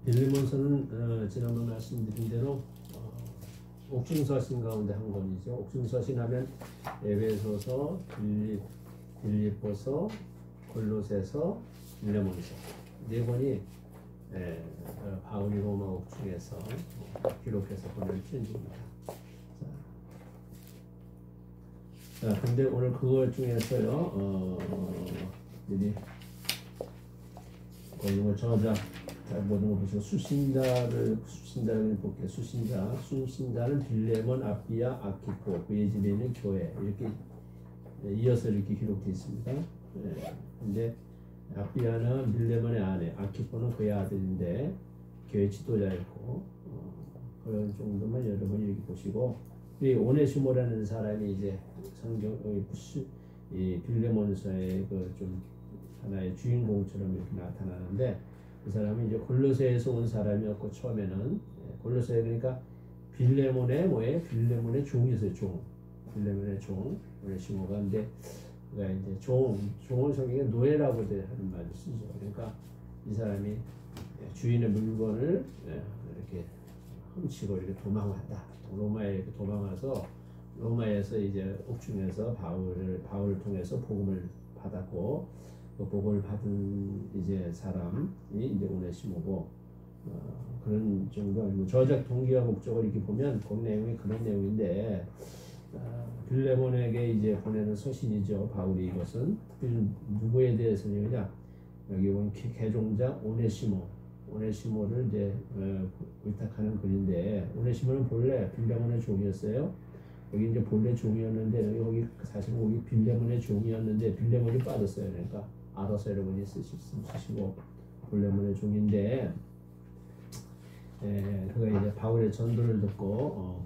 빌레몬서는 지난번 말씀드린 대로 옥중서신 가운데 한 권이죠. 옥중서신 하면 에베소서, 빌립보서, 골로새서, 빌레몬서 네 권이 바울이 로마 옥중에서 기록해서 보낸 편지입니다. 자, 근데 오늘 그거 중에서요, 이걸 저자 모든 거 보시고 수신자를 볼게요. 수신자는 빌레몬, 아비야, 아키포, 그의 집에 있는 교회 이렇게 이어서 이렇게 기록되어 있습니다. 근데 아비야는 빌레몬의 아내, 아키포는 그의 아들인데 교회 지도자였고 그런 정도만 여러분이 이렇게 보시고 이 오네시모라는 사람이 이제 성경 이 빌레몬서의 그 좀 하나의 주인공처럼 이렇게 나타나는데 그 사람이 이제 골로새에서 온 사람이었고 처음에는 골로새 그러니까 빌레몬의 종이었어요. 빌레몬의 종 오네시모가 근데 그가 이제 종을 성경에 노예라고 하는 말을 쓰죠. 그러니까 이 사람이 주인의 물건을 이렇게 훔치고 이렇게 도망한다. 로마에 이렇게 도망와서 로마에서 이제 옥중에서 바울을 통해서 복음을 받았고 그 복음을 받은 이제 사람이 이제 오네시모고 그런 정도 저작 동기와 목적을 이렇게 보면 그 내용이 그런 내용인데 빌레몬에게 이제 보내는 서신이죠. 바울이 이것은 특별히 누구에 대해서냐 여기 보면 개종자 오네시모를 이제 위탁하는 글인데 오네시모는 본래 빌레몬의 종이었어요. 여기 이제 본래 종이었는데 여기 사실 거기 빌레몬의 종이었는데 빌레몬이 빠졌어요. 그러니까 알아서 여러분이 쓰시고 빌레몬의 종인데 그가 이제 바울의 전도를 듣고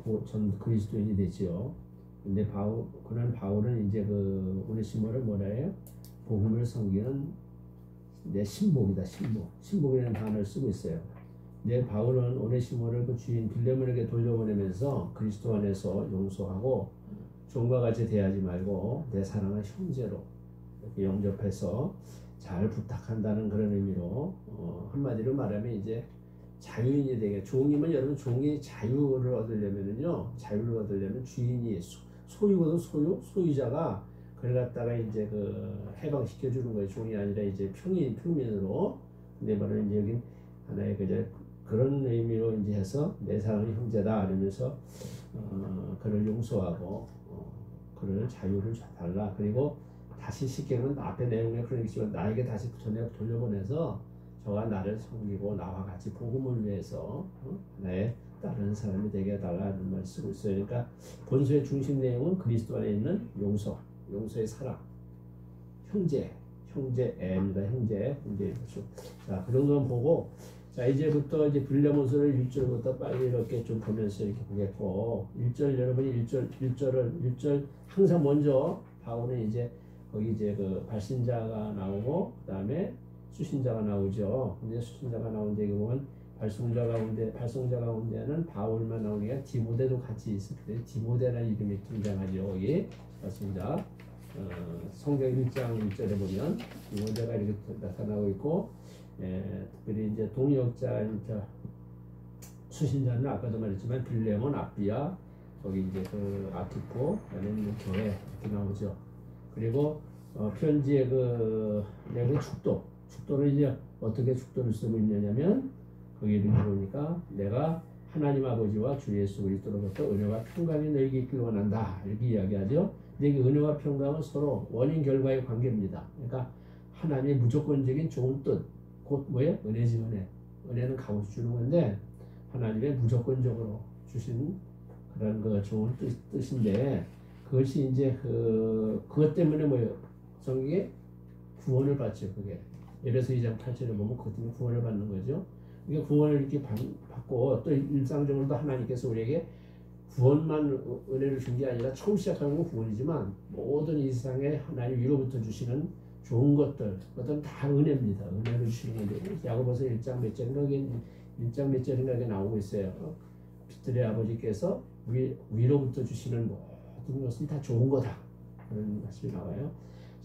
그리스도인이 되지요. 근데 바울은 이제 그 오네시모를 뭐라 해요? 복음을 섬기는 내 신복이다. 신복이라는 단어를 쓰고 있어요. 내 바울은 오네시모를 그 주인 빌레몬에게 돌려보내면서 그리스도 안에서 용서하고 종과 같이 대하지 말고 내 사랑하는 형제로 이렇게 영접해서 잘 부탁한다는 그런 의미로 한마디로 말하면 이제 자유인이 되게 종이면 여러분 종이 자유를 얻으려면 주인이 소유거든 소유자가 그걸 갖다가 이제 그 해방시켜 주는 거예요. 종이 아니라 이제 평민으로. 근데 말은 이제 여기 하나의 그런 의미로 이제 해서 내 사랑의 형제다 이러면서 그를 용서하고 그를 자유를 달라. 그리고 다시 시키면 앞에 내용에 그러겠지만 나에게 다시 돌려보내서 저가 나를 섬기고 나와 같이 복음을 위해서 하나의 다른 사람이 되게 해달라는 말을 쓰고 있어요. 그러니까 본서의 중심 내용은 그리스도 안에 있는 용서의 사랑, 형제입니다. 형제. 자, 그 정도만 보고, 자, 이제부터 이제 빌레몬서를 1절부터 빨리 이렇게 좀 보면서 이렇게 보겠고, 1절 여러분이 1절 항상 먼저 바울은 이제 거기 이제 그 발신자가 나오고, 그 다음에 수신자가 나오죠. 근데 수신자가 나오는데 이거 보면 발송자 가운데는 바울만 나오는 게 디모데도 같이 있을 때 디모데라는 이름이 등장하죠. 여기 발송자. 성경 1장 1절에 보면 디모데가 이렇게 나타나고 있고 특별히 이제 동역자 수신자는 아까도 말했지만 빌레몬, 아비야 거기 이제 그 아키포 그다음에 교회 이렇게 나오죠. 그리고 편지의 그 내용의 축도를 이제 어떻게 축도를 쓰고 있느냐면 거기 이렇게 보니까 내가 하나님 아버지와 주 예수 그리스도로부터 은혜와 평강이 너에게 있기를 원한다 이렇게 이야기하죠. 근데 이 은혜와 평강은 서로 원인 결과의 관계입니다. 그러니까 하나님의 무조건적인 좋은 뜻, 곧 뭐예요? 은혜지 은혜. 은혜는 값없이 주는 건데 하나님의 무조건적으로 주신 그런 그 좋은 뜻인데 그것이 이제 그것 때문에 뭐예요? 성경에 구원을 받죠. 그게 예배서 2장 8절에 보면 그것 때문에 구원을 받는 거죠. 그러니까 구원을 이렇게 받고 또 일상적으로도 하나님께서 우리에게 구원만 은혜를 준 게 아니라 처음 시작하는 건 구원이지만 모든 이 세상에 하나님 위로부터 주시는 좋은 것들 그것들은 다 은혜입니다. 은혜를 주시는 건데 야고보서 1장 몇 절인가 나오고 있어요. 빛들의 아버지께서 위로부터 주시는 모든 것은 다 좋은 거다 그런 말씀이 나와요.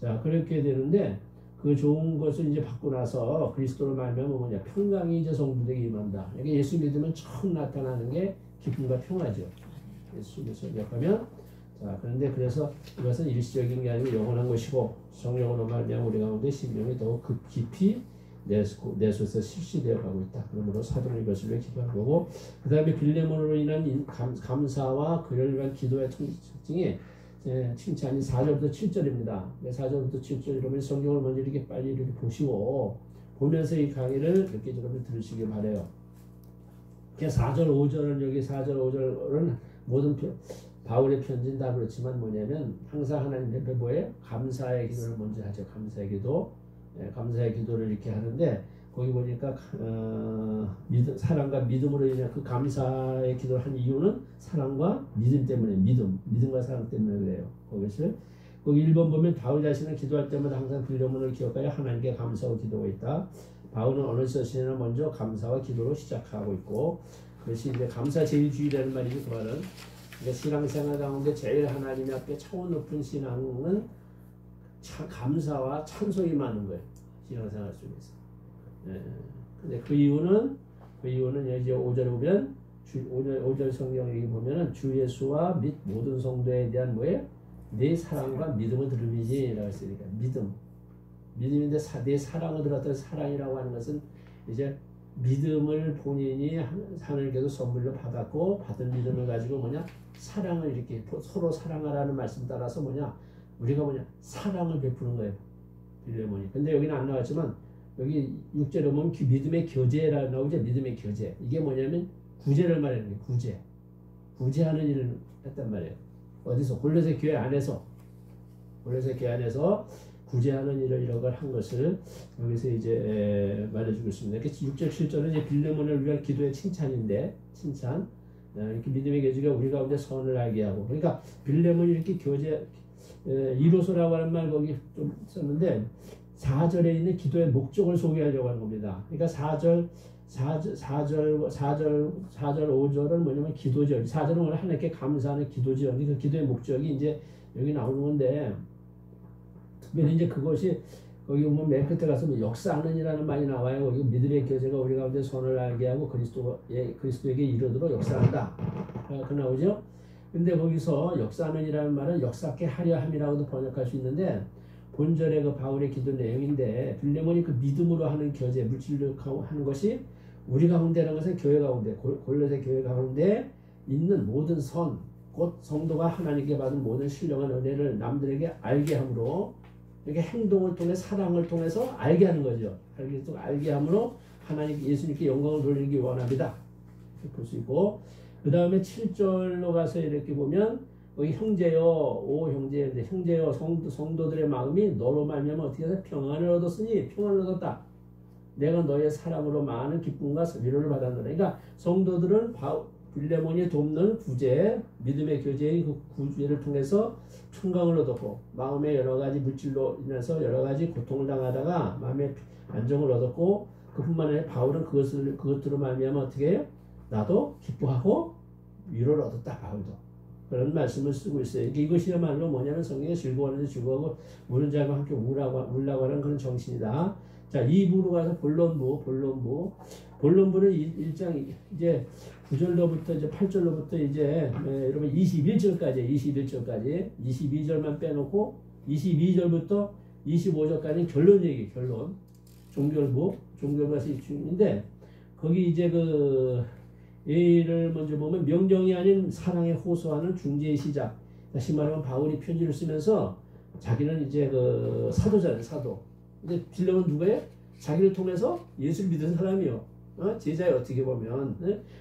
자 그렇게 되는데 그 좋은 것을 이제 받고 나서 그리스도로 말미암아 뭐냐 평강이 이제 성도들에게 임한다. 이게 예수 믿으면 처음 나타나는 게 기쁨과 평화죠. 예수를 설명하면 자 그런데 그래서 이것은 일시적인 게 아니고 영원한 것이고 성령으로 말미암아 우리 가운데 심령이 더욱 깊이 내 속에서 실시되어 가고 있다. 그러므로 사도는 이것을 왜 기도한 거고 그 다음에 빌레몬으로 인한 감사와 그를 위한 기도의 특징이 칭찬이 4절부터 7절입니다. 4절부터 7절 이러면 성경을 먼저 이렇게 빨리 이렇게 보시고 보면서 이 강의를 몇 개 여러분 들으시길 바래요. 4절 5절은 여기 4절 5절은 모든 바울의 편지는 다 그렇지만 뭐냐면 항상 하나님 앞에 뭐예요? 감사의 기도를 먼저 하죠. 감사의 기도. 감사의 기도를 이렇게 하는데 거기 보니까 사랑과 믿음으로 인한 그 감사의 기도를 한 이유는 사랑과 믿음 때문에 믿음과 사랑 때문에 그래요. 거기 1번 보면 바울 자신은 기도할 때마다 항상 빌레몬을 기억하여 하나님께 감사하고 기도가 있다. 바울은 어느 서신이나 먼저 감사와 기도로 시작하고 있고 그것이 이제 감사 제일주의라는 말이죠. 그 말은 신앙생활 가운데 제일 하나님 앞에 차원 높은 신앙은 감사와 찬송이 많은 거예요. 신앙생활 속에서. 근데 그 이유는 이제 5절에 보면 5절 성경에 보면은 주 예수와 및 모든 성도에 대한 뭐예요? 내 사랑과 믿음을 들음이지라고 했으니까 믿음인데 내 사랑을 들었던 사랑이라고 하는 것은 이제 믿음을 본인이 하나님께서 선물로 받았고 받은 믿음을 가지고 뭐냐 사랑을 이렇게 서로 사랑하라는 말씀 따라서 뭐냐 우리가 사랑을 베푸는 거예요. 빌레몬이. 근데 여기는 안 나왔지만 여기 6절에 보면 믿음의 교제라고 나오죠. 믿음의 교제. 이게 뭐냐면 구제를 말하는 거예요. 구제하는 일을 했단 말이에요. 어디서? 골로새 교회 안에서 구제하는 일을 이런 걸 한 것을 여기서 이제 말해주고 있습니다. 6절 7절은 이제 빌레몬을 위한 기도의 칭찬인데 칭찬. 이렇게 믿음의 교제가 우리 가운데 선을 알게 하고 그러니까 빌레몬이 이렇게 교제 이로소라고 하는 말 거기 좀 썼는데 4절에 있는 기도의 목적을 소개하려고 하는 겁니다. 그러니까 4절, 5절은 뭐냐면 기도죠. 4절은 오늘 하나님께 감사하는 기도죠. 그 기도의 목적이 이제 여기 나오는 건데 특별히 이제 그것이 거기 보면 맨 끝에 가서 뭐 역사하는이라는 말이 나와요. 거기 믿음의 교제가 우리 가운데 선을 알게 하고 그리스도에게 이르도록 역사한다. 그 나오죠. 근데 거기서 역사하는이라는 말은 역사케 하려 함이라고도 번역할 수 있는데 본절의 그 바울의 기도 내용인데 빌레몬이 그 믿음으로 하는 교제, 물질로 하는 것이 우리 가운데라는 것은 교회 가운데, 골로새 교회 가운데 있는 모든 선, 곧 성도가 하나님께 받은 모든 신령한 은혜를 남들에게 알게 함으로 이렇게 행동을 통해 사랑을 통해서 알게 하는 거죠. 알게 함으로 하나님 예수님께 영광을 돌리기 원합니다. 이렇게 볼 수 있고 그 다음에 7절로 가서 이렇게 보면 여기 형제여, 오 형제인데 형제여 성도들의 마음이 너로 말미암아 어떻게 해서 평안을 얻었으니 평안을 얻었다. 내가 너의 사랑으로 많은 기쁨과 위로를 받았노라. 그러니까 성도들은 빌레몬이 돕는 구제, 믿음의 교제의 그 구제를 통해서 평강을 얻었고 마음의 여러 가지 물질로 인해서 여러 가지 고통을 당하다가 마음의 안정을 얻었고 그뿐만 아니라 바울은 그것으로 말미암아 어떻게 해요? 나도 기뻐하고 위로를 얻었다. 바울도. 그런 말씀을 쓰고 있어요. 이것이야말로 뭐냐면 성경에 즐거워하는데 즐거워하고 우는 자와 함께 울라고 하는 그런 정신이다. 자, 2부로 가서 본론부는 1장 이제 9절로부터 이제 8절로부터 이제 여러분 21절까지 22절만 빼놓고 22절부터 25절까지 결론 얘기, 종결부가 중인데 거기 이제 예를 먼저 보면 명령이 아닌 사랑에 호소하는 중재의 시작. 다시 말하면 바울이 편지를 쓰면서 자기는 이제 사도잖아요, 사도. 근데 빌레몬은 누구예요? 자기를 통해서 예수를 믿은 사람이요. 제자예요, 어떻게 보면.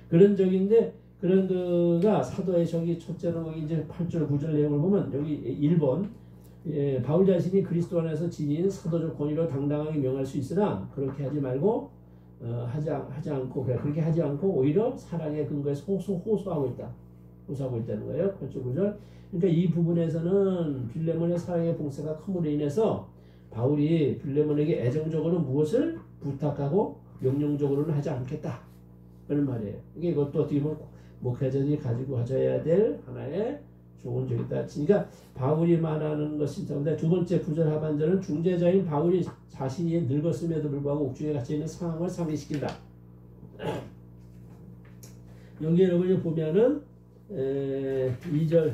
그런 적인데, 그런 그가 사도의 저기 첫째로 거기 이제 8절, 9절 내용을 보면 여기 1번. 바울 자신이 그리스도 안에서 지닌 사도적 권위로 당당하게 명할 수 있으나 그렇게 하지 말고 하지 않고 그렇게 하지 않고 오히려 사랑의 근거에서 호소하고 있다는 거예요. 8절 9절. 그러니까 이 부분에서는 빌레몬의 사랑의 봉사가 큼으로 인해서 바울이 빌레몬에게 애정적으로 무엇을 부탁하고 명령적으로는 하지 않겠다 그런 말이에요. 이것도 어떻게 보면 목회자들이 가지고 가져야 될 하나의 좋은 적이다. 그러니까 바울이 말하는 것이 있는데 두 번째 구절 하반절은 중재자인 바울이 자신이 늙었음에도 불구하고 옥중에 갇혀 있는 상황을 상기시킨다. 여기 여러분이 보면은 2절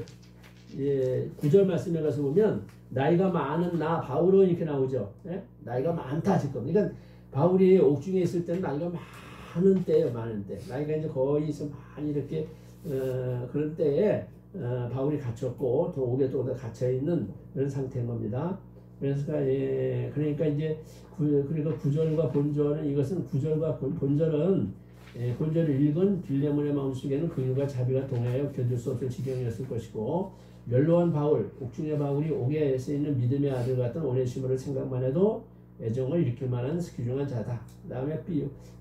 9절 말씀에 가서 보면 나이가 많은 나 바울은 이렇게 나오죠. 예? 나이가 많다 지금. 그러니까 바울이 옥중에 있을 때는 나이가 많은 때예요. 많은 때. 나이가 이제 거의 많이 이렇게 그런 때에 바울이 갇혔고 또 옥에 또 갇혀 있는 그런 상태인 겁니다. 그래서 그러니까 이제 그리고 구절과 본절은 이것은 구절과 본절은 본절을 읽은 빌레몬의 마음속에는 긍휼과 자비가 동하여 견딜 수 없을 지경이었을 것이고 멸로한 바울, 옥중의 바울이 옥에 쓰이는 믿음의 아들 같은 오네시모를 생각만 해도 애정을 일으킬 만한 귀중한 자다. 그 다음에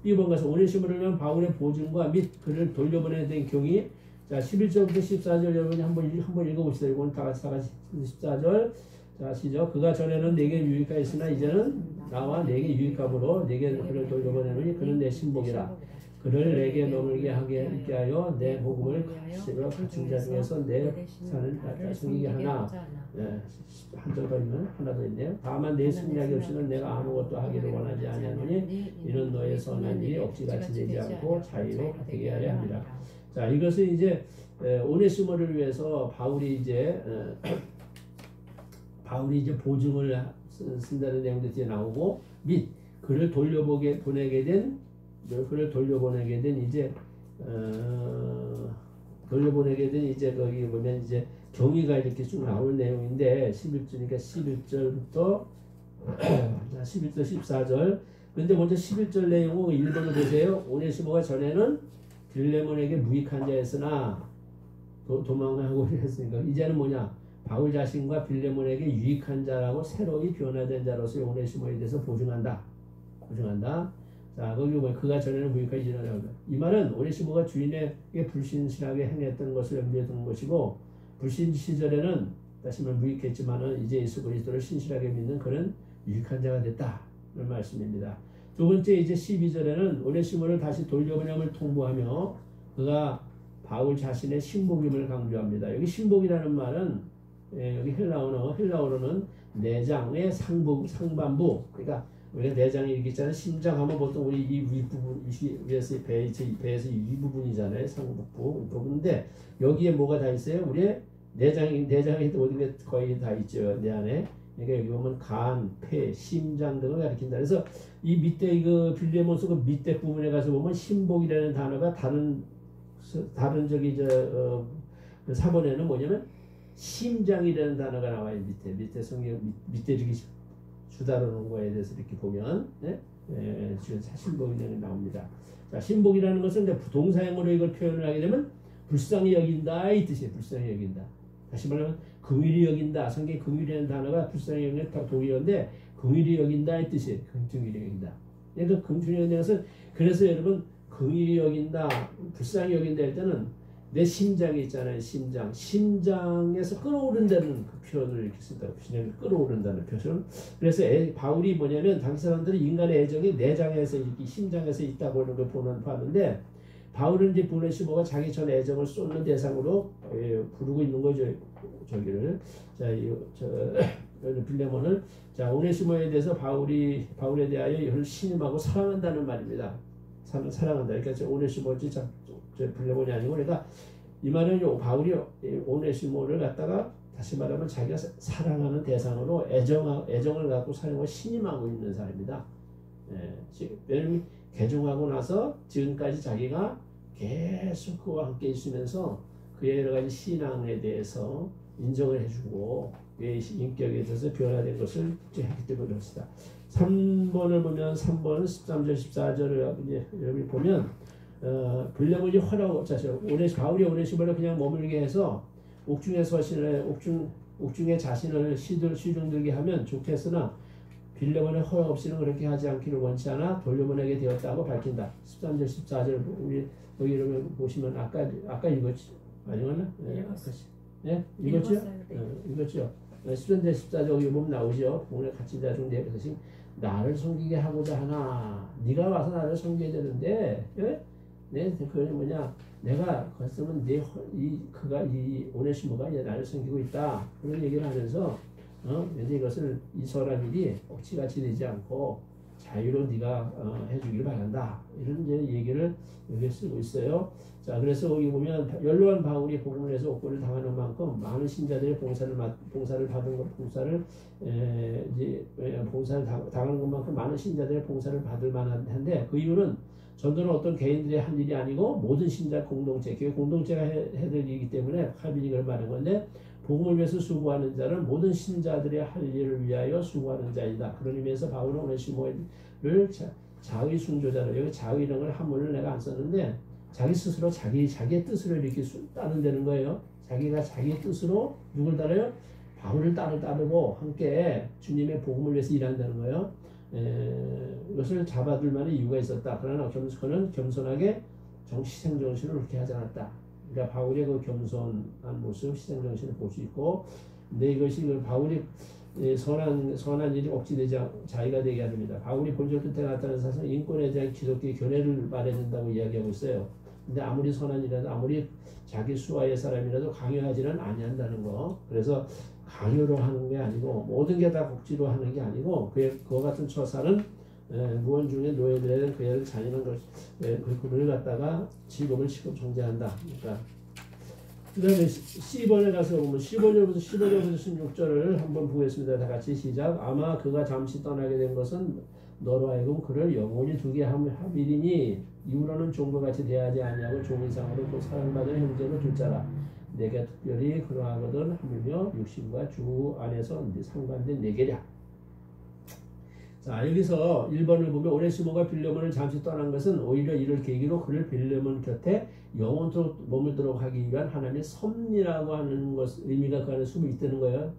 B번 가서 오네시모를 위한 바울의 보증과 및 그를 돌려보내야 된 경위. 자 11절부터 14절 여러분이 한번 읽어봅시다. 이건 다 같이 14절. 자 시죠. 그가 전에는 내게 유익하였으나 이제는 나와 내게 유익함으로 내게 그를 돌려보내노니 그는 내 신복이라. 그를 내게 머물게 하게 하여 내 복음을 갖춘 자 중에서 내 산을 숨기게 하나. 한 절 더 있는 하나 더 있네요. 다만 내 승리하기 없이는 내가 아무것도 하기를 원하지 아니하노니 이는 너의 선한 일이 억지같이 되지 않고 자유로 되게 하려 합니다. 자 이것은 이제 오네시모를 위해서 바울이 이제 보증을 쓴다는 내용도 뒤에 나오고 및 그를 돌려보내게 된 이제 거기 보면 이제 경위가 이렇게 쭉 나오는 내용인데 11절이니까 11절부터 14절. 근데 먼저 11절 내용을 1번을 보세요. 오네시모가 전에는 빌레몬에게 무익한 자였으나 도망하고 했으니까 이제는 뭐냐? 바울 자신과 빌레몬에게 유익한 자라고 새로이 변화된 자로서 오네시모에 대해서 보증한다. 자, 거기 보면 그가 전에는 무익하게 지나가다. 이 말은 오네시모가 주인에게 불신실하게 행했던 것을 염두에 두는 것이고 불신 시절에는 다시 말해 무익했지만은 이제 예수 그리스도를 신실하게 믿는 그는 유익한 자가 됐다. 이런 말씀입니다. 두 번째 이제 12절에는 오네시모를 다시 돌려보냄을 통보하며 그가 바울 자신의 신복임을 강조합니다. 여기 신복이라는 말은 여기 헬라어로는 내장의 상반부. 그러니까 우리가 내장이 이렇게 있잖아요. 심장하면 보통 우리 이 윗부분, 위에서 배에서 이 부분이잖아요. 상부부인데 여기에 뭐가 다 있어요? 우리의 내장이 어디 거의 다 있죠. 내 안에. 그러니까 여기 보면 간, 폐, 심장 등을 가리킨다. 그래서 이 밑에 이거 빌레몬서 그 밑에 부분에 가서 보면 신복이라는 단어가 다른 저기 그 사본에는 뭐냐면 심장이라는 단어가 나와요. 밑에 성경 밑에 이렇게 주다르는 거에 대해서 이렇게 보면 지금 신복이라는 게 나옵니다. 자, 신복이라는 것은 이제 동사형으로 이걸 표현을 하게 되면 불쌍히 여긴다 이 뜻이에요. 불쌍히 여긴다. 다시 말하면 긍휼히 여긴다. 성경에 긍휼이라는 단어가 불쌍히 여기는 동의어인데 긍휼히 여긴다 이 뜻이에요. 긍휼히 여긴다. 그러니까 긍휼히 여긴다는 것은 그래서 여러분 긍휼히 여긴다, 불쌍히 여긴다 할 때는 내 심장이 있잖아요. 심장에서 끌어오른다는 그 표현을 이렇게 쓴다고. 심장이 끌어오른다는 표현. 그래서 바울이 뭐냐면 당시 사람들이 인간의 애정이 내장에서 이렇게 심장에서 있다고 하는 걸 봤는데 바울은 이제 오네시모가 자기 전 애정을 쏟는 대상으로 부르고 있는 거죠. 저기를. 자, 빌레몬을. 자, 오네시모에 대해서 바울에 대하여 이를 신임하고 사랑한다는 말입니다. 사랑한다. 그러니까 오네시모지 빌레몬이 아니고 그러니까 이 말은 바울이 오네시모를 갖다가 다시 말하면 자기가 사랑하는 대상으로 애정을 갖고 사랑하고 신임하고 있는 사람입니다. 왜냐면 개종하고 나서 지금까지 자기가 계속 그와 함께 있으면서 그의 여러 가지 신앙에 대해서 인정을 해주고 그의 인격에 대해서 변화된 것을 했기 때문에 그렇습니다. 3번을 보면 3번 13절 14절을 여러분이 보면 빌레몬이 바울이 오네시모를 그냥 머물게 해서 옥중에 자신을 시중들게 하면 좋겠으나 빌레몬의 허락 없이는 그렇게 하지 않기를 원치 않아 돌려보내게 되었다고 밝힌다. 13절 14절 우리 여기 이러면 보시면 아까 읽었지? 아니었나? 네? 읽었죠? 읽었죠? 13절 14절 여기 보면 나오죠. 오늘 같이 자 중 대신 나를 섬기게 하고자 하나 네가 와서 나를 섬겨야 되는데 네? 그게 뭐냐 내가 그랬으면 그가 이 오네시모가 나를 섬기고 있다 그런 얘기를 하면서 근데 이것을 이 선한 일이 억지같이 되지 않고 자유로 네가 해주길 바란다 이런 이제 얘기를 여기 쓰고 있어요. 자 그래서 여기 보면 연로한 바울이 복음을 해서 옥고를 당하는 만큼 많은 신자들의 봉사를 받은 것 봉사를 당하는 것만큼 많은 신자들의 봉사를 받을 만한데 그 이유는 전도는 어떤 개인들의 한 일이 아니고 모든 신자 공동체, 교회 공동체가 해야 될 일이기 때문에 칼빈이 그걸 말한 건데 복음을 위해서 수고하는 자는 모든 신자들의 할 일을 위하여 수고하는 자이다. 그런 의미에서 바울은 오네시모를 자의 순조자로 여기 자의라는 걸 한문을 내가 안 썼는데 자기 스스로 자기의 뜻으로 이렇게 따른다는 거예요. 자기가 자기의 뜻으로 누굴 따라요? 바울을 따르고 함께 주님의 복음을 위해서 일한다는 거예요. 이것을 잡아둘 만한 이유가 있었다. 그러나 그는 겸손하게 희생정신을 그렇게 하지 않았다. 그러니까 바울의 그 겸손한 모습, 희생정신을 볼 수 있고, 근데 이것이 바울이 선한 일이 억지되지 자의가 되게 합니다. 바울이 본절 끝에 나타난 사실은 인권에 대한 기독교의 견해를 말해야 된다고 이야기하고 있어요. 근데 아무리 선한 일이라도 아무리 자기 수하의 사람이라도 강요하지는 아니한다는 거. 그래서 강요로 하는 게 아니고 모든 게 다 억지로 하는 게 아니고 그와 같은 처사는 무언 중에 노예들에는 그의 잔인한 그를 갖다가 직업을 정죄한다. 그러니까 그 다음에 10번에 가서 보면 15절부터 16절을 한번 보겠습니다. 다 같이 시작. 아마 그가 잠시 떠나게 된 것은 너로 하여금 그를 영원히 두게 함이리니 이후로는 종과 같이 대하지 아니하고 종 이상으로 또 사랑받는 형제로 둘 자라. 내가 특별히 그러하거든 하물며 육신과 주 안에서 상관된 내게랴. 자 여기서 1번을 보면 오네시모가 빌레몬을 잠시 떠난 것은 오히려 이를 계기로 그를 빌레몬 곁에 영원토록 머물도록 하기 위한 하나님의 섭리라고 하는 것 의미가 그 안에 숨어 있다는 거예요.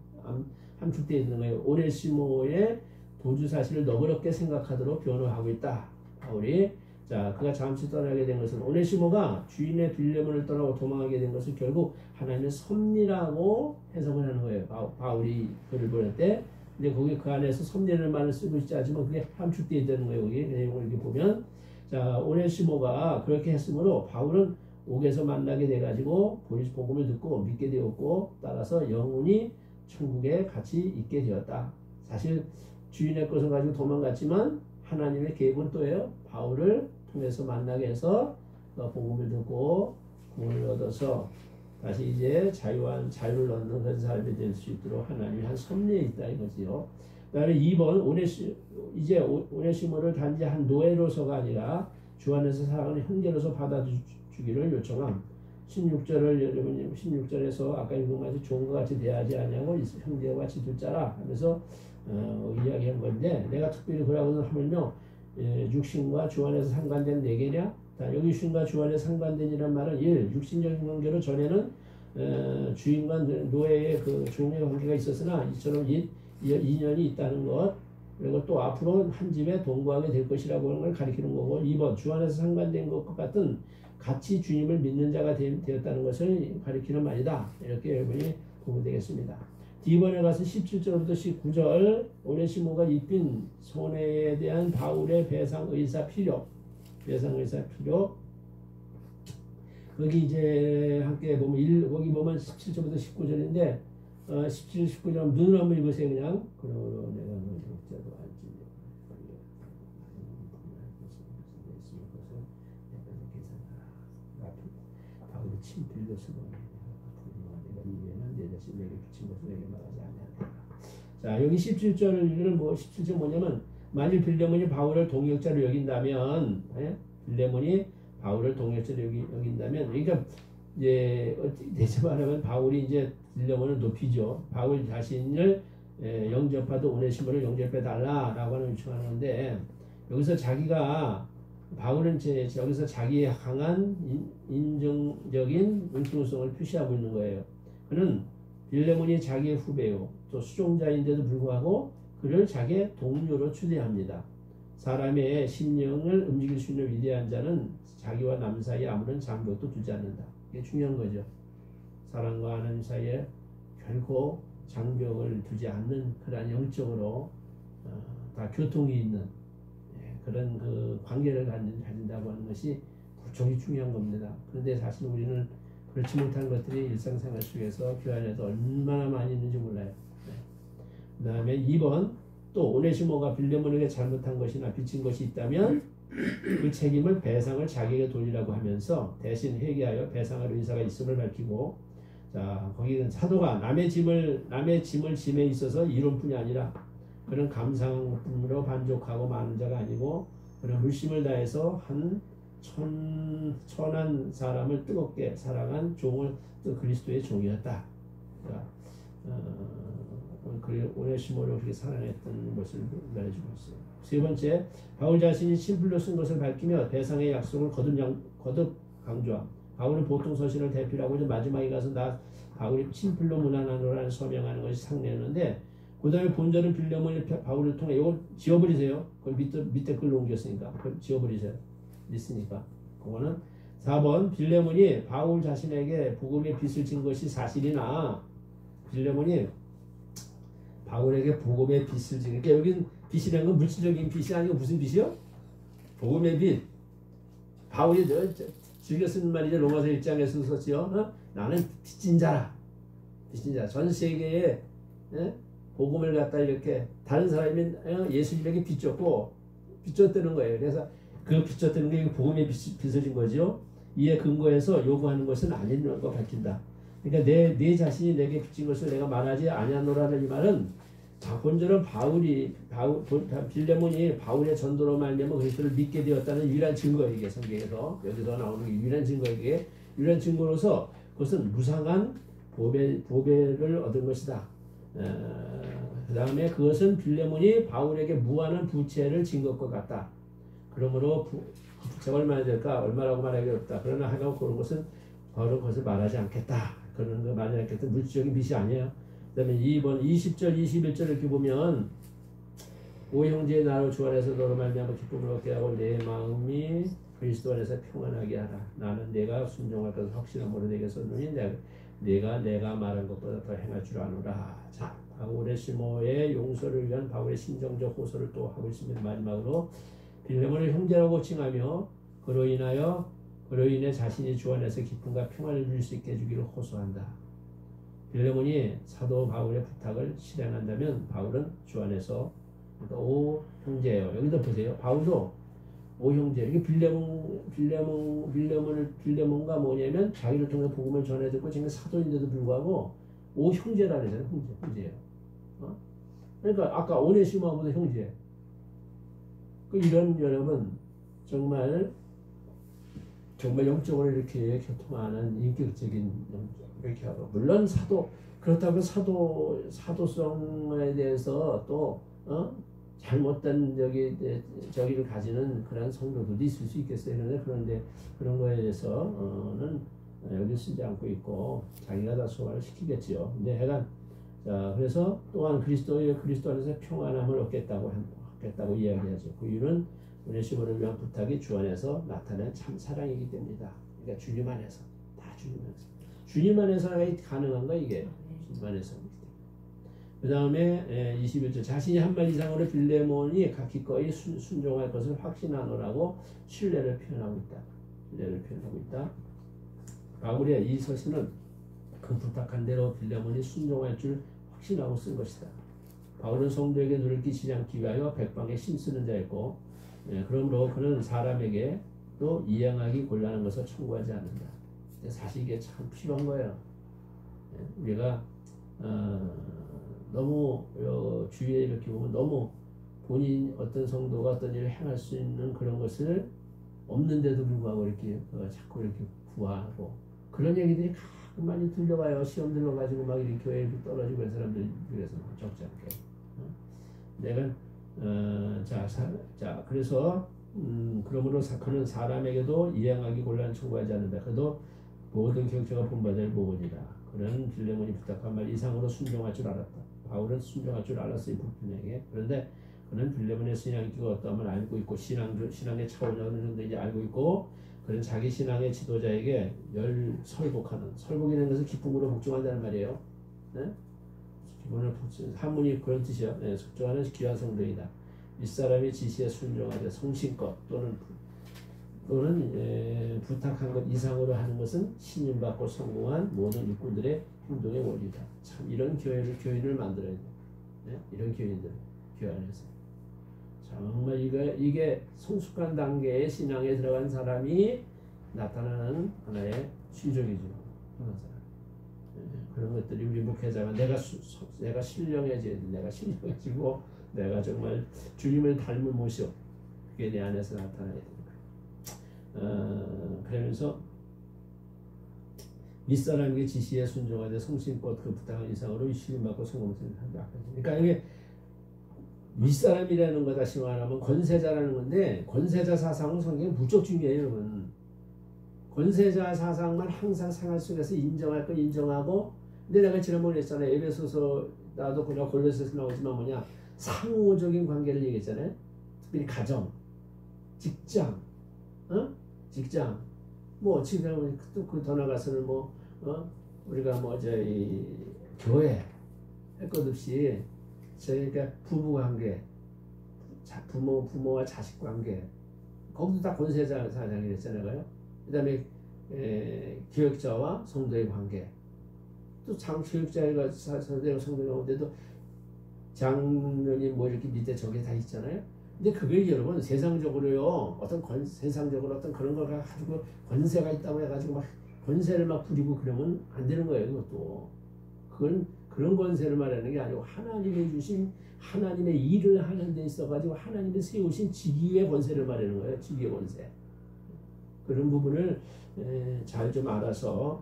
함축되어 있는 거예요. 오네시모의 도주 사실을 너그럽게 생각하도록 변호하고 있다. 바울이 자 그가 잠시 떠나게 된 것은 오네시모가 주인의 빌레몬을 떠나고 도망하게 된 것은 결국 하나님의 섭리라고 해석을 하는 거예요. 바울이 글을 보낼 때 근데 거기 그 안에서 섭리라는 말을 쓰고 있지 않지만 그게 함축되어 있다는 거예요. 여기 내용을 이렇게 보면 자 오네시모가 그렇게 했으므로 바울은 옥에서 만나게 돼가지고 복음을 듣고 믿게 되었고 따라서 영원히 천국에 같이 있게 되었다. 사실 주인의 것을 가지고 도망갔지만 하나님의 계획은 또예요. 바울을 통해서 만나게 해서 복음을 듣고 구원을 얻어서 다시 이제 자유를 얻는 그런 삶이 될 수 있도록 하나님이 한 섭리에 있다 이거지요. 그다음에 2번 오네시모를 단지 한 노예로서가 아니라 주 안에서 살아가는 형제로서 받아주기를 요청함. 16절에서 아까 읽은 것같이 종과 같이 대하지 아니하고 형제와 같이 둘 자라 하면서 이야기한 건데 내가 특별히 그러고는 하물며 육신과 주 안에서 상관된 내게냐. 여기 육신과 주 안에 상관된이란 말은 육신적인 관계로 전에는 주인과 노예의 그 종의 관계가 있었으나 이처럼 인연이 있다는 것 그리고 또 앞으로 한 집에 동거하게 될 것이라고 하는 걸 가리키는 거고 2번 주 안에서 상관된 것과 같은 같이 주님을 믿는 자가 되었다는 것을 가리키는 말이다. 이렇게 여러분이 보면 되겠습니다. D번에 가서 17절부터 19절 오네시모가 입힌 손해에 대한 바울의 배상의사 필요 거기 이제 함께 보면 거기 보면 17절부터 19절인데 17, 19절 눈을 한번 읽으세요. 그냥 그러므로 내가 너희 독자도 알지 바울이 친필로 쓰고 내가 이외에는 내 자신 내게 비친 것을 내게 말하지 아니하리라. 자 여기 17절은 17절 뭐냐면 만일 빌레몬이 바울을 동역자로 여긴다면 빌레몬이 바울을 동역자로 여긴다면 그러니까 이제 대체 말하면 바울이 이제 빌레몬을 높이죠. 바울 자신을 영접하도 오네시모를 영접해 달라라고 하는 요청하는 건데 여기서 바울은 여기서 자기의 강한 인정적인 융통성을 표시하고 있는 거예요. 그는 빌레몬이 자기의 후배요 또 수종자인데도 불구하고 그를 자기의 동료로 추대합니다. 사람의 심령을 움직일 수 있는 위대한 자는 자기와 남 사이에 아무런 장벽도 두지 않는다. 이게 중요한 거죠. 사람과 하나님 사이에 결코 장벽을 두지 않는 그런 영적으로 다 교통이 있는 그런 그 관계를 가진다고 하는 것이 구속이 중요한 겁니다. 그런데 사실 우리는 그렇지 못한 것들이 일상생활 속에서 교회 안에서 얼마나 많이 있는지 몰라요. 네. 그 다음에 2번, 또 오네시모가 빌레몬에게 잘못한 것이나 빚진 것이 있다면 그 책임을 배상을 자기에게 돌리라고 하면서 대신 회개하여 배상할 의사가 있음을 밝히고, 자, 거기는 사도가 남의 짐을 짐에 있어서 이론뿐이 아니라 그런 감상으로 만족하고 마는 자가 아니고 그런 물심을 다해서 한 천한 사람을 뜨겁게 사랑한 종을 그리스도의 종이었다. 그러니까 오네시모를 그렇게 사랑했던 것을 말해주고 있어요. 세 번째, 바울 자신이 친필로 쓴 것을 밝히며 배상의 약속을 거듭 강조함. 바울은 보통 서신을 대필하고 이제 마지막에 가서 나 바울이 친필로 문안하노라는 서명하는 것이 상례였는데, 그 다음에 본절은 빌레몬이 바울을 통해 이거 지워버리세요. 그걸 밑에 글로 옮겼으니까 그걸 지워버리세요. 있으니까. 그거는 4번, 빌레몬이 바울 자신에게 복음의 빚을 진 것이 사실이나 빌레몬이 바울에게 복음의 빚을 지니까, 그러니까 여긴 빚이라는 건 물질적인 빚이 아니고 무슨 빚이요? 복음의 빚. 바울이 즐겨 쓰는 말이죠. 로마서 1장에서 썼지요. 나는 빚진 자라. 빚진 자. 전 세계에 복음을 갖다 이렇게 다른 사람이 예수님에게 빚졌다는 거예요. 그래서 그 빚졌다는 게 복음의 빚을 진 거죠. 이에 근거해서 요구하는 것은 아닌 거 밝힌다. 그러니까 내 자신이 내게 빚진 것을 내가 말하지 아니하노라는 이 말은, 본절은 빌레몬이 바울의 전도로 말미암아 그리스도를 믿게 되었다는 유일한 증거예요. 이게 성경에서 여기서 나오는 게 유일한 증거이기에 유일한 증거로서 그것은 무상한 보배를 얻은 것이다. 그 다음에 그것은 빌레몬이 바울에게 무한한 부채를 진 것과 같다. 그러므로 부채가 얼마나 될까? 얼마라고 말하기 어렵다. 그러나 하여간 그런 것은 바울은 그것을 말하지 않겠다. 그런 거 말하지 않겠다. 물질적인 빚이 아니에요. 그 다음에 2번 20절 21절 이렇게 보면, 오 형제의 나로 주 안에서 너로 말미암아 기쁨을 얻게 하고 내 마음이 그리스도 안에서 평안하게 하라. 나는 내가 순종할 것을 확신함으로 내게 썼느니 내가 말한 것보다 더 행할 줄 아노라. 자, 오네시모의 용서를 위한 바울의 심정적 호소를 또 하고 있습니다. 마지막으로 빌레몬을 형제라고 칭하며 그로 인해 자신이 주 안에서 기쁨과 평안을 누릴 수 있게 해주기를 호소한다. 빌레몬이 사도 바울의 부탁을 실행한다면 바울은 주 안에서 오 형제예요. 여기도 보세요. 바울도 오 형제. 이게 빌레몬과 뭐냐면 자기를 통해 복음을 전해듣고 지금 사도인데도 불구하고 오 형제라 그러잖아요. 형제예요. 그러니까 아까 오네시모보다 형제. 이런 여러분 정말 영적으로 이렇게 교통하는 인격적인 이렇게 하고, 물론 그렇다고 사도성에 대해서 또 잘못된 저기를 가지는 그런 성도들도 있을 수 있겠어요. 그런데 그런 거에 대해서는 여기 쓰지 않고 있고 자기가 다 소화를 시키겠지요. 근데 하여간, 자, 그래서 또한 그리스도 안에서 평안함을 얻겠다고 이야기하죠. 그 이유는 오네시모를 위한 부탁이 주 안에서 나타낸 참 사랑이기 때문이다. 그러니까 주님 안에서, 다 주님 안에서 가능한 거 이게 주님 안에서. 그 다음에 21절, 자신이 한 말 이상으로 빌레몬이 기꺼이 순종할 것을 확신하노라고 신뢰를 표현하고 있다. 바울의 이 서신은 그 부탁한 대로 빌레몬이 순종할 줄 확신하고 쓴 것이다. 바울은 성도에게 누를 끼치지 않기 위하여 백방에 힘쓰는 자였고, 그러므로 그는 사람에게 또 이행하기 곤란한 것을 청구하지 않는다. 사실 이게 참 필요한 거예요. 우리가 너무 주위에 이렇게 보면 너무 본인 어떤 성도가 어떤 일을 행할 수 있는 그런 것을 없는데도 불구하고 이렇게 자꾸 이렇게 구하고, 그런 얘기들이 가끔 많이 들려와요. 시험 들러가지고 막 이렇게 교회에 떨어지고 그런 사람들 중에서 적지 않게. 내가 그래서 그러므로 그는 사람에게도 이행하기 곤란한 청구하지 않는다. 그래도 모든 경처가 본받을 모으니라. 그는 빌레몬이 부탁한 말 이상으로 순종할 줄 알았다. 바울은 순종할 줄 알았어요, 불편에게. 그런데 그는 빌레몬의 신앙기가 어떠함을 알고 있고 신앙의 차원이 어느 정도 이제 알고 있고, 그는 자기 신앙의 지도자에게 설복이라는 것은 기쁨으로 복종한다는 말이에요. 네? 오늘 한문이 그런 뜻이요. 네, 속정하는 귀한 성도이다. 윗사람의 지시에 순종하되 성신껏 또는 또는 부탁한 것 이상으로 하는 것은 신임받고 성공한 모든 일꾼들의 행동의 원리다. 참 이런 교인을 만들어야 돼. 네? 이런 교인들 교회 안에서 정말 이게 성숙한 단계의 신앙에 들어간 사람이 나타나는 하나의 실종이죠. 그런 사람. 그런 것들이 우리 목회자가 내가 신령해져야 돼. 내가 신령해지고 내가 정말 주님을 닮은 모습 그게 내 안에서 나타나야 됩니다. 그러면서 윗사람에게 지시에 순종하되 성심껏 그 부탁한 이상으로 신임받고 성공한다. 그러니까 이게 윗사람이라는 거 다시 말하면 권세자라는 건데 권세자 사상은 성경에 무척 중요해요. 여러분. 권세자 사상만 항상 생활 속에서 인정할 건 인정하고 근데 내가 지난번에 했잖아요. 에베소서 나도 그냥 골로새서 나오지만 뭐냐 상호적인 관계를 얘기했잖아요. 특별히 가정, 직장, 직장, 뭐 지금 또 그 더 나가서는 우리가 저희 교회 할 것 없이 저희가 부부 관계, 부모와 자식 관계, 거기도 다 권세자 사상이 됐잖아요. 그 다음에 교역자와 성도의 관계, 또 참 교역자가 성도의 가운데도 장로님 이렇게 밑에 저게 다 있잖아요. 근데 그게 여러분 세상적으로요 세상적으로 어떤 그런 걸 가지고 권세가 있다고 해가지고 막 권세를 막 부리고 그러면 안 되는 거예요. 그것도 그건 그런 권세를 말하는 게 아니고 하나님이 주신 하나님의 일을 하는 데 있어가지고 하나님이 세우신 직위의 권세를 말하는 거예요. 직위의 권세. 그런 부분을 잘 좀 알아서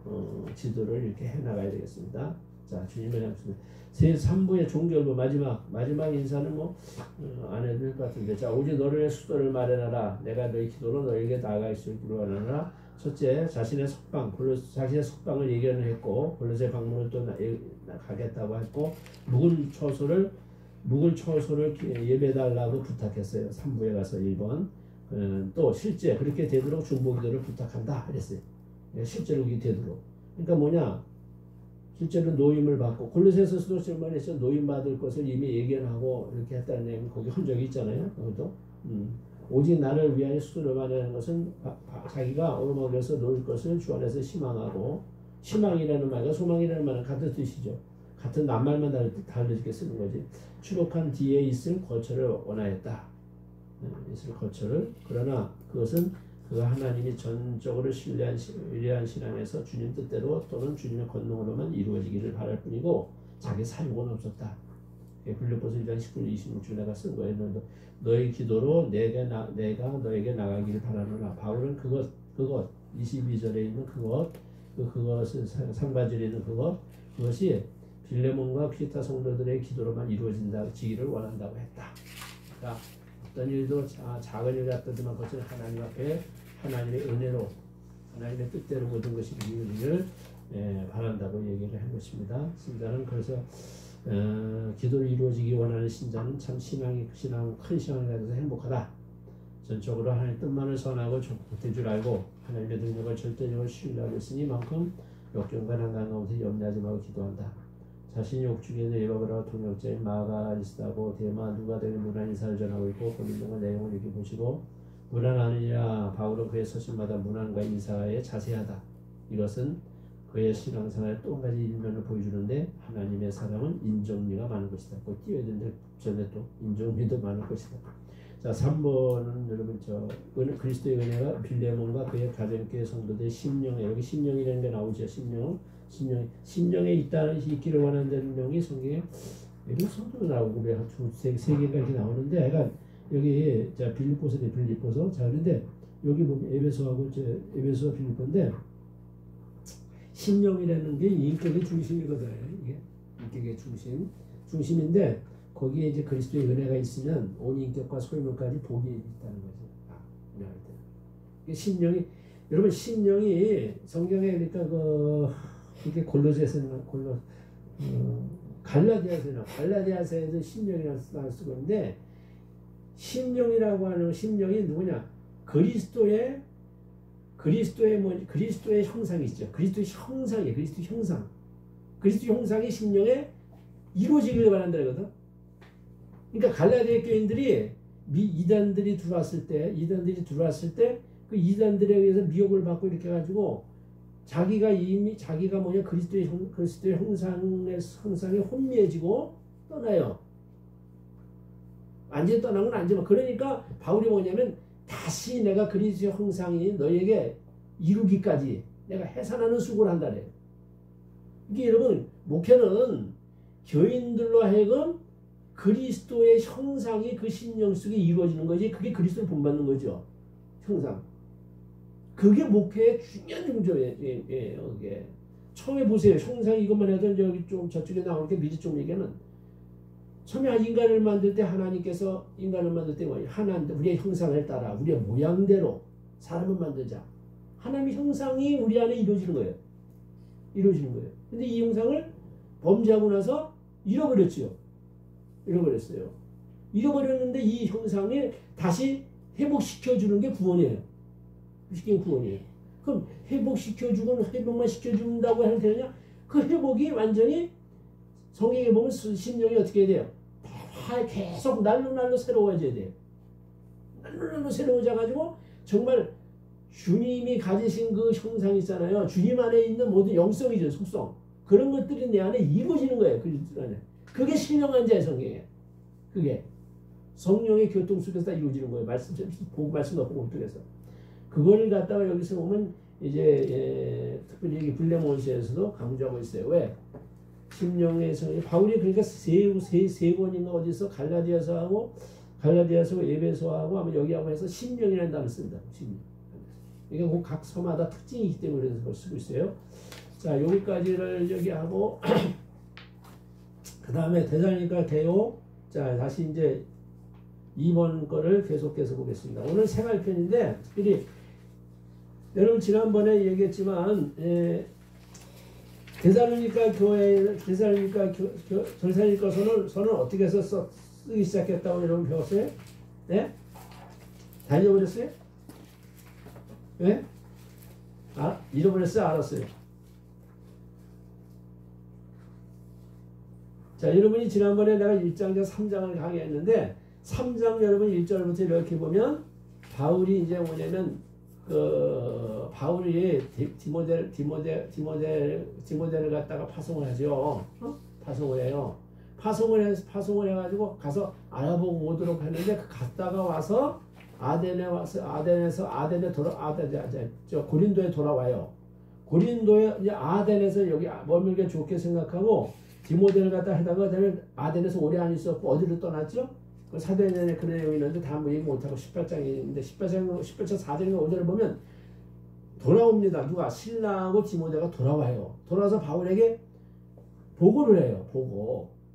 지도를 이렇게 해나가야 되겠습니다. 자, 주님을 향했습니다. 3부의 종결부 마지막 인사는 안 해도 될 것 같은데, 자, 오직 너를 위해 수도를 마련하라. 내가 너희 기도로 너에게 나아갈 수 있도록 하라. 첫째, 자신의 석방을 예견을 했고 골로새 방문을 또 가겠다고 했고 묵은 처소를 예배달라고 부탁했어요. 3부에 가서 1번. 또 실제 그렇게 되도록 중보기도를 부탁한다 그랬어요. 실제로 그게 되도록. 그러니까 뭐냐? 실제로 노임을 받고 골로새서서도 말했죠. 노임 받을 것을 이미 예견하고 이렇게 했다는 내용 거기 흔적이 있잖아요. 그것도 오직 나를 위하여 수도를 마련하는 것은 자기가 오르막에서 놓을 것을 주 안에서 희망하고 희망이라는 말과 소망이라는 말은 같은 뜻이죠. 같은 낱말만 다르게 쓰는 거지. 추록한 뒤에 있을 거처를 원하였다. 있을 거처를. 그러나 그것은 그가 하나님이 전적으로 신뢰한 신앙에서 주님 뜻대로 또는 주님의 권능으로만 이루어지기를 바랄 뿐이고 자기 사용은 없었다. 빌립보서 1장 19절 26절 내가 쓴 거예요. 너의 기도로 내가 너에게 나가기를 바라노라. 바울은 그것 22절에 있는 그것은 상반절에 있는 그것이 빌레몬과 피타 성도들의 기도로만 이루어지기를 원한다고 했다. 그러니까 어떤 일도 작은 일 같더지만 그것은 하나님 앞에 하나님의 은혜로 하나님의 뜻대로 모든 것이 이루어지기를 바란다고 얘기를 한 것입니다. 신자는 그래서 기도를 이루어지기 원하는 신자는 참 큰 신앙을 가져서 행복하다. 전적으로 하나님 뜻만을 선하고 될 줄 알고 하나님의 능력을 절대적으로 신뢰하고 있으니 이만큼 역경과 난관 가운데 염려하지 말고 기도한다. 자신이 옥중에 네바브라와 통역자인 마가 아리스다고 데마 누가 되는 문안 인사를 전하고 있고 본인들과 내용을 이렇게 보시고 문안하느니라. 바울은 그의 서신마다 문안과 인사에 자세하다. 이것은 그의 신앙생활의 또 한 가지 일면을 보여주는데 하나님의 사랑은 인정미가 많은 것이다. 꼭 띄워야 되는데 전에 또 인정미도 많은 것이다. 자, 3번은 여러분 그리스도의 은혜가 빌레몬과 그의 가정교회 성도들의 심령에 여기 심령이라는 게 나오죠. 심령에 있기를 원한다는 명이 성경에 여기 성도도 나오고 세 개가 이렇게 나오는데 약간 여기 자 빌립보서 자 그런데 여기 보면 에베소와 빌립보인데 심령이라는 게 인격의 중심이거든요. 이게 인격의 중심인데 거기에 이제 그리스도의 은혜가 있으면 온 인격과 소유물까지 복이 있다는 거죠. 이게 심령이 여러분 심령이 성경에 그러니까 이게 골로새서는 갈라디아서에도 심령이라는 말을 쓰고 있는데 심령이라고 하는 심령이 누구냐? 그리스도의 형상이 있죠. 그리스도의 형상이에요. 그리스도 형상이 심령에 이루어지기를 바란다 이거든. 그러니까 갈라디아 교인들이 이단들이 들어왔을 때 그 이단들에 의해서 미혹을 받고 이렇게 해가지고 자기가 뭐냐 그리스도의 형상에 혼미해지고 떠나요. 완전히 떠난 건 아니지만 그러니까 바울이 뭐냐면 다시 내가 그리스도의 형상이 너에게 이루기까지 내가 해산하는 수고를 한다래요. 이게 여러분 목회는 교인들로 하여금 그리스도의 형상이 그 심령 속에 이루어지는 거지 그게 그리스도를 본받는 거죠. 형상. 그게 목회의 중요한 중조예요. 그게. 처음에 보세요. 형상 이것만 해도 저기 좀 저쪽에 나오는 게 미리 좀 얘기하는 처음에 인간을 만들 때 하나님께서 인간을 만들 때 하나님 우리의 형상을 따라 우리의 모양대로 사람을 만들자. 하나님의 형상이 우리 안에 이루어지는 거예요. 이루어지는 거예요. 근데 이 형상을 범죄하고 나서 잃어버렸지요. 잃어버렸어요. 잃어버렸는데 이 형상을 다시 회복시켜주는 게 구원이에요. 시킨 구원이에요. 그럼 회복시켜주고 회복만 시켜준다고 해도 되느냐? 그 회복이 완전히 성경에 보면 심령이 어떻게 해야 돼요? 계속 날로 새로워져야 돼요. 날로 새로워져가지고 정말 주님이 가지신 그 형상 있잖아요. 주님 안에 있는 모든 영성이죠. 속성. 그런 것들이 내 안에 이루어지는 거예요. 그 안에. 그게 신령한 자의 성경이에요. 그게 성령의 교통 속에서 다 이루어지는 거예요. 말씀과 복음 속에서. 그거를 갖다가 여기서 보면 이제 특별히 블레몬스에서도 강조하고 있어요. 왜? 심령의 성령. 바울이 그러니까 세 권인가 어디서 갈라디아서하고 에베소하고 아마 여기하고 해서 심령이라는 단어를 씁니다. 심령. 이게 각 서마다 특징이 있기 때문에 그걸 쓰고 있어요. 자, 여기까지를 여기 하고 그 다음에 대사니까 대요. 자, 다시 이제 2번 거를 계속해서 보겠습니다. 오늘 생활편인데 특별히 여러분 지난번에 얘기했지만 데살로니가 서는 어떻게 해서 쓰기 시작했다고 여러분 배웠어요? 네? 다 잊어버렸어요? 네? 아, 잃어버렸어요? 알았어요? 자, 여러분이 지난번에 내가 1장에서 3장을 강의했는데 3장 여러분 1절부터 이렇게 보면 바울이 이제 뭐냐면 바울이 디모데를 갖다가 파송을 하죠. 파송을 해요. 파송을 해가지고 가서 알아보고 오도록 하는데 갔다가 와서 고린도에 돌아와요. 고린도에 이제 아덴에서 여기 머물게 좋게 생각하고 디모데를 갖다 하다가 아덴에서 오래 안 있었고 어디로 떠났죠? 그 사도행전에 그런 내용이 있는데 다 뭐 얘기 못하고 18장인데 18장 4절인가 5절을 보면 돌아옵니다. 누가? 신라하고 디모데가 돌아와요. 돌아와서 바울에게 보고를 해요.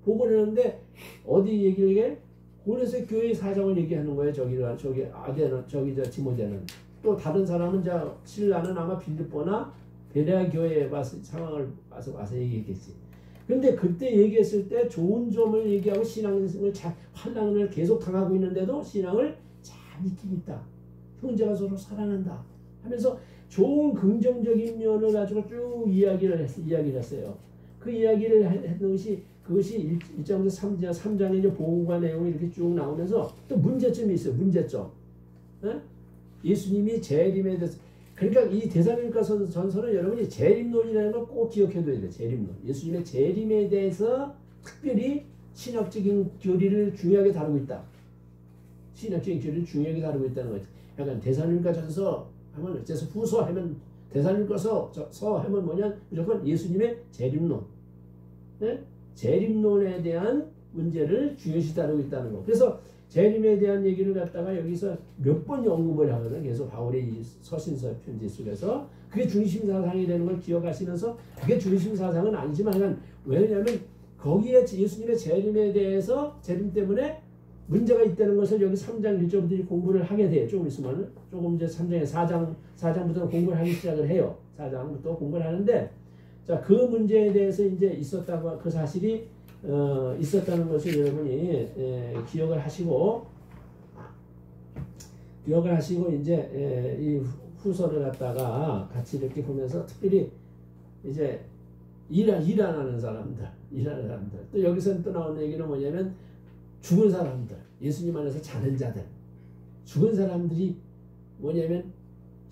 보고를 하는데 어디 얘기를 해? 고린도 교회의 사정을 얘기하는 거예요. 저기 아덴은 디모데는. 또 다른 사람은 신라는 아마 빌립보나 베레아 교회에 와서 상황을 와서 얘기했겠지. 근데 그때 얘기했을 때 좋은 점을 얘기하고 신앙을 환난을 계속 당하고 있는데도 신앙을 잘 지키고 있다. 형제가 서로 사랑한다. 하면서 좋은 긍정적인 면을 가지고 쭉 이야기를 했어요. 그 이야기를 했던 것이 그것이 1장에서 3장의 이제 보고가 내용이 이렇게 쭉 나오면서 또 문제점이 있어요. 문제점. 네? 예수님이 재림에 대해서 그러니까 이 데살로니가 전서는 여러분이 재림론이라는 걸 꼭 기억해둬야 돼요. 재림론. 예수님의 재림에 대해서 특별히 신학적인 교리를 중요하게 다루고 있다. 신학적인 교리를 중요하게 다루고 있다는 거지. 약간 데살로니가 전서 하면 어째서 후서 하면 데살로니가서 하면 뭐냐 무조건 예수님의 재림론. 네? 재림론에 대한 문제를 중요시 다루고 있다는 거. 그래서 재림에 대한 얘기를 갖다가 여기서 몇 번 언급을 하거든. 계속 바울의 서신서 편지 속에서 그게 중심 사상이 되는 걸 기억하시면서 그게 중심 사상은 아니지만 왜냐하면 거기에 예수님의 재림에 대해서 재림 때문에 문제가 있다는 것을 여기 3장 1절부터 공부를 하게 돼요. 조금 있으면 조금 이제 3장에 4장부터 공부를 하기 시작을 해요. 4장부터 공부를 하는데 자, 그 문제에 대해서 이제 있었다고 그 사실이 있었다는 것을 여러분이 기억을 하시고 이제 이 후서를 갖다가 같이 이렇게 보면서 특별히 이제 일하는 사람들 또 여기서 또 나오는 얘기는 뭐냐면 죽은 사람들 예수님 안에서 자는 자들 죽은 사람들이 뭐냐면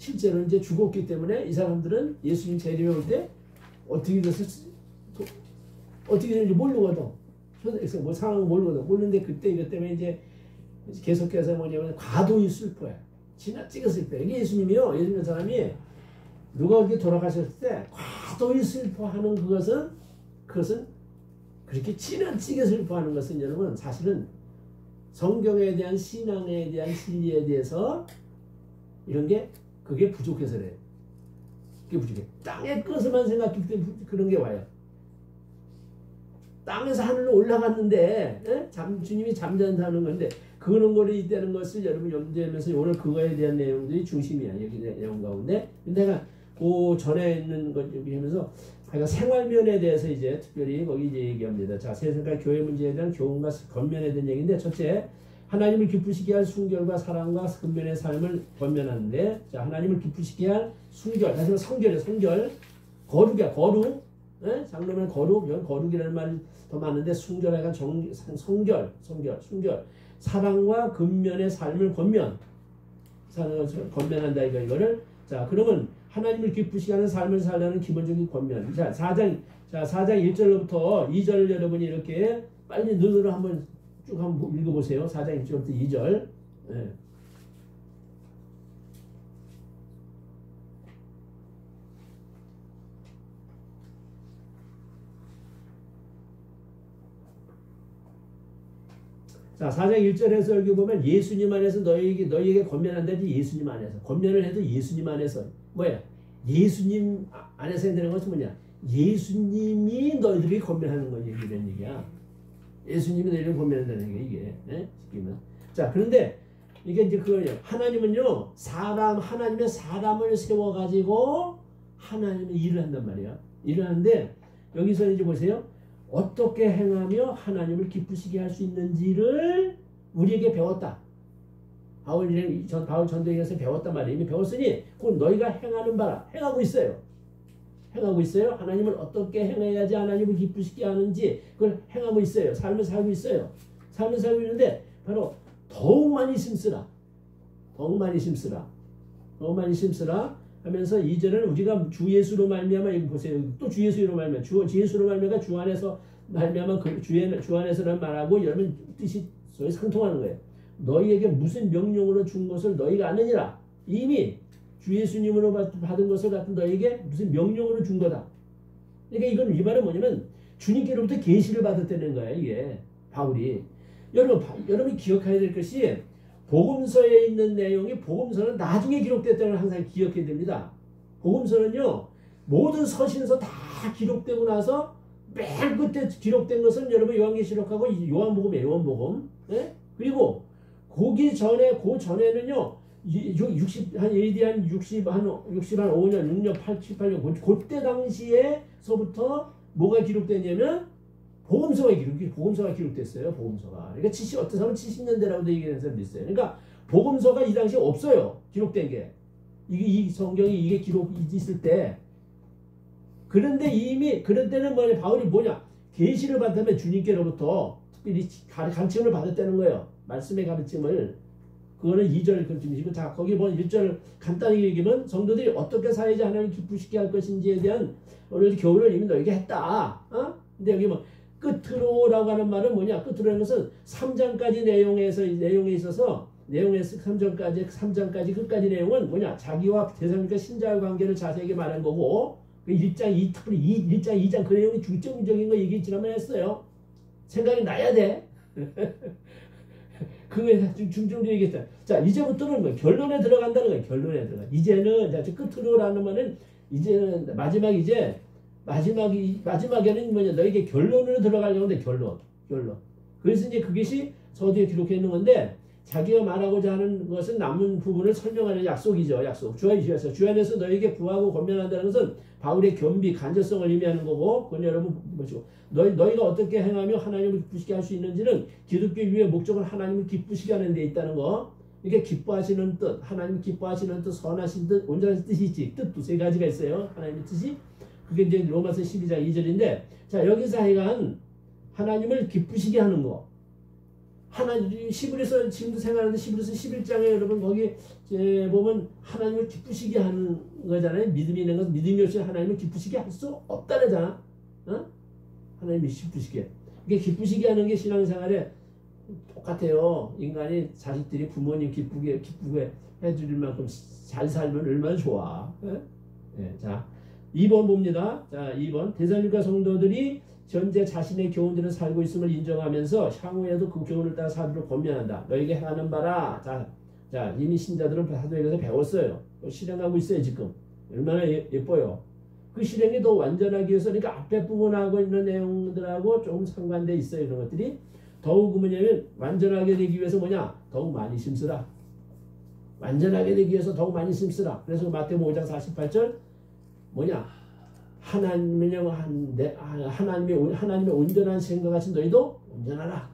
실제로 이제 죽었기 때문에 이 사람들은 예수님 재림에 올 때 어떻게 됐을지 어떻게 되는지 모르거든. 뭐 상황을 모르거든. 모르는데 그때 이것 때문에 이제 계속해서 뭐냐면 과도히 슬퍼해. 지나치게 슬퍼해. 이게 예수님이요. 예수님 사람이 누가 그렇게 돌아가셨을 때 과도히 슬퍼하는 그것은 그렇게 지나치게 슬퍼하는 것은 여러분 사실은 성경에 대한 신앙에 대한 진리에 대해서 이런 게 그게 부족해서 그래요. 그게 부족해. 땅의 것만 생각했기 때문에 그런 게 와요. 땅에서 하늘로 올라갔는데 주님이 잠잠하는 건데 그런 거를 있다는 것을 여러분 염두하면서 오늘 그거에 대한 내용들이 중심이야. 여기 내용 가운데. 근데 내가 그 전에 있는 것 여기 하면서 그러니까 생활면에 대해서 이제 특별히 거기 이제 얘기합니다. 자, 세상과 교회 문제에 대한 교훈과 권면에 대한 얘기인데 첫째, 하나님을 기쁘시게 할 순결과 사랑과 근면의 삶을 권면하는데 자, 하나님을 기쁘시게 할 순결, 다시 말해 성결이야, 성결. 거룩이야, 거룩. 장로면 거룩, 거룩이라는 말이 더 많은데 순결하가 성결, 순결. 사랑과 근면의 삶을 권면한다 이거를. 자, 그러면 하나님을 기쁘시게 하는 삶을 살라는 기본적인 권면. 자, 4장 1절로부터 2절 여러분이 이렇게 빨리 눈으로 한번 쭉 한번 읽어보세요. 4장 1절부터 2절. 네. 자, 4장 1절에서 여기 보면 예수님 안에서 너희에게 권면한다지 예수님 안에서. 권면을 해도 예수님 안에서. 뭐야? 예수님 안에서 된다는 것은 뭐냐? 예수님이 너희들이 권면하는 거지. 이런 얘기야. 예수님이 너희를 권면한다는 얘기야, 이게. 시키면. 자, 그런데 이게 이제 그거예요. 하나님은요, 하나님의 사람을 세워가지고 하나님의 일을 한단 말이야. 일을 하는데 여기서 이제 보세요. 어떻게 행하며 하나님을 기쁘시게 할 수 있는지를 우리에게 배웠다. 바울 전도행에서 배웠단 말이에요. 이미 배웠으니 그건 너희가 행하는 바라. 행하고 있어요. 하나님을 어떻게 행해야지 하나님을 기쁘시게 하는지 그걸 행하고 있어요. 삶을 살고 있어요. 삶을 살고 있는데 바로 더욱 많이 심쓰라 하면서 2절은 우리가 주 예수로 말미암아 이거 보세요. 또 주 예수로 말미암아 주 예수로 말미암아 주 안에서 말미암아 주 안에서란 말하고 여러분 뜻이 소위 상통하는 거예요. 너희에게 무슨 명령으로 준 것을 너희가 아느니라. 이미 주 예수님으로 받은 것을 같은 너희에게 무슨 명령으로 준 거다. 그러니까 이건 이 말은 뭐냐면 주님께로부터 계시를 받았다는 거예요. 이게 바울이. 여러분이 기억해야 될 것이 복음서에 있는 내용이 복음서는 나중에 기록됐다는 걸 항상 기억해야 됩니다. 복음서는요. 모든 서신서 다 기록되고 나서 맨 끝에 기록된 것은 여러분 요한계시록하고 요한복음이에요. 요한복음. 네? 그리고 그 전에는요. AD 한 65년, 6년, 8년 그때 당시에서부터 뭐가 기록됐냐면 복음서가 기록됐어요. 복음서가. 그러니까 어떤 사람은 70년대라고도 얘기하는 사람도 있어요. 그러니까 복음서가 이 당시에 없어요. 기록된 게. 이 성경이 이게 기록이 있을 때. 그런데 이미 그런 때는 바울이 계시를 받으면 주님께로부터 특별히 가르침을 받았다는 거예요. 말씀의 가르침을. 그거는 2절 가르침이시고 자 거기 1절 간단히 얘기하면 성도들이 어떻게 살아야지 하나님 기쁘시게 할 것인지에 대한 오늘 교훈을 이미 너에게 했다. 근데 여기 끝으로라고 하는 말은 뭐냐? 끝으로라는 것은 3장까지 내용에 있어서 3장까지 끝까지 내용은 뭐냐? 자기와 대상과 신자의 관계를 자세하게 말한 거고 1장 2장 그 내용이 중점적인 거 얘기 지난번에 했어요. 생각이 나야 돼. 그거에 중점적으로 얘기했다. 자, 이제부터는 뭐 결론에 들어간다는 거예요. 결론에 들어가. 이제는 끝으로라는 말은 이제는 마지막에는 뭐냐? 너에게 결론으로 들어가려고 하는데 결론. 그래서 이제 그것이 서두에 기록해 있는 건데 자기가 말하고자 하는 것은 남은 부분을 설명하는 약속이죠. 약속. 주 안에서 너에게 구하고 권면한다는 것은 바울의 겸비, 간절성을 의미하는 거고 그건 여러분 보시고 너희가 어떻게 행하며 하나님을 기쁘시게 할 수 있는지는 기독교 유의 목적은 하나님을 기쁘시게 하는 데 있다는 거. 이게 기뻐하시는 뜻, 하나님 기뻐하시는 뜻, 선하신 뜻, 온전한 뜻이 있지. 뜻도 세 가지가 있어요. 하나님의 뜻이. 그게 이제 로마서 12장 2절인데 자 여기서 하여간 하나님을 기쁘시게 하는 거. 하나님 시브리서 지금도 생각하는데 시브리서 11장에 여러분 거기 보면 하나님을 기쁘시게 하는 거잖아요. 믿음이 있는 건 믿음이 없이 하나님을 기쁘시게 할 수 없다잖아. 어? 하나님이 기쁘시게. 이게 기쁘시게 하는 게 신앙생활에 똑같아요. 인간이 자식들이 부모님 기쁘게 해줄 만큼 잘 살면 얼마나 좋아. 예? 예, 자, 2번 봅니다. 자, 2번. 데살로니가 성도들이 현재 자신의 교훈들을 살고 있음을 인정하면서 향후에도 그 교훈을 따라 살도록 권면한다. 너에게 행하는 바라. 자, 이미 신자들은 사도행전에서 배웠어요. 실행하고 있어요, 지금. 얼마나 예뻐요. 그 실행이 더 완전하기 위해서, 그러니까 앞에 부분하고 있는 내용들하고 조금 상관돼 있어요, 그런 것들이. 더욱 뭐냐면, 완전하게 되기 위해서 뭐냐? 더욱 많이 힘쓰라. 완전하게 되기 위해서 더욱 많이 힘쓰라. 그래서 마태복음 5장 48절, 뭐냐? 하나님의 온전한 생각 같이 너희도 온전하라.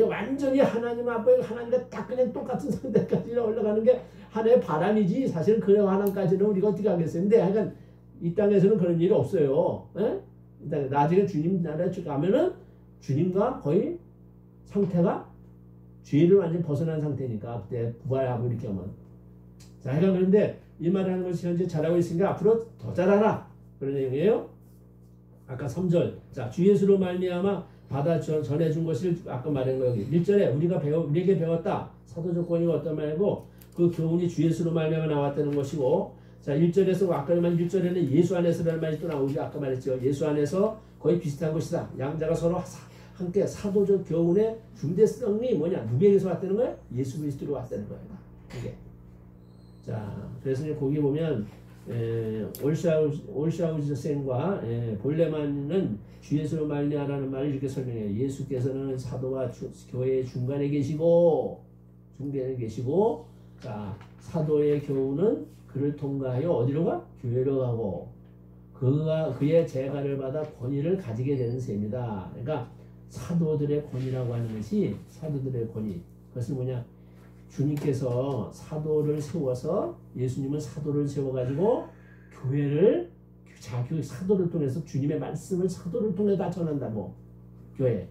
완전히 하나님 앞에 하나님과 딱 그냥 똑같은 상태까지 올라가는 게 하나의 바람이지 사실은 그 하나까지는 우리가 어떻게 하겠어요. 근데 하여간 이 땅에서는 그런 일이 없어요. 에? 나중에 주님 나라에 가면은 주님과 거의 상태가 죄를 완전히 벗어난 상태니까 그때 부활하고 이렇게 하면. 자, 하여간 그런데 이 말을 하는 것이 현재 잘하고 있으니까 앞으로 더 잘하라. 그런 내용이에요. 아까 3절. 자, 주 예수로 말미암아 받아 전해준 것을 아까 말한 거 여기 1절에 우리에게 배웠다. 사도적 권위가 어떤 말이고 그 교훈이 주 예수로 말미암아 나왔다는 것이고, 자 1절에서 아까 말 1절에는 예수 안에서라는 말이 또 나오죠. 아까 말했죠. 예수 안에서 거의 비슷한 것이다. 양자가 서로 함께 사도적 교훈의 중대성이 뭐냐? 누구에게서 왔다는 거야? 예수 그리스도로 왔다는 거야. 이게. 자, 그래서 이제 거기 보면 올샤우즈생과 볼레만은 주 예수로 말미암아라는 말을 이렇게 설명해요. 예수께서는 사도와 교회의 중간에 계시고, 자, 사도의 교훈은 그를 통과하여 어디로 가? 교회로 가고, 그의 재가를 받아 권위를 가지게 되는 셈이다. 그러니까 사도들의 권위라고 하는 것이, 사도들의 권위, 그것은 뭐냐? 주님께서 사도를 세워서, 예수님은 사도를 세워가지고 교회를 자기 사도를 통해서 주님의 말씀을 사도를 통해 다 전한다고. 교회.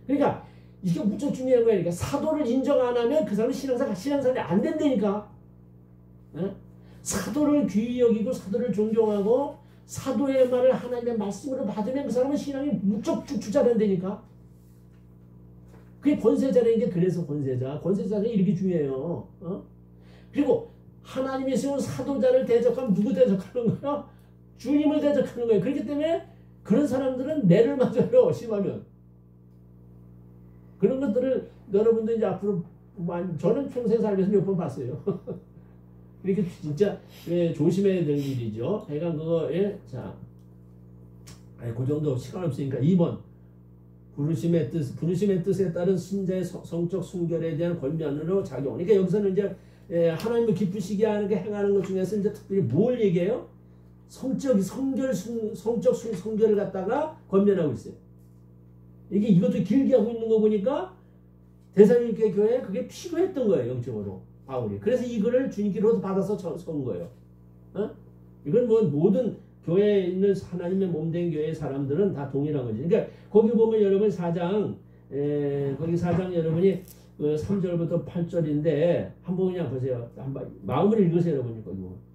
그러니까 이게 무척 중요한 거야. 그러니까 사도를 인정 안 하면 그 사람은 신앙생활이 안 된다니까. 네? 사도를 귀히 여기고 사도를 존경하고 사도의 말을 하나님의 말씀으로 받으면 그 사람은 신앙이 무척 주자된다니까. 그게 권세자라는 게 그래서 권세자는 이렇게 중요해요. 그리고 하나님이 세운 사도자를 대적하면 누구 대적하는 거야? 주님을 대적하는 거예요. 그렇기 때문에 그런 사람들은 매를 맞아요. 심하면. 그런 것들을 여러분들 이제 앞으로 저는 평생 살면서 몇 번 봤어요. 이렇게 진짜 조심해야 될 일이죠. 그러니까 그거에 자, 그 정도 시간 없으니까 2번. 부르심의 뜻에 따른 신자의 성적 순결에 대한 권면으로 작용. 그러니까 여기서는 이제 하나님을 기쁘시게 하는 게 행하는 것 중에서 이제 특별히 뭘 얘기해요? 성적 순결을 갖다가 권면하고 있어요. 이것도 길게 하고 있는 거 보니까 데살로니가 교회에 그게 필요했던 거예요, 영적으로 바울이. 그래서 이거를 주님께로서 받아서 선 거예요. 이건 뭐 모든 교회에 있는 하나님의 몸된 교회의 사람들은 다 동일한 거지. 그러니까 거기 보면 여러분 4장, 거기 4장 여러분이 3절부터 8절인데 한번 그냥 보세요. 한번 마음을 읽으세요, 여러분이 거기 보면.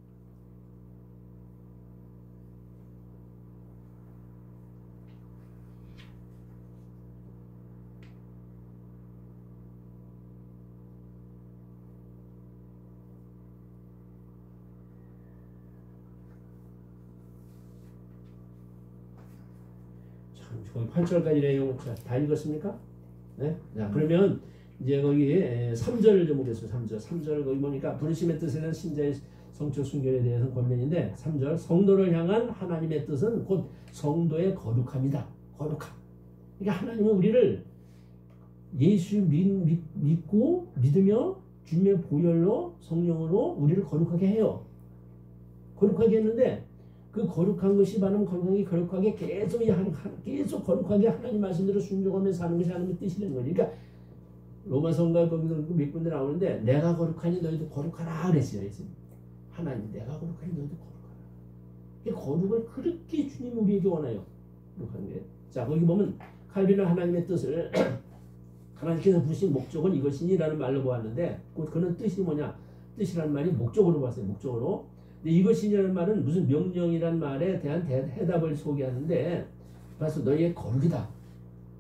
거기 8절까지 내용 다 읽었습니까? 네? 자, 그러면 이제 거기 3절을 좀 보겠습니다. 3절 거기 보니까 부르심의 뜻에는 신자의 성적 순결에 대해서 권면인데 3절 성도를 향한 하나님의 뜻은 곧 성도의 거룩함이다. 거룩함. 그러니까 하나님은 우리를 예수 믿고 믿으며 주님의 보혈로 성령으로 우리를 거룩하게 해요. 거룩하게 했는데 그 거룩한 것이 바로 거룩하게 계속 거룩하게 하나님 말씀대로 순종하면서 사는 것이 하나님의 뜻이라는 거지. 그러니까 로마서인가 거기서 몇 군데 나오는데 내가 거룩하니 너희도 거룩하라 그랬어요. 하나님 내가 거룩하니 너희도 거룩하라. 거룩을 그렇게 주님 우리에게 원해요. 거룩한 게. 자 거기 보면 칼빈은 하나님의 뜻을 하나님께서 부르신 목적은 이것이니라는 말로 보았는데 그는 뜻이 뭐냐? 뜻이라는 말이 목적으로 봤어요. 목적으로. 근데 이것이니라는 말은 무슨 명령이란 말에 대한 해답을 소개하는데 그래서 너희의 거룩이다.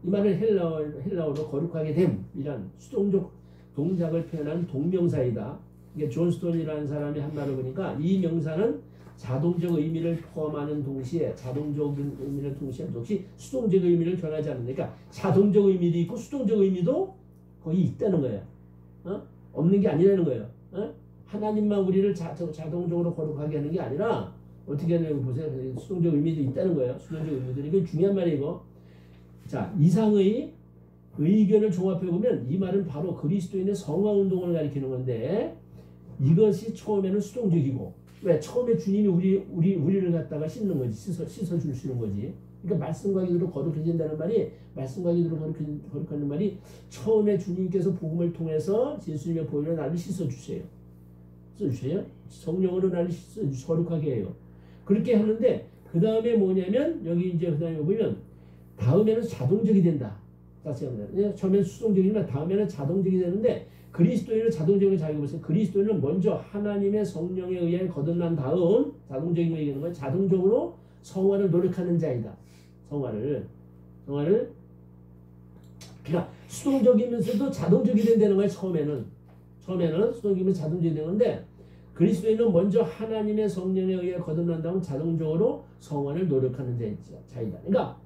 이 말은 헬라어로 거룩하게 됨이란 수동적 동작을 표현하는 동명사이다. 이게 존 스톤이라는 사람이 한 말을 보니까 이 명사는 자동적 의미를 포함하는 동시에 자동적 의미를 동시에 역시 수동적 의미를 변하지 않는다. 그러니까 자동적 의미도 있고 수동적 의미도 거의 있다는 거예요. 없는 게 아니라는 거예요. 하나님만 우리를 자동적으로 거룩하게 하는 게 아니라 어떻게 하냐고 보세요. 수동적 의미도 있다는 거예요. 수동적 의미도. 이건 중요한 말이에요. 이거. 자, 이상의 의견을 종합해보면 이 말은 바로 그리스도인의 성화운동을 가리키는 건데 이것이 처음에는 수동적이고 왜? 처음에 주님이 우리를 갖다가 씻는 거지. 씻어주시는 거지. 그러니까 말씀과 기도로 거룩해진다는 말이 말씀과 기도로 거룩하는 말이 처음에 주님께서 복음을 통해서 예수님의 보혈로 나를 씻어주세요. 성령으로 나를 거룩하게 해요. 그렇게 하는데 그 다음에 뭐냐면 여기 이제 그 다음에 보면 다음에는 자동적이 된다. 다시 한번 처음에는 수동적이지만 다음에는 자동적이 되는데 그리스도인은 자동적으로 자기가 보세요. 그리스도인은 먼저 하나님의 성령에 의해 거듭난 다음 자동적인 거 얘기하는 거예요. 자동적으로 성화를 노력하는 자이다. 성화를 그러니까 수동적이면서도 자동적이 된다는 거예요. 처음에는 수동적이면서 자동적이 되는데 그리스도인은 먼저 하나님의 성령에 의해 거듭난 다음 자동적으로 성화를 노력하는 자이다. 그러니까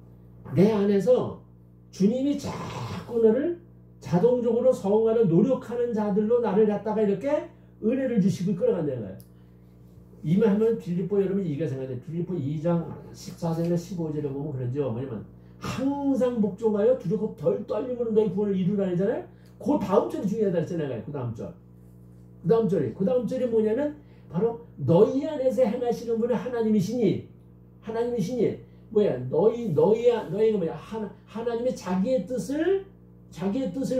내 안에서 주님이 자꾸 너를 자동적으로 성화를 노력하는 자들로 나를 갖다가 이렇게 은혜를 주시고 끌어간다는 거예요. 이 말 하면 빌립보 여러분 이가 생각나요. 빌립보 2장 14절에서 15절에 보면 그러죠. 뭐냐면 항상 복종하여 두렵고 덜 떨림으로 너희 구원을 이루라 하잖아요. 그 다음 절이 중요하다 했잖아요. 그 다음 절이 뭐냐면 바로 너희 안에서 행하시는 분은 하나님이시니 뭐야 너희가 뭐야 하나님의 자기의 뜻을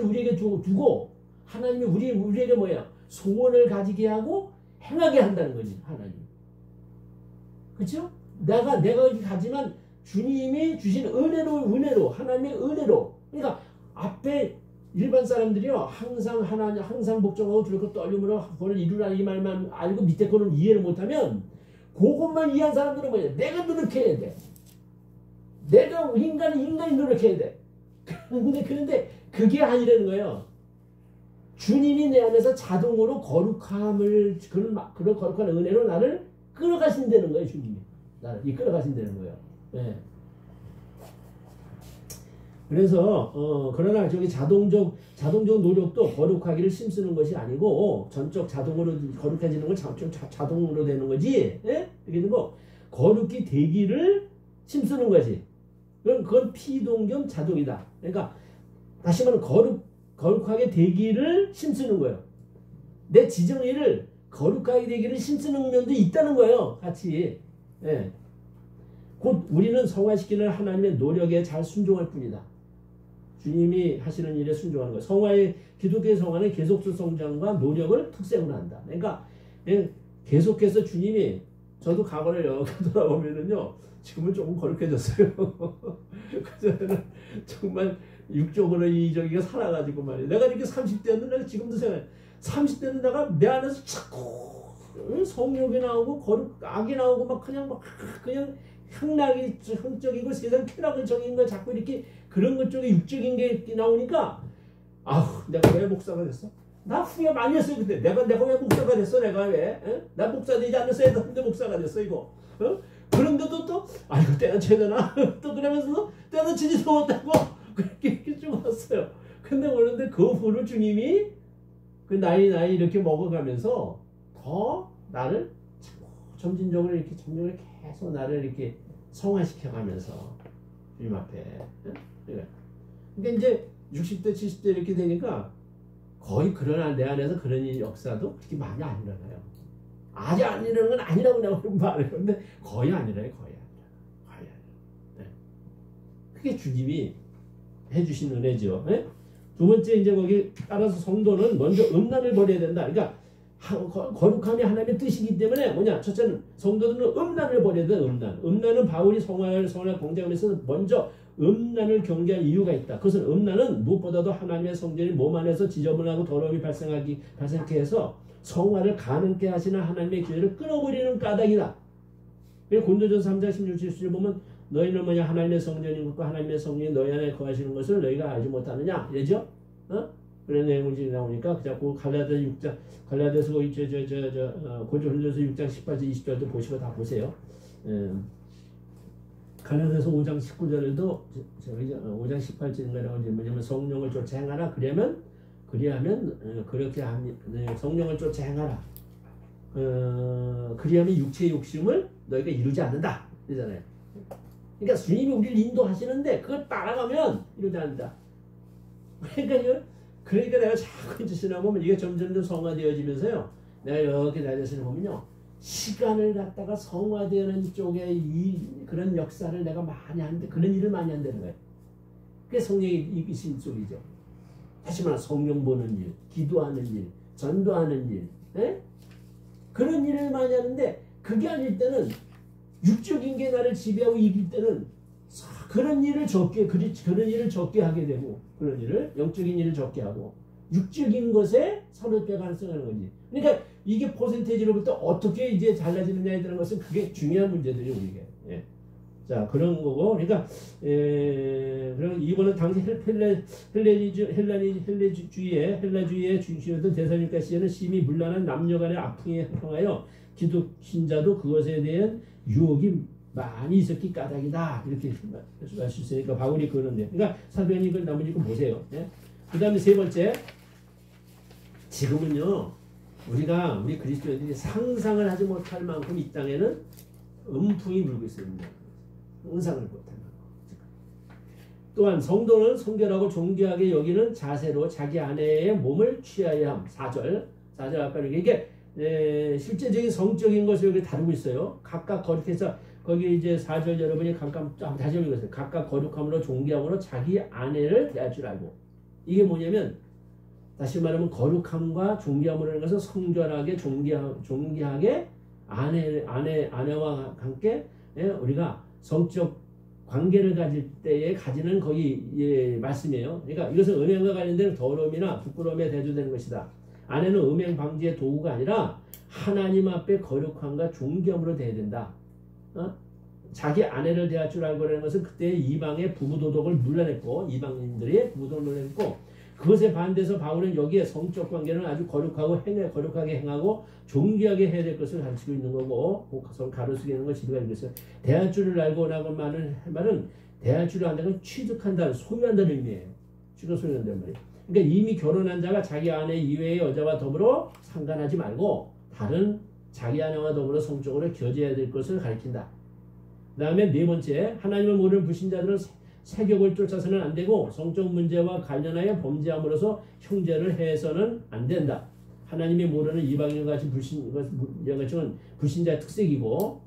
우리에게 두고 하나님이 우리에게 뭐야 소원을 가지게 하고 행하게 한다는 거지. 하나님. 그렇죠? 내가 가지만 주님이 주신 은혜로 하나님의 은혜로. 그러니까 앞에 일반 사람들이요 항상 복종하고 두렵고 떨림으로 그걸 이루라 이 말만 알고 밑에 거는 이해를 못하면 그것만 이해한 사람들은 뭐야? 내가 노력해야 돼. 내가 인간이 노력해야 돼. 그런데 그게 아니라는 거예요. 주님이 내 안에서 자동으로 거룩함을 그런 거룩한 은혜로 나를 끌어가신다는 거예요. 주님이 나를 이끌어가신다는 거예요. 네. 그래서 그러나 저기 자동적 노력도 거룩하기를 힘쓰는 것이 아니고 전적 자동으로 거룩해지는 건 자동으로 되는 거지. 예? 이렇게 되고 거룩히 되기를 힘쓰는 거지. 그건 피동 겸 자동이다. 그러니까 다시 말하면 거룩하게 되기를 힘쓰는 거예요. 내 지정의를 거룩하게 되기를 힘쓰는 면도 있다는 거예요. 같이. 예. 곧 우리는 성화시키는 하나님의 노력에 잘 순종할 뿐이다. 주님이 하시는 일에 순종하는 거예요. 기독교의 성화는 계속적 성장과 노력을 특색으로 한다. 그러니까 계속해서 주님이 저도 과거를 여러 돌아보면은요. 지금은 조금 거룩해졌어요. 그전에는 정말 육적으로 저기가 살아가지고 말이에요. 내가 이렇게 30대였는데 내가 지금도 생각해. 30대는 내가 내 안에서 자꾸 성욕이 나오고 악이 나오고 그냥 형적이고 세상 쾌락을 적인 거 자꾸 이렇게 그런 것 쪽에 육적인 게 나오니까 내가 왜 목사가 됐어? 나 후회 많이 했어요. 그때 내가 왜 목사가 됐어? 내가 왜? 나 목사 되지 않았어야 했는데 목사가 됐어 이거. 그런데도 또 이거 때는 채되나? 또 그러면서도 때는 치지도 못하고 그렇게 쭉 왔어요. 근데 오는데 그 후로 주님이 그 나이 이렇게 먹어가면서 더 나를 점진적으로 이렇게 계속 나를 이렇게 성화시켜가면서 주님 앞에. 그러니까 이제 60대 70대 이렇게 되니까 거의 그러나 내 안에서 그런 역사도 그렇게 많이 안 일어나요. 아주 안 일어나는 건 아니라고 내가 말해요. 근데 거의 아니라요. 거의 아니라. 네. 그게 주님이 해주신 은혜죠. 네? 두 번째 이제 거기 따라서 성도는 먼저 음란을 버려야 된다. 그러니까 거룩함이 하나님의 뜻이기 때문에 뭐냐? 첫째는 성도들은 음란을 버려야 된다. 음란은 바울이 성화를 공장에서 먼저 음란을 경계할 이유가 있다. 그것은 음란은 무엇보다도 하나님의 성전이 몸 안에서 지저분하고 더러움이 발생하게 해서 성화를 가능케 하시는 하나님의 기회를 끊어버리는 까닭이다. 고린도전서 3장 16절 보면 너희는 뭐냐 하나님의 성전인 것과 하나님의 성령이 너희 안에 거하시는 것을 너희가 알지 못하느냐 이러죠. 그런 내용이 나오니까 자꾸 갈라디아서 6장 갈라디아서 고린도전서 6장 18절 20절도 보시고 다 보세요. 갈라디아서 5장 19절에도 5장 18절인가라고 뭐냐면 성령을 쫓아 행하라. 그리하면 그렇게 합니다. 성령을 쫓아 행하라. 그리하면 육체의 욕심을 너희가 이루지 않는다. 그러잖아요. 그러니까 주님이 우리를 인도하시는데 그걸 따라가면 이루지 않는다. 그러니까 내가 자꾸 이제 지나 보면 이게 점점 성화되어지면서요. 내가 이렇게 나 자신을 보면요. 시간을 갖다가 성화되는 쪽에 그런 역사를 내가 많이 하는데 그런 일을 많이 한다는 거예요. 그게 성령의 이신 쪽이죠. 다시 말해 성령 보는 일, 기도하는 일, 전도하는 일, 그런 일을 많이 하는데 그게 아닐 때는 육적인 게 나를 지배하고 이길 때는 그런 일을 적게 하게 되고 그런 일을 영적인 일을 적게 하고 육적인 것에 선을 빼 가능성하는 거지. 그러니까 이게 퍼센테이지로부터 어떻게 이제 달라지느냐에 대한 것은 그게 중요한 문제들이 우리에게. 자 그런 거고 그러니까 그럼 이번은 당시 헬라주의의 중심이었던 데살로니가시에는 심히 문란한 남녀간의 아픔에 평하여 기독 신자도 그것에 대한 유혹이 많이 있었기 까닭이다 이렇게 말할 수 있으니까 바울이 그러는데 그러니까 사도행전 이걸 나머지 거 보세요. 그 다음에 세 번째 지금은요 우리 그리스도인들이 상상을 하지 못할 만큼 이 땅에는 음풍이 불고 있습니다. 상상을 못할 만큼. 또한 성도는 성결하고 존귀하게 여기는 자세로 자기 아내의 몸을 취하여야 함. 4절 아까 이게 실제적인 성적인 것을 여기 다루고 있어요. 각각 거룩해서 거기 이제 4절 여러분이 다시 읽으세요. 각각 거룩함으로 존귀함으로 자기 아내를 대할 줄 알고. 이게 뭐냐면 다시 말하면 거룩함과 존귀함으로 하는 것은 성결하게 존귀하게 아내와 함께 우리가 성적 관계를 가질 때에 가지는 거기 말씀이에요. 그러니까 이것은 음행과 관련된 더러움이나 부끄러움에 대조되는 것이다. 아내는 음행 방지의 도구가 아니라 하나님 앞에 거룩함과 존귀함으로 대해야 된다. 자기 아내를 대할 줄 알고라는 것은 그때 이방의 부부도덕을 물러냈고 이방인들의 부부도덕을 물러냈고 그것에 반대해서 바울은 여기에 성적 관계는 아주 거룩하게 행하고 존귀하게 해야 될 것을 가르치고 있는 거고 가로수게 있는 걸 지도가 있겠어요. 대할 줄을 알고라고 말은 대할 줄을 안다는 건 취득한다는 소유한다는 의미예요. 소유한다는 말이에요. 그러니까 이미 결혼한 자가 자기 아내 이외의 여자와 더불어 상관하지 말고 다른 자기 아내와 더불어 성적으로 교제해야 될 것을 가리킨다. 그 다음에 네 번째 하나님을 모르는 불신자들은 세격을 쫓아서는 안 되고 성적 문제와 관련하여 범죄함으로써 형제를 해서는 안 된다. 하나님이 모르는 이방인같이 불신자의 특색이고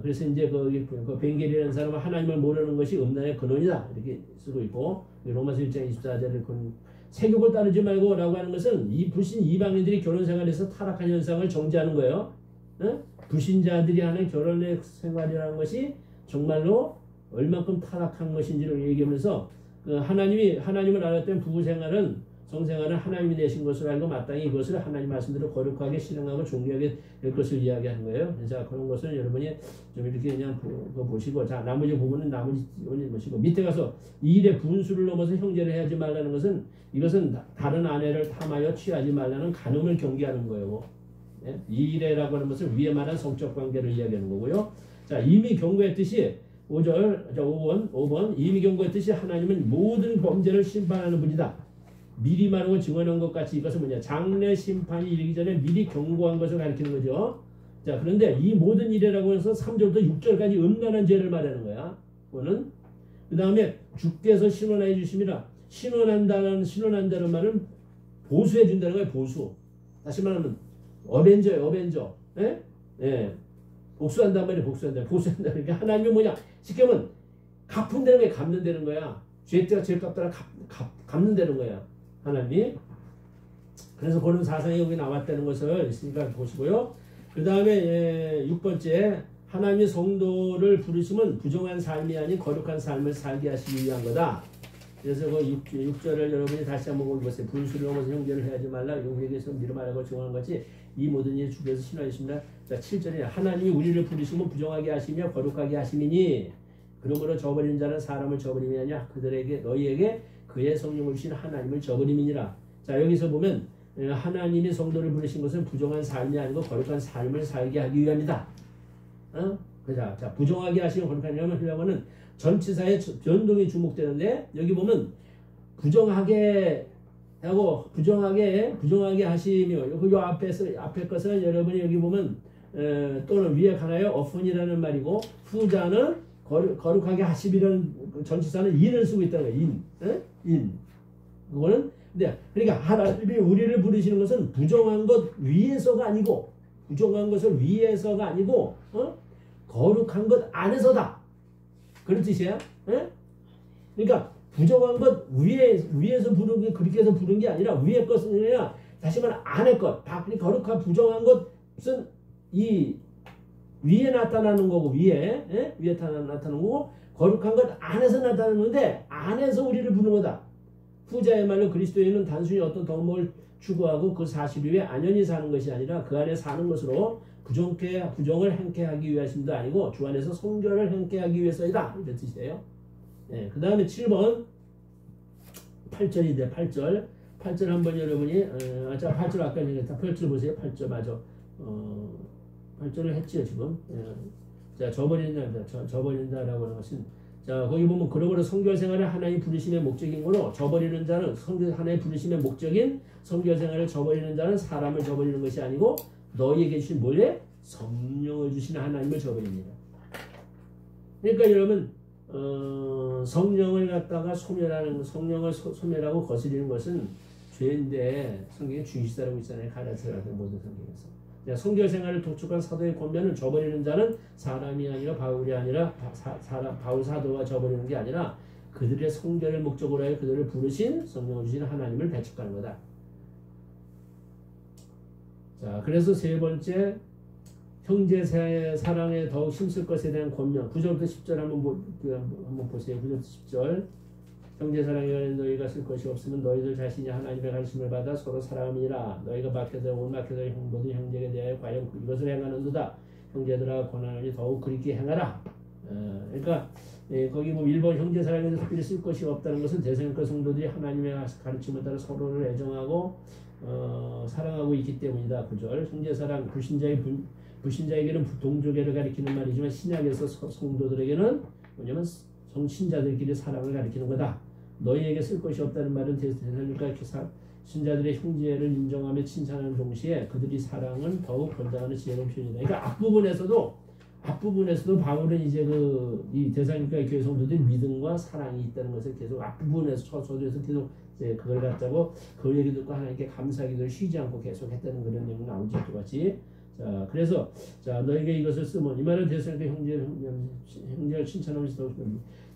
그래서 이제 그 벤겔이라는 사람은 하나님을 모르는 것이 음란의 근원이다 이렇게 쓰고 있고 로마서 1장 24절에 세격을 따르지 말고 라고 하는 것은 이 불신 이방인들이 결혼 생활에서 타락한 현상을 정지하는 거예요. 불신자들이 하는 결혼의 생활이라는 것이 정말로 얼만큼 타락한 것인지를 얘기하면서 하나님을 알았던 부부생활은 성생활은 하나님이 내신 것을 알고 마땅히 이것을 하나님 말씀대로 거룩하게 실행하고 존귀하게 될 것을 이야기하는 거예요. 자 그런 것을 여러분이 좀 이렇게 그냥 보시고 자 나머지 부분은 나머지 보시고 밑에 가서 이 일의 분수를 넘어서 형제를 하지 말라는 것은 이것은 다른 아내를 탐하여 취하지 말라는 간음을 경계하는 거예요. 이 일에라고 하는 것을 위에 말한 성적 관계를 이야기하는 거고요. 자 이미 경고했듯이 5번 이미 경고했듯이 하나님은 모든 범죄를 심판하는 분이다. 미리 말하고 증언한 것 같이 이것은 뭐냐 장래 심판이 이르기 전에 미리 경고한 것을 가리키는 거죠. 자 그런데 이 모든 일이라고 해서 3절부터 6절까지 음란한 죄를 말하는 거야. 그거는 그 다음에 주께서 신원하여 주심이라 신원한다는 말은 보수해 준다는 거예요. 보수. 다시 말하면 어벤져예요. 복수한단 말이에요. 복수한다. 그러니까 하나님은 뭐냐 쉽게 하면 갚은다는 거야. 갚는다는 거야. 죄가 죄값따라 갚는다는 거야. 하나님이. 그래서 그런 사상이 여기 나왔다는 것을 있으니까 보시고요. 그 다음에 6번째 하나님의 성도를 부르심은 부정한 삶이 아닌 거룩한 삶을 살게 하시기 위한 거다. 그래서 그 6절을 여러분이 다시 한번 읽어보세요. 분수를 넘어서 형제를 해하지 말라. 우리에게서 미루 말하고 증언한 것이 이 모든 일이 주께서 신하였습니다. 자, 7절에 하나님이 우리를 부르시면 부정하게 하시며 거룩하게 하심이니 그러므로 저버리는 자는 사람을 저버림이 아니라 그들에게 너희에게 그의 성령을 주신 하나님을 저버림이니라. 자, 여기서 보면 하나님이 성도를 부르신 것은 부정한 삶이 아니고 거룩한 삶을 살게 하기 위함이다. 자, 부정하게 하시면 거룩하게 하려면은 전치사의 변동이 주목되는데 여기 보면 부정하게 하고 부정하게 하시며 요 앞에 것은 여러분이 여기 보면 또는 위에 가나요? often이라는 말이고 후자는 거룩하게 하시비라는 전치사는 in을 쓰고 있다는 거예요. in. 그거는 그러니까 하나님이 우리를 부르시는 것은 부정한 것 위에서가 아니고 부정한 것을 위에서가 아니고 거룩한 것 안에서다. 그런 뜻이야. 그러니까 부정한 것 위에서 부르는 게 그렇게 해서 부른 게 아니라 위에 것은 아니라 다시 말하면 안에 것. 거룩한 부정한 것은 이 위에 나타나는 거고 위에 나타나는 거고 거룩한 것 안에서 나타나는 건데 안에서 우리를 부르는 거다. 후자의 말로 그리스도인은 단순히 어떤 덕목을 추구하고 그 사실 위에 안연히 사는 것이 아니라 그 안에 사는 것으로 부정을 행케 하기 위하심도 아니고 주 안에서 성결을 행케 하기 위해서이다. 이런 뜻이에요. 그 다음에 7번 8절인데 8절 한번 여러분이 8절 아까 얘기했다. 8절 보세요. 8절 맞아. 8절을 했지요 지금. 자, 저버린다라고 하는 것은 자, 거기 보면 그러므로 성결 생활을 하나님 부르심의 목적인 거로 저버리는 자는 하나님 부르심의 목적인 성결 생활을 저버리는 자는 사람을 저버리는 것이 아니고 너희에게 주신 뭐래? 성령을 주신 하나님을 저버립니다. 그러니까 여러분 성령을 갖다가 성령을 소멸하고 거스리는 것은 죄인데 성경에 중시사라고 있잖아요. 갈라디아서 모든 성경에서. 성결 생활을 독촉한 사도의 권면은 저버리는 자는 사람이 아니라 바울이 아니라 바울 사도가 저버리는 게 아니라 그들의 성결을 목적으로 하여 그들을 부르신 성령을 주신 하나님을 배척하는 거다. 자, 그래서 세 번째 형제 사랑에 더욱 힘쓸 것에 대한 권면 9절부터 10절 한번 보세요. 9절부터 10절 형제 사랑에 너희가 쓸 것이 없으면 너희들 자신이 하나님의 가르침을 받아 서로 사랑함이니라. 너희가 막혀서 온 막혀서 모든 형제에 대하여 과연 이것을 행하는도다. 형제들아 권하노니 더욱 그렇게 행하라. 그러니까 거기 뭐 1번 형제 사랑에서 특별히 쓸 것이 없다는 것은 대성과 성도들이 하나님의 가르침을 따라 서로를 애정하고 사랑하고 있기 때문이다. 9절 형제 사랑 불신자에게는 동족애를 가리키는 말이지만 신약에서 성도들에게는 뭐냐면 성신자들끼리 사랑을 가리키는 거다. 너희에게 쓸 것이 없다는 말은 대살림과 신자들의 형제를 인정하며 칭찬하는 동시에 그들이 사랑은 더욱 권장하는 지혜로운 표현이다. 그러니까 앞부분에서도 바울은 이제 이 대살림과 교회 성도들이 믿음과 사랑이 있다는 것을 계속 앞부분에서 서두에서 계속 이제 그걸 갖다고 그 얘기 듣고 하나님께 감사하기를 쉬지 않고 계속 했다는 그런 내용이 나오지 똑같이. 자, 그래서 너에게 이것을 쓰면 이 말은 대살림과 형제를 칭찬하면서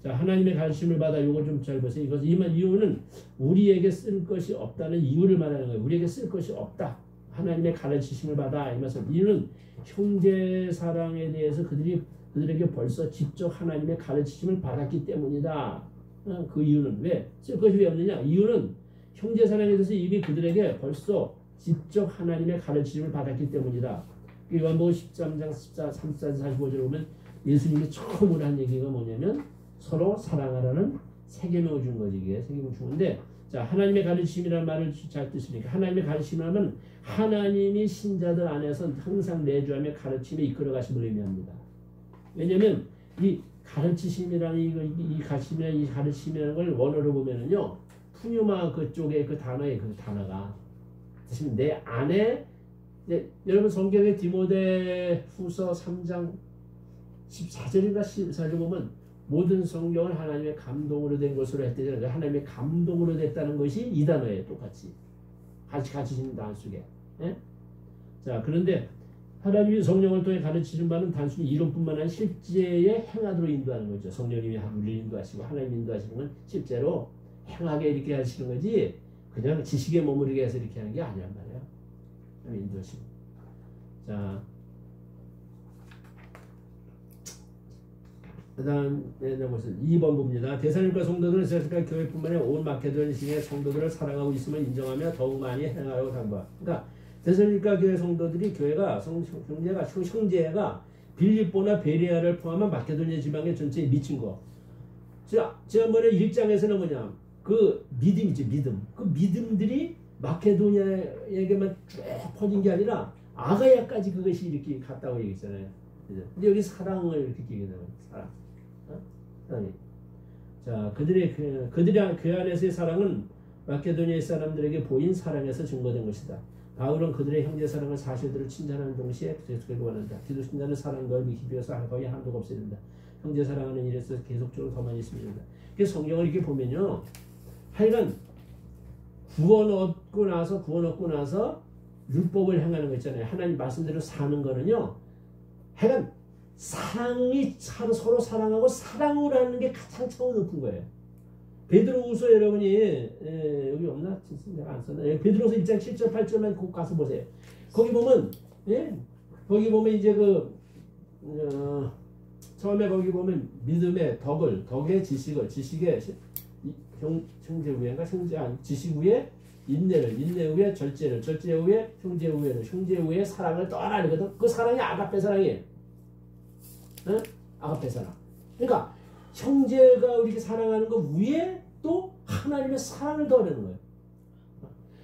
자, 하나님의 가르침을 받아 이거 좀 잘 보세요. 이유는 우리에게 쓸 것이 없다는 이유를 말하는 거예요. 우리에게 쓸 것이 없다. 하나님의 가르치심을 받아 이 말씀. 이유는 형제 사랑에 대해서 그들에게 벌써 직접 하나님의 가르치심을 받았기 때문이다. 그 이유는 왜? 쓸 것이 왜 없느냐? 이유는 형제 사랑에 대해서 이미 그들에게 벌써 직접 하나님의 가르치심을 받았기 때문이다. 요한복음 13장 34절 45절을 보면 예수님이 처음으로 한 얘기가 뭐냐면 서로 사랑하라는 세계명을 준 거지. 이게 세계명을 주는데 자, 하나님의 가르침이라는 말을 잘 뜻이니까 하나님의 가르침이라면 하나님이 신자들 안에서 항상 내주하며 가르침에 이끌어 가심을 의미합니다. 왜냐하면 이 가르치심이라는 이 가르침이라는 걸 원어로 보면은요 푸뉴마 그쪽에 그 단어의 그 단어가 대신 내 안에 여러분 성경의 디모데 후서 3장 14절인가 14절 보면 모든 성경을 하나님의 감동으로 된 것으로 했대요. 하나님의 감동으로 됐다는 것이 이 단어예요. 똑같이 같이 있는 단어 속에. 자, 그런데 하나님이 성령을 통해 가르치는 바는 단순히 이론뿐만 아니라 실제의 행하도록 인도하는 거죠. 성령님이 우리를 인도하시고 하나님 인도하시는 건 실제로 행하게 이렇게 하시는 거지 그냥 지식에 머무르게 해서 이렇게 하는 게 아니란 말이에요. 인도하시고. 자, 그 다음에 2번 봅니다. 데살로니가 성도들은 데살로니가 교회뿐만 아니라 온 마케도니아의 성도들을 사랑하고 있음을 인정하며 더욱 많이 행하라고 당부하. 그러니까 데살로니가 교회 성도들이 교회가 형제가 빌립보나 베레아를 포함한 마케도니아 지방의 전체에 미친 거. 지난번에 1장에서는 뭐냐, 그 믿음이지, 믿음. 그 믿음들이 마케도니아에게만 쭉 퍼진 게 아니라 아가야까지 그것이 이렇게 갔다고 얘기했잖아요. 근데 여기 사랑을 이렇게 얘기해요. 사랑. 사랑이. 자, 그들의 그 안에서의 사랑은 마케도니아 사람들에게 보인 사랑에서 증거된 것이다. 바울은 그들의 형제 사랑을 사실대로 칭찬하는 동시에 계속되고 원한다. 기독신자는 사랑 넓이 깊이어서 거의 한도가 없어야 된다. 형제 사랑하는 일에서 계속적으로 더 많이 있으면 된다. 그래서 성경을 이렇게 보면요, 하여간 구원 얻고 나서 율법을 행하는 거 있잖아요. 하나님 말씀대로 사는 거는요, 하여간 사랑이 서로 사랑하고 사랑으로 하는 게 가장 차원 높은 거예요. 베드로후서 여러분이 여기 없나? 내가 안 썼나? 베드로후서 1장 7절 8절만 꼭 가서 보세요. 거기 보면 거기 보면 이제 처음에 거기 보면 믿음의 덕의 지식의 형제 후에인가? 지식 후에 인내 후에 절제 후에 형제 후에 사랑을 떠나거든. 그 사랑이 아가페 사랑이에요. 아가페 사랑. 그러니까 형제가 우리가 사랑하는 거 위에 또 하나님의 사랑을 더하는 거예요.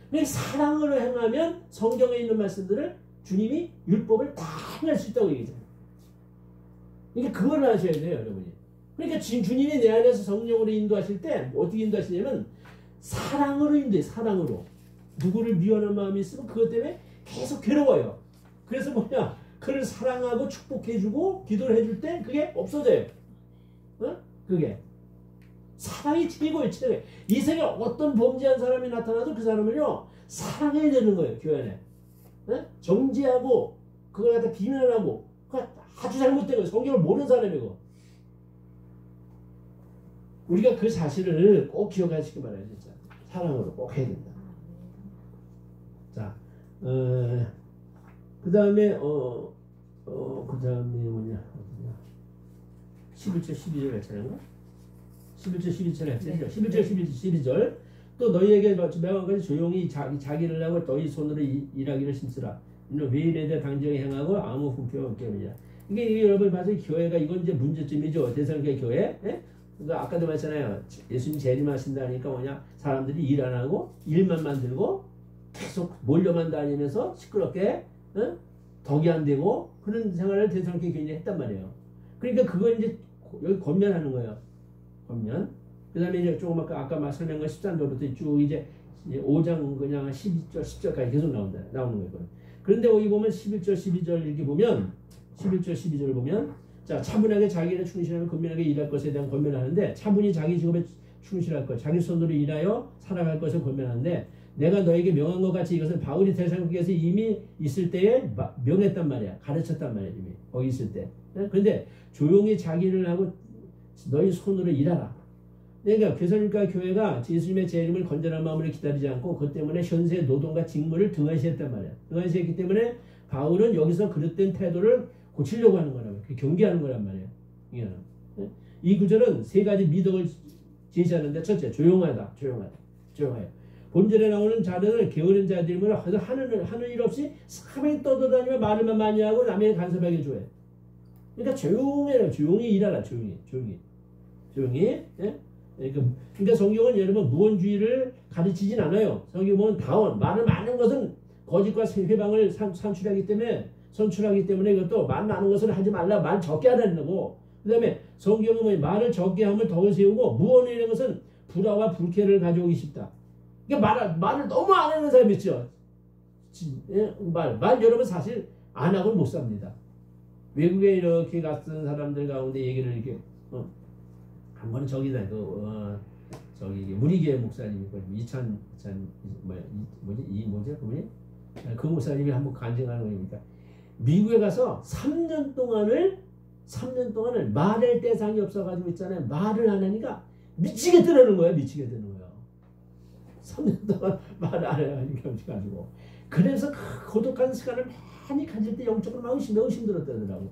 근데 사랑으로 행하면 성경에 있는 말씀들을 주님이 율법을 다 행할 수 있다고 얘기해요. 그러니까 그걸 하셔야 돼요, 여러분이. 그러니까 주님이 내 안에서 성령으로 인도하실 때 어떻게 인도하시냐면 사랑으로 인도해요. 사랑으로. 누구를 미워하는 마음이 있으면 그것 때문에 계속 괴로워요. 그래서 뭐냐, 그를 사랑하고 축복해주고 기도를 해줄 때 그게 없어져요. 그게 사랑이 최고예요. 최고. 이 세상에 어떤 범죄한 사람이 나타나도 그 사람을요 사랑해야 되는 거예요. 교회 안에 정죄하고 그걸 갖다 비난하고 아주 잘못된 거예요. 성경을 모르는 사람이고. 우리가 그 사실을 꼭 기억하시기 바라요. 진짜 사랑으로 꼭 해야 된다. 자, 그 다음에 그 다음에 뭐냐 11절 12절 했잖아요. 11절 12절 했잖아요. 11절 12절 또 너희에게 매한가지 조용히 자기를 하고 너희 손으로 일하기를 힘쓰라. 이는 외일에 대해 당정히 행하고 아무 분표가 없게 하느니라. 이게 여러분 봐서 교회가 이건 이제 문제점이죠. 데살로니가 교회. 그러니까 아까도 말했잖아요. 예수님 재림하신다니까 뭐냐, 사람들이 일 안 하고 일만 만들고 계속 몰려만 다니면서 시끄럽게 덕이 안 되고 그런 생활을 데살로니가 교인이 했단 말이에요. 그러니까 그걸 이제 여기 권면하는 거예요. 권면. 그 다음에 이제 조금 아까 설명한 13절부터 쭉 이제 5장 그냥 10절까지 계속 나오는 거예요. 그런데 여기 보면 11절 12절 이렇게 보면 11절 12절을 보면 자, 차분하게 자기를 충실하면 근면하게 일할 것에 대한 권면을 하는데, 차분히 자기 직업에 충실할 것, 자기 손으로 일하여 살아갈 것을 권면하는데, 내가 너에게 명한 것 같이 이것은 바울이 데살로니가에서 이미 있을 때에 명했단 말이야. 가르쳤단 말이야. 이미 거기 있을 때. 그런데 조용히 자기를 하고 너희 손으로 일하라. 그러니까 데살로니가 교회가 예수님의 재림을 건전한 마음으로 기다리지 않고 그것 때문에 현세의 노동과 직무를 등한시했단 말이야. 등한시했기 때문에 바울은 여기서 그릇된 태도를 고치려고 하는 거라고, 경계하는 거란 말이에요. 이 구절은 세 가지 미덕을 제시하는데, 첫째, 조용하다. 본절에 나오는 자들은 게으른 자들이므로 하는 일 없이 사방에 떠돌아다니며 말을만 많이 하고 남에게 간섭하게 좋아해. 그러니까 조용히 일하라. 조용히. 그러니까 성경은 여러분 무언주의를 가르치진 않아요. 성경 보면 다원, 말을 많은 것은 거짓과 회방을 선출하기 때문에 이것도 말 많은 것을 하지 말라, 말 적게 하라는 거고, 그 다음에 성경은 말을 적게 함을 덕을 세우고, 무언이라는 것은 불화와 불쾌를 가져오기 쉽다. 그러니까 말을 너무 안 하는 사람이 있죠. 말 여러분 사실 안 하고는 못 삽니다. 외국에 이렇게 갔던 사람들 가운데 얘기를 이렇게 한 번은 저기다 저기 무리교회 목사님이 그 목사님이 한번 간증하는 거니까 미국에 가서 3년 동안을 말할 대상이 없어가지고 있잖아요. 말을 안 하니까 미치게 뜨는 거예요. 3년 동안 말을 안 하니까 가지고. 그래서 그 고독한 시간을 많이 가질 때 영적으로 막 의심들었다더라고.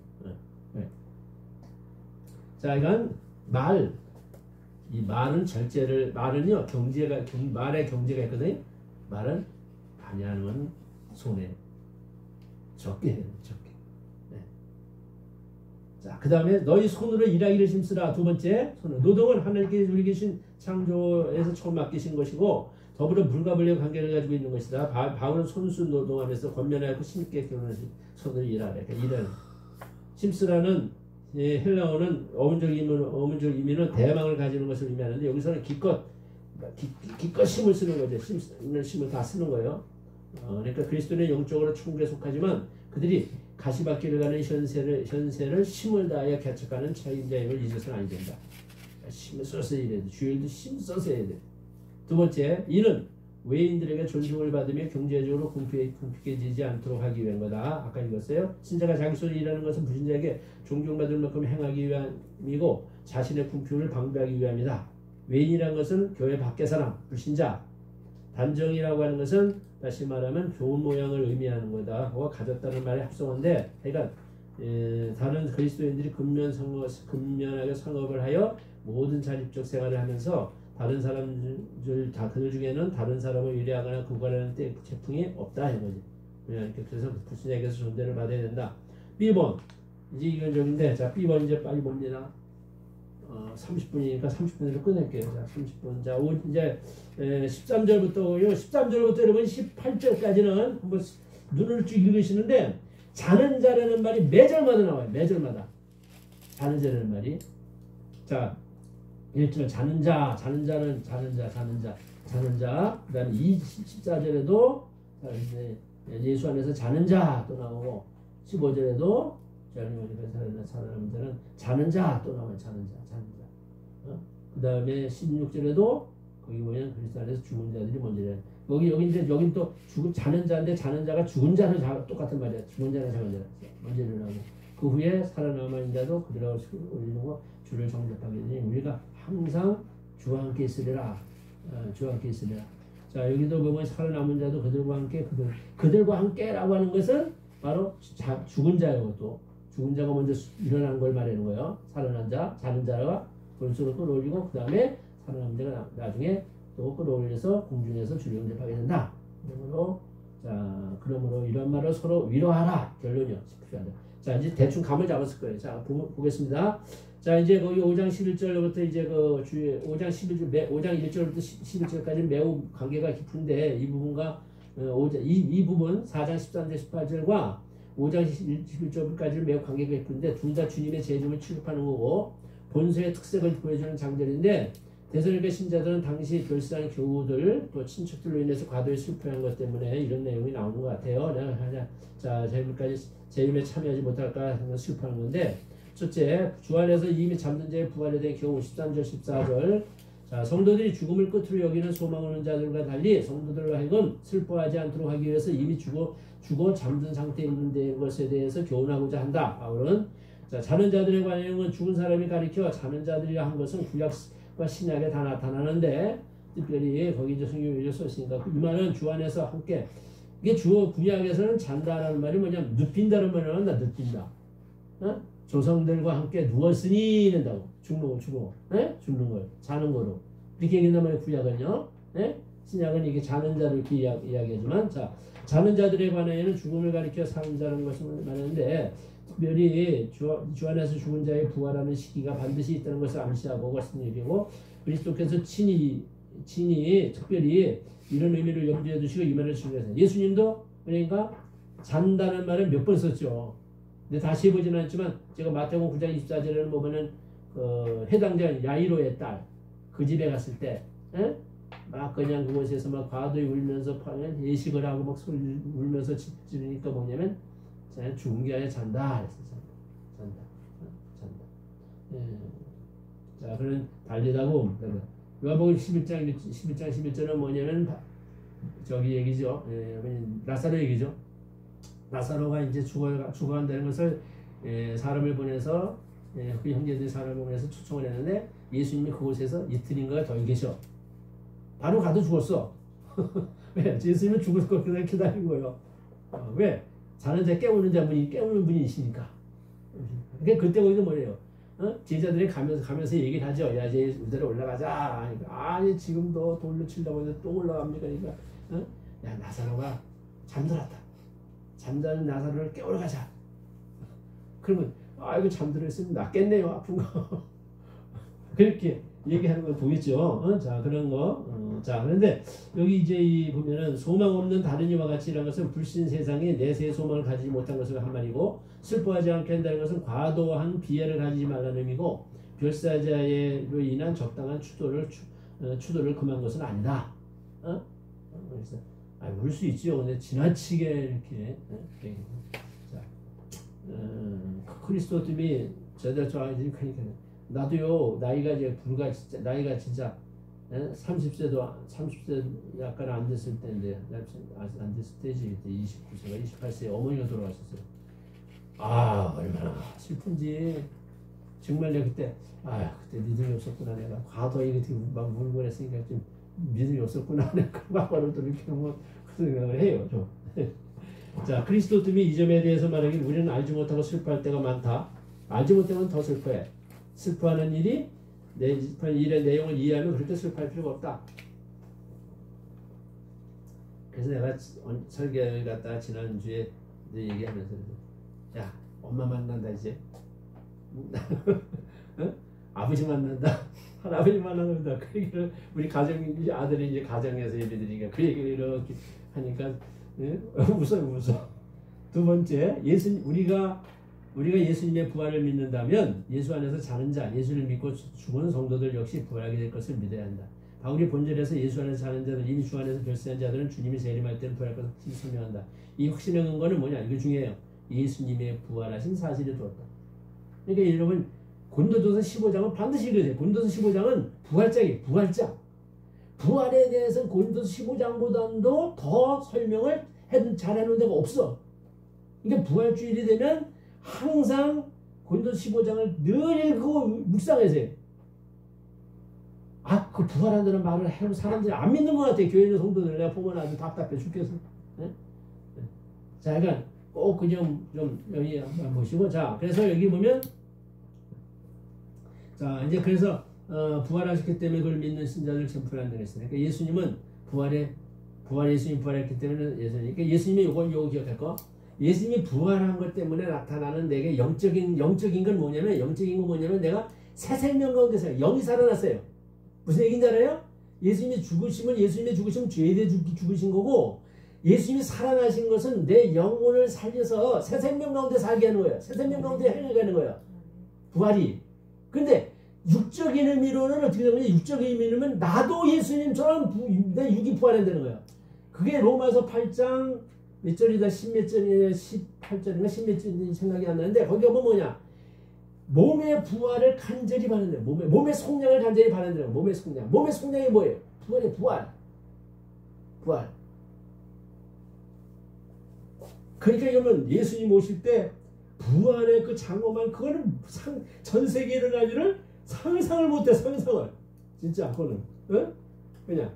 자, 이건 말. 이 말은 절제를, 말은요, 말에 경제가 있거든요. 말은 많이 하면 손해. 적게 해요, 적게. 네. 자, 그 다음에 너희 손으로 일하기를 힘쓰라. 두 번째, 손으로. 노동은 하나님께 우리 계신 창조에서 처음 맡기신 것이고, 더불어 물과 분리의 관계를 가지고 있는 것이다. 바울은 손수 노동하면서 권면하고 힘있게 손으로 일하래. 그러니까 일은. 힘쓰라는 헬라어는 어문적 의미는 대망을 가지는 것을 의미하는데, 여기서는 기껏 힘을 쓰는 거죠. 힘을 다 쓰는 거예요. 그러니까 그리스도는 영적으로 천국에 속하지만 그들이 가시밭길을 가는 현세를 힘을 다하여 개척하는 차인자임을 잊어서는 안 된다. 힘을 써서 일해야 돼. 주일도 힘 써서 해야 돼. 두 번째, 이는 외인들에게 존중을 받으며 경제적으로 궁핍해지지 않도록 하기 위한 거다. 아까 읽었어요. 신자가 자기 손으로 일하는 것은 불신자에게 존경받을 만큼 행하기 위함이고 자신의 궁핍을 방비하기 위함이다. 외인이라는 것은 교회 밖의 사람, 불신자. 단정이라고 하는 것은 다시 말하면 교훈 모양을 의미하는 거다. 그거 가졌다는 말의 합성어인데, 그러니까 다른 그리스도인들이 근면하게 상업을 하여 모든 자립적 생활을 하면서 다른 사람들 다 그들 중에는 다른 사람을 의뢰하거나 구걸하는 때 제품이 없다 이런 거지. 그래서 불신자에게서 존대를 받아야 된다. B번 이제 이건 적인데, 자 B번 이제 빨리 봅니다. 30분이니까 30분으로 끝낼게요. 자 30분. 자 이제 13절부터요. 13절부터 여러분 18절까지는 한번 눈을 쭉 읽으시는데, 자는 자라는 말이 매절마다 나와요. 매절마다 자는 자라는 말이. 자 1절 자는 자, 자는 자는 자는 자, 자는 자, 자는 자. 그 다음에 14절에도 예수 안에서 자는 자 또 나오고, 15절에도 살아남은 자는 자는 자 또 나와요. 자는 자, 자는 자. 그 다음에 16절에도 거기 보면 그리스도 안에서 죽은 자들이 먼저래. 여기 또 자는 자인데, 자는 자가 죽은 자는 똑같은 말이야. 죽은 자는 작은 자 먼저 일어나고, 그 후에 살아남은 자도 그들하고 올리는 거 주를 정죄하게 되니 우리가 항상 주와 함께 있으리라. 주와 함께 있으리라. 자 여기도 보면 살아남은 자도 그들과 함께, 그들과 함께라고 하는 것은 바로 죽은 자예요. 또 죽은 자가 먼저 일어난 걸 말하는 거예요. 살아난 자, 자는 자가 벌수로 끌어올리고, 그 다음에 살아남은 자가 나중에 또 끌어올려서 공중에서 주를 영접하게 된다. 그러므로 이런 말을 서로 위로하라. 결론이요. 자 이제 대충 감을 잡았을 거예요. 자 보겠습니다. 자 이제 거기 5장 11절부터 이제 그 5장 1절부터 11절까지 매우 관계가 깊은데, 이 부분과 이 부분 4장 13절 18절과 5장 11절까지는 매우 관계가 깊은데, 둘 다 주님의 재림을 취급하는 거고 본서의 특색을 보여주는 장면인데, 데살로니가 신자들은 당시 별세한 교우들 또 친척들로 인해서 과도히 슬퍼한 것 때문에 이런 내용이 나오는 것 같아요. 자 재림에 참여하지 못할까 슬퍼하는 건데, 첫째, 주 안에서 이미 잠든 자의 부활에 대한 경우 13절 14절. 자 성도들이 죽음을 끝으로 여기는 소망 없는 자들과 달리 성도들로 하여금 슬퍼하지 않도록 하기 위해서 이미 죽어 잠든 상태에 있는 것에 대해서 교훈하고자 한다. 바울은 자 자는 자들에 관한 죽은 사람이 가리켜 자는 자들이라 한 것은 구약과 신약에 다 나타나는데, 특별히 거기 이제 성경에 썼으니까 이 말은 주 안에서 함께, 이게 구약에서는 잔다라는 말이 뭐냐면 눕힌다는 말을 한다. 눕힌다. 조상들과 함께 누웠으니 된다고. 죽는 걸 자는 거로 이렇게 얘기한단 말이에요. 구약은요. 신약은 이게 자는 자를 이렇게 이야기하지만, 자 자는 자들에 관하여는 죽음을 가리켜 사는 자라는 것을 말하는데, 특별히 주 안에서 죽은 자의 부활하는 시기가 반드시 있다는 것을 암시하고 같은 얘기고, 그리스도께서 친히 특별히 이런 의미를 염두에 두시고 이 말을 주셔서, 예수님도 그러니까 잔다는 말을 몇 번 썼죠. 근데 다시 해보지는 않지만, 제가 마태복음 9장 24절에는 보면은 해당자 야이로의 딸 그 집에 갔을 때 막 그냥 그곳에서 막 과도히 울면서 예식을 하고 막 소리 울면서 지르니까 뭐냐면 죽은 게 아니라 잔다 그랬어요. 잔다. 자 그런 달리다고 요한복음 11장 11절은 뭐냐면 저기 얘기죠. 나사로 얘기죠. 나사로가 이제 죽어간다는 것을 사람을 보내서 그 형제들이 사람을 보내서 초청을 했는데, 예수님이 그곳에서 이틀인가 더 계셔. 바로 가도 죽었어. 왜? 예수님은 죽을 것 그냥 기다린 거예요. 왜? 자는 자 깨우는 분이시니까. 그러니까 그때 거기서 뭐래요? 제자들이 가면서 얘기를 하죠. 야, 이제 우대로 올라가자. 그러니까, 아니, 지금도 돌로 치려고 해서 또 올라갑니까? 그러니까, 야, 나사로가 잠들었다. 잠자는 나사로를 깨우러 가자. 그러면, 아이고, 잠들어 있으면 낫겠네요. 아픈 거. 그렇게 얘기하는 거 보이죠? 자, 그런 거. 자, 그런데 여기 이제 보면은 소망 없는 다른 이와 같이라는 것은 불신 세상에 내세의 소망을 가지지 못한 것을 한 말이고, 슬퍼하지 않게 한다는 것은 과도한 비애를 가지지 말라는 의미고, 별사자로 인한 적당한 추도를 금한 것은 아니다. 그래서 울 수 있죠. 근데 지나치게 이렇게. 자, 그리스도님이 저들 좋아하지 그러니까 나도요 나이가 이제 나이가 진짜 30세 약간 안 됐을 때인데 안 됐을 때지 29세가 28세에 어머니가 돌아가셨어요. 아 얼마나 슬픈지 정말 내가 그때 그때 믿음이 없었구나 내가 과도히 이렇게 막 물고 했으니까 좀 믿음이 없었구나 내가 과거를 또 이렇게 그 생각을 해요 좀. 자 그리스도님이 이 점에 대해서 말하기 우리는 알지 못하고 슬퍼할 때가 많다. 알지 못하면 더 슬퍼해. 슬퍼하는 일이 일의 내용을 이해하면 그렇게 슬퍼할 필요가 없다. 그래서 내가 설교 갔다가 지난주에 얘기하면서 야 엄마 만난다 이제 아버지 만난다 할아버지 만난다 그 얘기를 우리 아들이 이제 가정에서 예배드리니까 그 얘기를 이렇게 하니까 웃어. 두 번째 우리가 예수님의 부활을 믿는다면 예수 안에서 자는 자, 예수를 믿고 죽은 성도들 역시 부활하게 될 것을 믿어야 한다. 바울이 본절에서 예수 안에서 자는 자들, 이미 주 안에서 별세한 자들은 주님이 재림할 때는 부활할 것을 설명한다. 이 확신의 근거는 뭐냐? 이거 중요해요. 예수님의 부활하신 사실이 들었다. 그러니까 여러분 고린도전서 15장은 반드시 읽으세요. 고린도전서 15장은 부활자. 부활에 대해서 고린도전서 15장보다도 더 설명을 잘 해놓은 데가 없어. 그러니까 부활주일이 되면 항상 고린도서 15장을 늘 읽고 묵상하세요. 그 부활한다는 말을 해도 사람들이 안 믿는 것 같아요. 교회 있는 성도들 내가 보면 아주 답답해 죽겠어. 네? 자, 그러니까 꼭 그냥 좀 여기 한번 보시고 자, 그래서 여기 보면 자 이제 그래서 부활하셨기 때문에 그걸 믿는 신자들 전부한다고 했어요. 그러니까 예수님은 예수님 부활했기 때문에 예수님이 요거 기억할 거. 예수님이 부활한 것 때문에 나타나는 내게 영적인 건 뭐냐면 내가 새 생명 가운데서 영이 살아났어요. 무슨 얘기인지 알아요? 예수님의 죽으심은 죄에 대해 죽으신 거고 예수님이 살아나신 것은 내 영혼을 살려서 새 생명 가운데 살게 하는 거예요. 새 생명 가운데 행하게 하는 거예요. 부활이. 근데 육적인 의미로는 어떻게 되느냐? 육적인 의미로는 나도 예수님처럼 내 육이 부활한다는 거예요. 그게 로마서 8장 몇 절이다 10몇 절이냐 18절인가 10몇 절인지 생각이 안 나는데 거기가 뭐냐 몸의 부활을 간절히 바란다. 몸의 속량을 간절히 바란다. 몸의 속량이 뭐예요? 부활. 그러니까 여러분 예수님 오실 때 부활의 그 장엄한 그거는 전 세계에 일어날 일을 상상을 못해. 상상을 진짜 그거는 그냥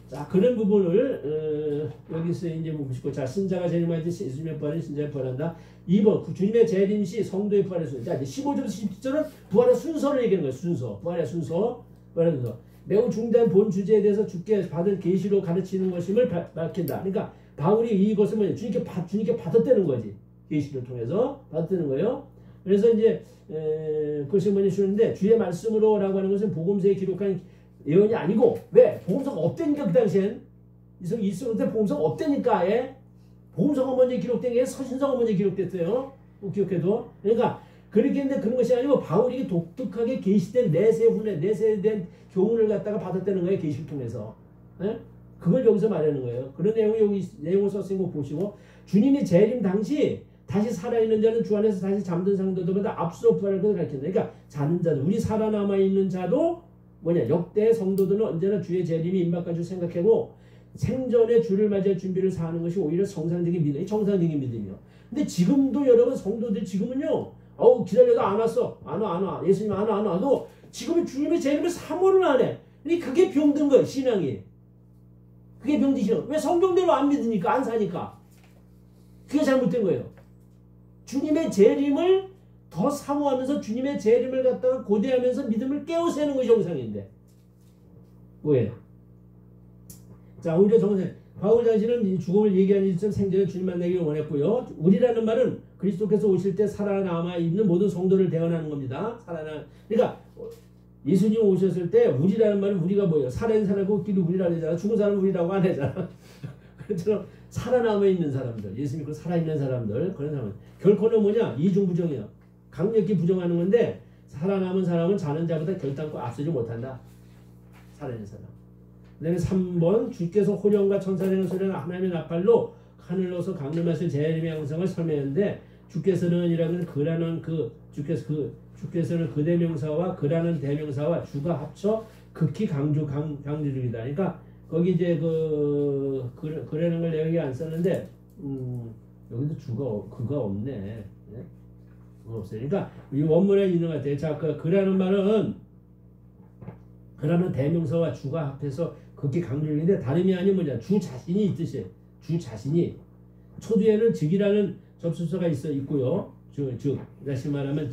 자 그런 부분을 여기서 이제 보시고 자 신자가 재림할 때 예수님의 부활은 신자의 부활한다. 2번 주님의 재림 시 성도의 부활의 순서. 자 이제 15절부터 17절은 부활의 순서를 얘기하는 거예요. 부활의 순서. 매우 중대한 본 주제에 대해서 주께 받은 계시로 가르치는 것임을 밝힌다. 그러니까 바울이 이것을 뭐냐 주님께 받았다는 거지. 계시를 통해서 받았다는 거예요. 그래서 이제 그것이 뭐냐 주는데 주의 말씀으로라고 하는 것은 복음서에 기록한 예언이 아니고 왜? 복음서가 없다니까 그 당시엔 이스라엘한테 복음서가 없다니까 복음서가 먼저 기록된 게 서신서가 먼저 기록됐어요. 기억해도 그러니까 그렇게 했는데 그런 것이 아니고 바울이 독특하게 계시된 내세된 교훈을 갖다가 받았다는 거예요. 계시를 통해서 그걸 여기서 말하는 거예요. 그런 내용이 여기 내용을 썼으니 거 보시고 주님이 재림 당시 다시 살아있는 자는 주 안에서 다시 잠든 상도들보다 앞서 부활할 것을 가르친다. 그러니까 자는 자들 우리 살아남아있는 자도 역대 성도들은 언제나 주의 재림이 임박한 줄 생각하고 생전에 주를 맞이할 준비를 사는 것이 오히려 정상적인 믿음이요. 근데 지금도 여러분 성도들 지금은요 기다려도 안 왔어. 안 와. 예수님 안 와도 지금은 주님의 재림을 사모를 안 해. 그게 병든 거예요. 신앙이. 그게 병든 신앙. 왜 성경대로 안 믿으니까 안 사니까. 그게 잘못된 거예요. 주님의 재림을 더 사모하면서 주님의 재림을 갖다가 고대하면서 믿음을 깨우세는 것이 정상인데 뭐예요? 자, 오히려 정상 바울 자신은 이 죽음을 얘기하는 일점 생전에 주님 만나기를 원했고요. 우리라는 말은 그리스도께서 오실 때 살아남아 있는 모든 성도를 대언하는 겁니다. 그러니까 예수님 오셨을 때 우리라는 말은 우리가 뭐예요? 살아있는 사람이고 끼리 우리라고 하잖아. 죽은 사람은 우리라고 안 하잖아. 그처럼 살아남아 있는 사람들, 예수 믿고 살아있는 사람들, 그런 사람은 결코는 뭐냐? 이중부정이야. 강력히 부정하는 건데 살아남은 사람은 자는 자보다 결단코 앞서지 못한다. 살아있는 사람. 그 다음에 3번 주께서 호령과 천사되는 소리는 하나님의 나팔로 하늘로서 강림하실 재림의 양상을 설명했는데 주께서는 이라는 그라는 주께서는 그 대명사와 그라는 대명사와 주가 합쳐 극히 강조적이다. 그러니까 거기 이제 그라는 걸 여기 안 썼는데 여기도 그가 없네. 네? 그가 없어요. 그러니까 이 원문에 있는 것 같아요. 자, 그라는 말은 그라는 대명사와 주가 합해서 극히 강조적인데 다름이 아닌 뭐냐? 주 자신이 있듯이 주 자신이 초두에는 즉이라는 접수사가 있고요. 즉 다시 말하면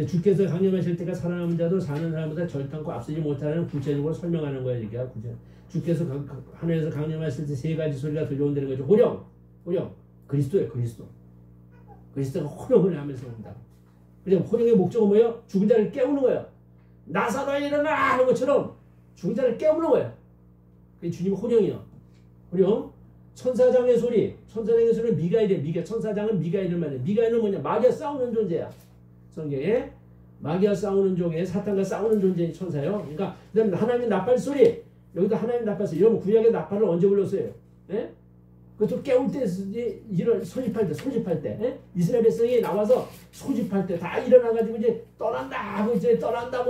주께서 강림하실 때가 살아남은 자도 사는 사람보다 절단코 앞서지 못하는 구체적으로 설명하는 거예요. 이게 주께서 하늘에서 강림하실 때 세 가지 소리가 들려온다는 거죠. 호령 그리스도예요. 그리스도가 호령을 하면서 온다. 그죠? 호령의 목적은 뭐예요? 죽은 자를 깨우는 거예요. 나사로야 일어나 하는 것처럼 죽은 자를 깨우는 거예요. 그게 주님의 호령이요. 호령. 천사장의 소리는 미가엘이에요. 천사장은 미가엘을 말해요. 미가엘은 뭐냐? 마귀와 싸우는 존재야. 성경에 마귀와 싸우는 종에 사탄과 싸우는 존재의 천사예요. 그러니까 그다음에 하나님의 나팔 소리. 여기도 하나님의 나팔 소리. 여러분 구약의 나팔을 언제 불렀어요? 예? 그것도 깨울 때 소집할 때 예? 이스라엘 백성이 나와서 소집할 때 다 일어나가지고 이제 떠난다 하고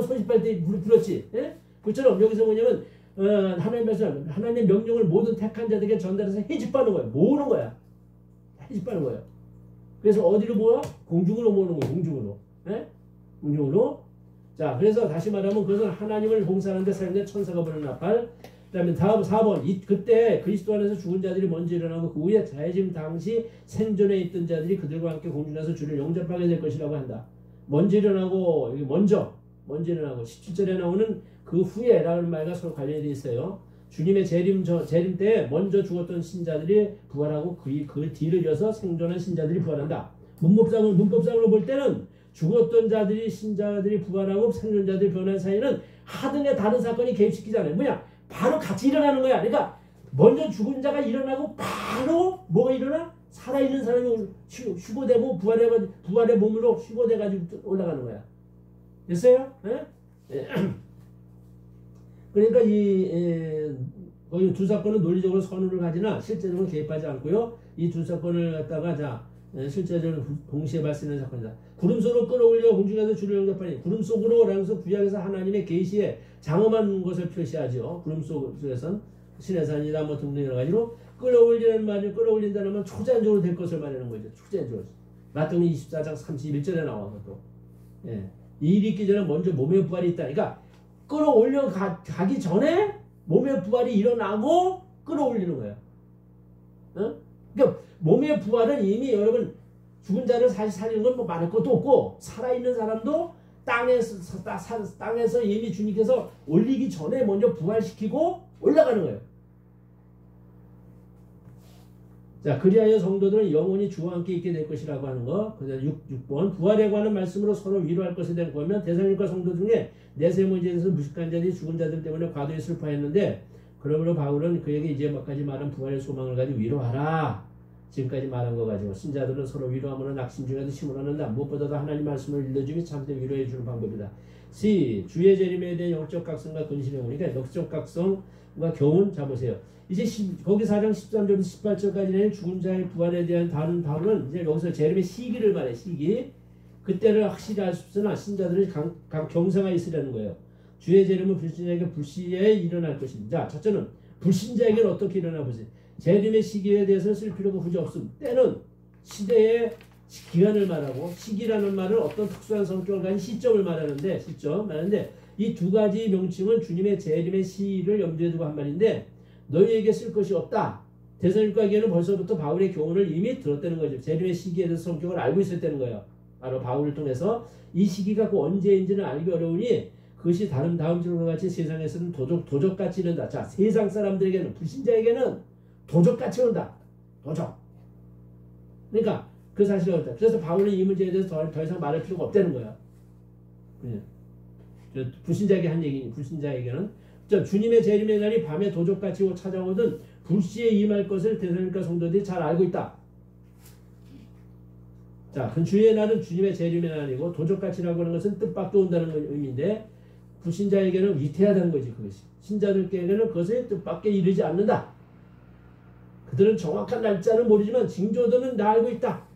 소집할 때 불렀지. 예? 그처럼 여기서 뭐냐면 하나님의 명령을 모든 택한 자들에게 전달해서 해집하는 거야. 모으는 거야. 해집하는 거야. 그래서 어디로 모여? 공중으로 모으는 거야. 공중으로. 예? 공중으로. 자, 그래서 다시 말하면 그것은 하나님을 봉사하는 데 사용된 천사가 부르는 나팔. 그 다음에 다음 4번. 그때 그리스도 안에서 죽은 자들이 먼저 일어나고 그 후에 재림 당시 생존에 있던 자들이 그들과 함께 공중에서 주를 영접하게 될 것이라고 한다. 먼저 일어나고 여기 먼저 일어나고 17절에 나오는 그 후에라는 말과 서로 관련이 되어 있어요. 주님의 재림 때 먼저 죽었던 신자들이 부활하고 그 뒤를 이어서 생존한 신자들이 부활한다. 문법상으로 볼 때는 죽었던 신자들이 부활하고 생존자들이 변한 사이는 하등의 다른 사건이 개입시키잖아요. 뭐냐? 바로 같이 일어나는 거야. 그러니까 먼저 죽은 자가 일어나고 바로 뭐가 일어나? 살아있는 사람이 휴고되고 부활의 몸으로 휴고돼가지고 올라가는 거야. 됐어요? 예? 그러니까 거기 두 사건은 논리적으로 선언을 가지나 실제적으로 개입하지 않고요. 이 두 사건을 갖다가 실제적으로 동시에 발생하는 사건이다. 구름 속으로 끌어올려 공중에서 주를 영접하니 구름 속으로라는 것은 구약에서 하나님의 계시에 장엄한 것을 표시하죠. 구름 속에선 신의 산이다 뭐 등등 여러 가지로 끌어올린다는 말은 초자연적으로 될 것을 말하는 거죠. 초자연적으로. 마태복음 24장 31절에 나와서 또. 예. 이 일이 있기 전에 먼저 몸의 부활이 있다. 그러니까 끌어올려 가기 전에 몸의 부활이 일어나고 끌어올리는 거예요. 어? 그러니까 몸의 부활은 이미 여러분 죽은 자를 사실 살리는 건 뭐 말할 것도 없고 살아있는 사람도 땅에서 이미 주님께서 올리기 전에 먼저 부활시키고 올라가는 거예요. 자, 그리하여 성도들은 영원히 주와 함께 있게 될 것이라고 하는 거. 그다음 6번 부활에 관한 말씀으로 서로 위로할 것에 대한 거면 데살로니가 성도 중에 내세 문제에 대해서 무식한 자들이 죽은 자들 때문에 과도히 슬퍼했는데 그러므로 바울은 그에게 이제까지 말한 부활의 소망을 가지고 위로하라. 지금까지 말한 거 가지고 신자들은 서로 위로하면 낙심 중에도 힘을 얻는다. 무엇보다도 하나님 말씀을 일러주기 참되 위로해 주는 방법이다. 주의 재림에 대한 영적 각성과 근신의 오니까 영적 각성과 교훈 잡으세요. 이제 거기 4장 13절부터 18절까지는 죽은 자의 부활에 대한 다른 바울은 이제 여기서 재림의 시기를 말해. 시기. 그때를 확실히 알 수 없으나 신자들은 경사가 있으라는 거예요. 주의 재림은 불신자에게 불시에 일어날 것입니다. 첫째는 불신자에게는 어떻게 일어나 보세요. 재림의 시기에 대해서는 쓸 필요가 굳이 없음. 때는 시대의 기간을 말하고 시기라는 말은 어떤 특수한 성격을 가진 시점을 말하는데 이 두 가지 명칭은 주님의 재림의 시를 염두에 두고 한 말인데 너희에게 쓸 것이 없다. 데살로니가에게는 벌써부터 바울의 교훈을 이미 들었다는 거죠. 재림의 시기에 대해서 성격을 알고 있었다는 거예요. 바로 바울을 통해서 이 시기가 그 언제인지는 알기 어려우니 그것이 다음 질문과 같이 세상에서는 도적같이 이른다. 자, 세상 사람들에게는 불신자에게는 도적같이 온다. 도적. 그러니까 그 사실을 얻다. 그래서 바울은 이 문제에 대해서 더 이상 말할 필요가 없다는 거야. 불신자에게 한 얘기니 불신자에게는 주님의 재림의 날이 밤에 도적같이 찾아오든 불시에 임할 것을 데살로니가 성도들이 잘 알고 있다. 자, 그 주의 날은 주님의 재림의 날이고 도적같이라고 하는 것은 뜻밖에 온다는 의미인데 불신자에게는 위태하다는 거지 그것이. 신자들에게는 그것의 뜻밖에 이르지 않는다. 그들은 정확한 날짜는 모르지만 징조들은 다 알고 있다.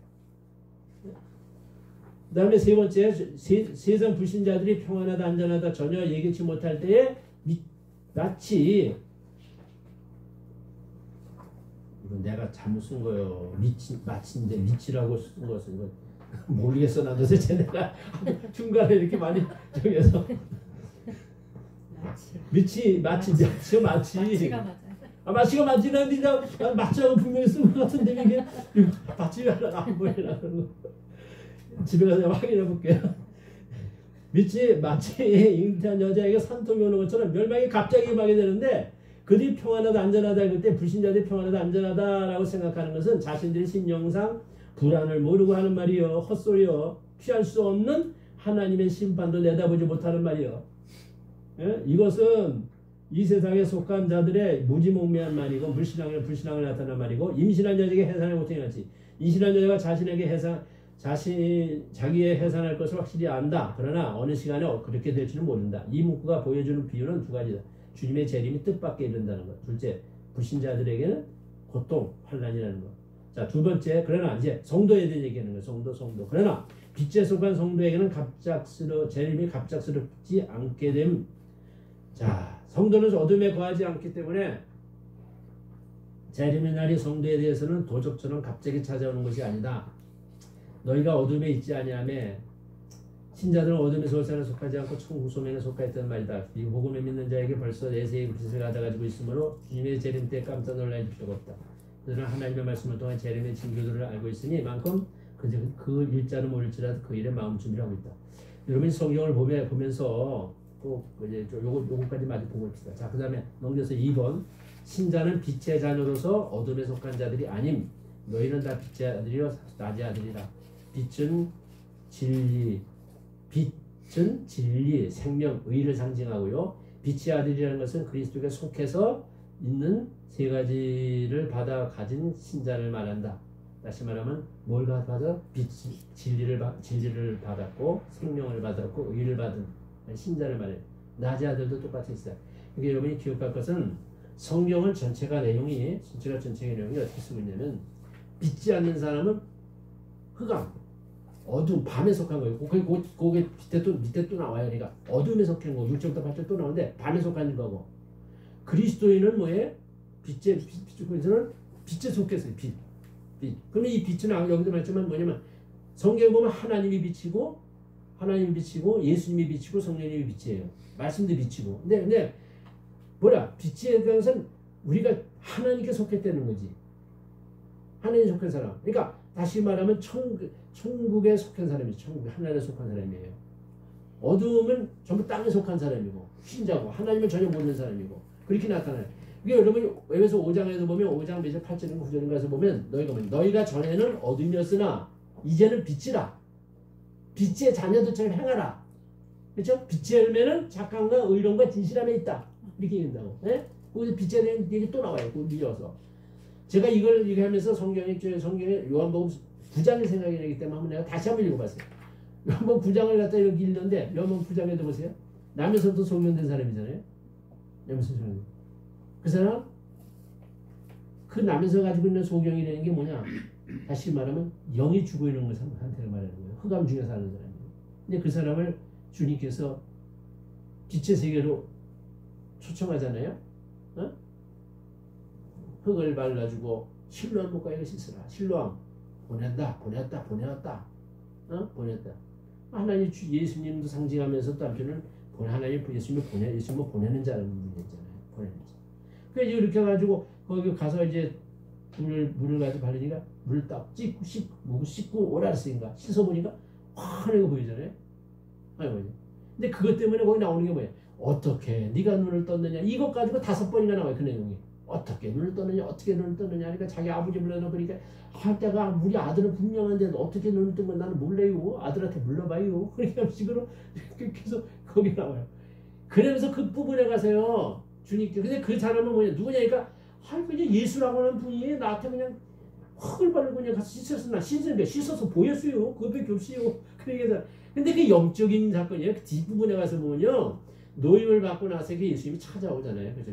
그 다음에 세 번째, 세상 불신자들이 평안하다 안전하다 전혀 예기치 못할 때에 마치 이건 내가 잘못 쓴 거예요. 마치인데 미치라고 쓴 것은 이거 모르겠어. 나 도대체 내가 중간에 이렇게 많이 저기해서 마치가 맞지는데 난 맞지라고 분명히 쓴 것 같은데 이게 맞지가 안 보이라고 집에 가서 확인해 볼게요. 마치 잉태한 여자에게 산통이 오는 것처럼 멸망이 갑자기 임하게 되는데 그들이 평안하다 안전하다 그때 불신자들이 평안하다 안전하다라고 생각하는 것은 자신들의 신령상 불안을 모르고 하는 말이요 헛소리요 피할 수 없는 하나님의 심판도 내다보지 못하는 말이요. 예? 이것은 이 세상에 속한 자들의 무지몽매한 말이고 불신앙을 나타낸 말이고 임신한 여자에게 해산을 못하게 하지. 임신한 여자가 자신에게 자기의 해산할 것을 확실히 안다. 그러나 어느 시간에 그렇게 될지는 모른다. 이 문구가 보여주는 비유는 두 가지다. 주님의 재림이 뜻밖에 이른다는 것. 둘째, 불신자들에게는 고통, 환난이라는 것. 자, 두 번째, 그러나 이제 성도에 대해 얘기하는 거예요. 성도. 그러나 빛에 속한 성도에게는 재림이 갑작스럽지 않게 됨. 자, 성도는 어둠에 거하지 않기 때문에 재림의 날이 성도에 대해서는 도적처럼 갑자기 찾아오는 것이 아니다. 너희가 어둠에 있지 아니하며 신자들은 어둠의 솔산에 속하지 않고 천국 소명에 속하였다는 말이다. 이 복음을 믿는 자에게 벌써 내세의 빛을 가져가지고 있으므로 주님의 재림 때 깜짝 놀랄 필요가 없다. 그들은 하나님의 말씀을 통해 재림의 징조들을 알고 있으니 만큼 그 일자는 모를지라도 그 일에 마음 준비를 하고 있다. 여러분이 성경을 보면서 꼭 이제 요거까지 마저 보고 있습니다. 자, 그 다음에 넘겨서 2번 신자는 빛의 자녀로서 어둠에 속한 자들이 아님 너희는 다 빛의 아들이요 낮의 아들이라. 빛은 진리, 생명, 의를 상징하고요. 빛의 아들이라는 것은 그리스도께 속해서 있는 세 가지를 받아 가진 신자를 말한다. 다시 말하면 뭘 받아? 진리를 받았고 생명을 받았고 의를 받은 신자를 말해요. 낮의 아들도 똑같이 있어요. 이게 여러분이 기억할 것은 성경은 전체가 내용이 어떻게 쓰고 있냐면 믿지 않는 사람은 흑암, 어둠, 밤에 속한 거예요. 거기 밑에 또 나와요. 그러니까 어둠에 속한 거, 6절부터 8절 또 나오는데 밤에 속한 거고 그리스도인은 뭐예요? 빛에 속해서 빛. 그러면 이 빛은 여기도 말했지만 뭐냐면 성경에 보면 하나님이 비치고 예수님이 비치고 성령님이 빛이에요. 말씀도 비치고. 근데 빛에 대한 것은 우리가 하나님께 속했다는 거지. 하나님에 속한 사람. 그러니까 다시 말하면 천국에 속한 사람이죠. 천국에 하나님에 속한 사람이에요. 어둠은 전부 땅에 속한 사람이고 신자고 하나님을 전혀 모르는 사람이고 그렇게 나타나요. 이게 여러분이 에베소 5장에도 보면 5장 몇 절 8절인가 9절인가에서 보면 너희가 전에는 어둠이었으나 이제는 빛이라. 빛의 자녀들처럼 행하라. 그렇죠? 빛의 열매는 착함과 의로움과 진실함에 있다. 이렇게 얘기한다고. 예? 거기서 빛에 대한 얘기 또 나와요. 그 위에서. 제가 이걸 하면서 성경에 요한복음 9장을 생각이 나기 때문에 한번 내가 다시 한번 읽어봤어요. 요한복음 9장을 갖다 이렇게 읽는데 요한복음 9장에도 보세요. 남에서도 소명된 사람이잖아요. 그 사람 그 남에서 가지고 있는 소경이라는 게 뭐냐? 다시 말하면 영이 죽어 있는 것을 한테를 말하는 거예요. 흑암 중에 사는 사람이에요. 근데 그 사람을 주님께서 빛의 세계로 초청하잖아요. 어? 흙을 발라주고 실로암 목과 이것이 있으라. 실로암 보냈다. 어? 보냈다. 하나님 예수님도 상징하면서 또 한편은 하나님 예수님을 보내는 자라는 분이잖아요. 보내는 자. 그래서 이렇게 해가지고 거기 가서 이제 물을 가지고 바르니까 물을 딱 씻고 오라 했으니까 씻어보니까 환하게 보이잖아요. 아니, 근데 그것 때문에 거기 나오는 게 뭐예요? 어떻게 네가 눈을 떴느냐 이것 가지고 5번이나 나와요. 그 내용이. 어떻게 눈을 떴느냐 어떻게 눈을 떴느냐 그러니까 자기 아버지 불러놓으니까 내가 우리 아들은 분명한데 어떻게 눈을 뜬 건 나는 몰라요. 아들한테 물러봐요. 그런 식으로 계속 거기 나와요. 그러면서 그 부분에 가서요. 주님께 근데 그 사람은 뭐냐 누구냐니까 그냥 예수라고 하는 분이 나한테 그냥 흙을 바르고 그냥 가서 씻어서 나 씻는데 씻어서 보였어요. 그것밖에 없어요. 그러니까 근데 그 영적인 사건이에요. 그 뒷부분에 가서 보면요. 노임을 받고 나서 예수님이 찾아오잖아요. 그죠?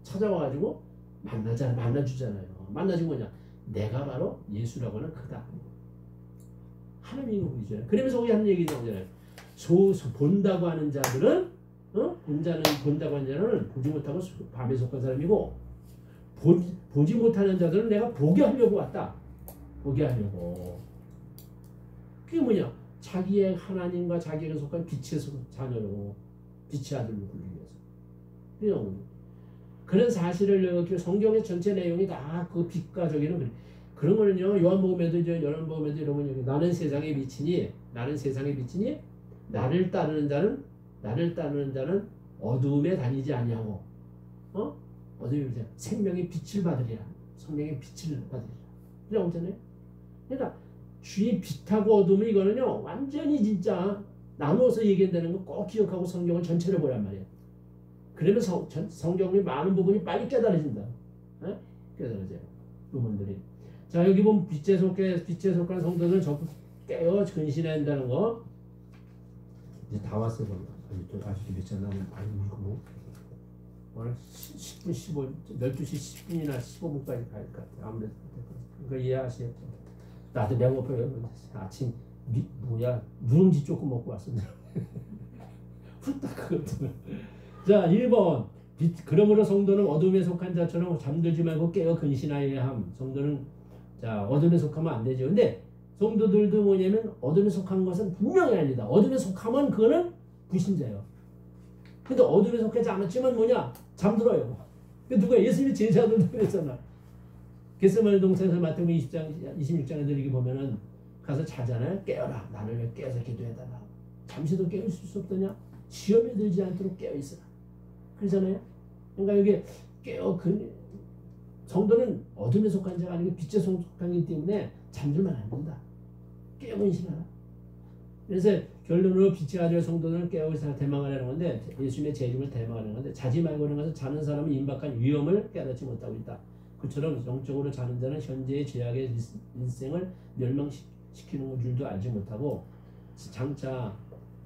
찾아와가지고 만나주잖아요. 만나준 거냐? 내가 바로 예수라고 하는 그다. 하나님이 보이잖아요. 그러면서 거기 하는 얘기 나오잖아요. 본다고 하는 자들은 본다고 하는 자는 보지 못하고 밤에 속한 사람이고 보지 못하는 자들은 내가 보게 하려고 왔다. 보게 하려고. 그게 뭐냐? 자기의 하나님과 자기에게 속한 빛의 자녀로 빛의 아들로 부르기 위해서. 그런 사실을 이렇게 성경의 전체 내용이 다 그 빛과 저기는 그런 거는요. 요한복음에도 이러면 여기 나는 세상에 빛이니 나를 따르는 자는 어두움에 다니지 아니하고 어두움에 생명의 빛을 받으리라. 성령의 빛을 받으리라. 이라고 하잖아요. 그러니까 주의 빛하고 어둠은 이거는요. 완전히 진짜 나누어서 얘기한다는 거 꼭 기억하고 성경을 전체를 보란 말이에요. 그러면 성경의 많은 부분이 빨리 깨달아진다. 깨달아져요. 부분들이. 자, 여기 보면 빛에 속한 성도들은 적극 깨어 근신해야 한다는 거. 이제 다 왔어요. 아직도 몇장 남은 아니고 오늘 10분 12시 10분이나 15분까지 가야 될 것 같아요. 아무래도 그러니까 이해하시겠죠. 나도 배고파요. 아침 누룽지 조금 먹고 왔습니다. 후딱 그것도. 자, 1번. 그러므로 성도는 어둠에 속한 자처럼 잠들지 말고 깨어 근신하여야 함. 성도는 자, 어둠에 속하면 안 되죠. 근데 성도들도 뭐냐면 어둠에 속한 것은 분명히 아니다. 어둠에 속하면 그거는 불신자예요. 근데 어둠에 속하지 않았지만 뭐냐? 잠들어요. 누가 예수님의 제자들도 그랬잖아. 겟세마네 동산에서 마태복음 26장에 이렇게 보면은 가서 자잖아요. 깨어라. 나를 왜 깨어서 기도해달라. 잠시도 깨어 있을 수 없더냐? 시험에 들지 않도록 깨어 있으라. 그러잖아요. 그러니까 이게 성도는 어둠에 속한 자가 아니고 빛에 속한이기 때문에 잠들면 안 된다. 깨어 근신하라. 그래서 결론으로 빛의 아들 성도들은 깨어 대망하려는 건데 예수님의 재림을 대망하는 건데 자지 말고 하는 것은 자는 사람은 임박한 위험을 깨닫지 못하고 있다. 그처럼 영적으로 자는 자는 현재의 죄악의 인생을 멸망시키는 줄도 알지 못하고 장차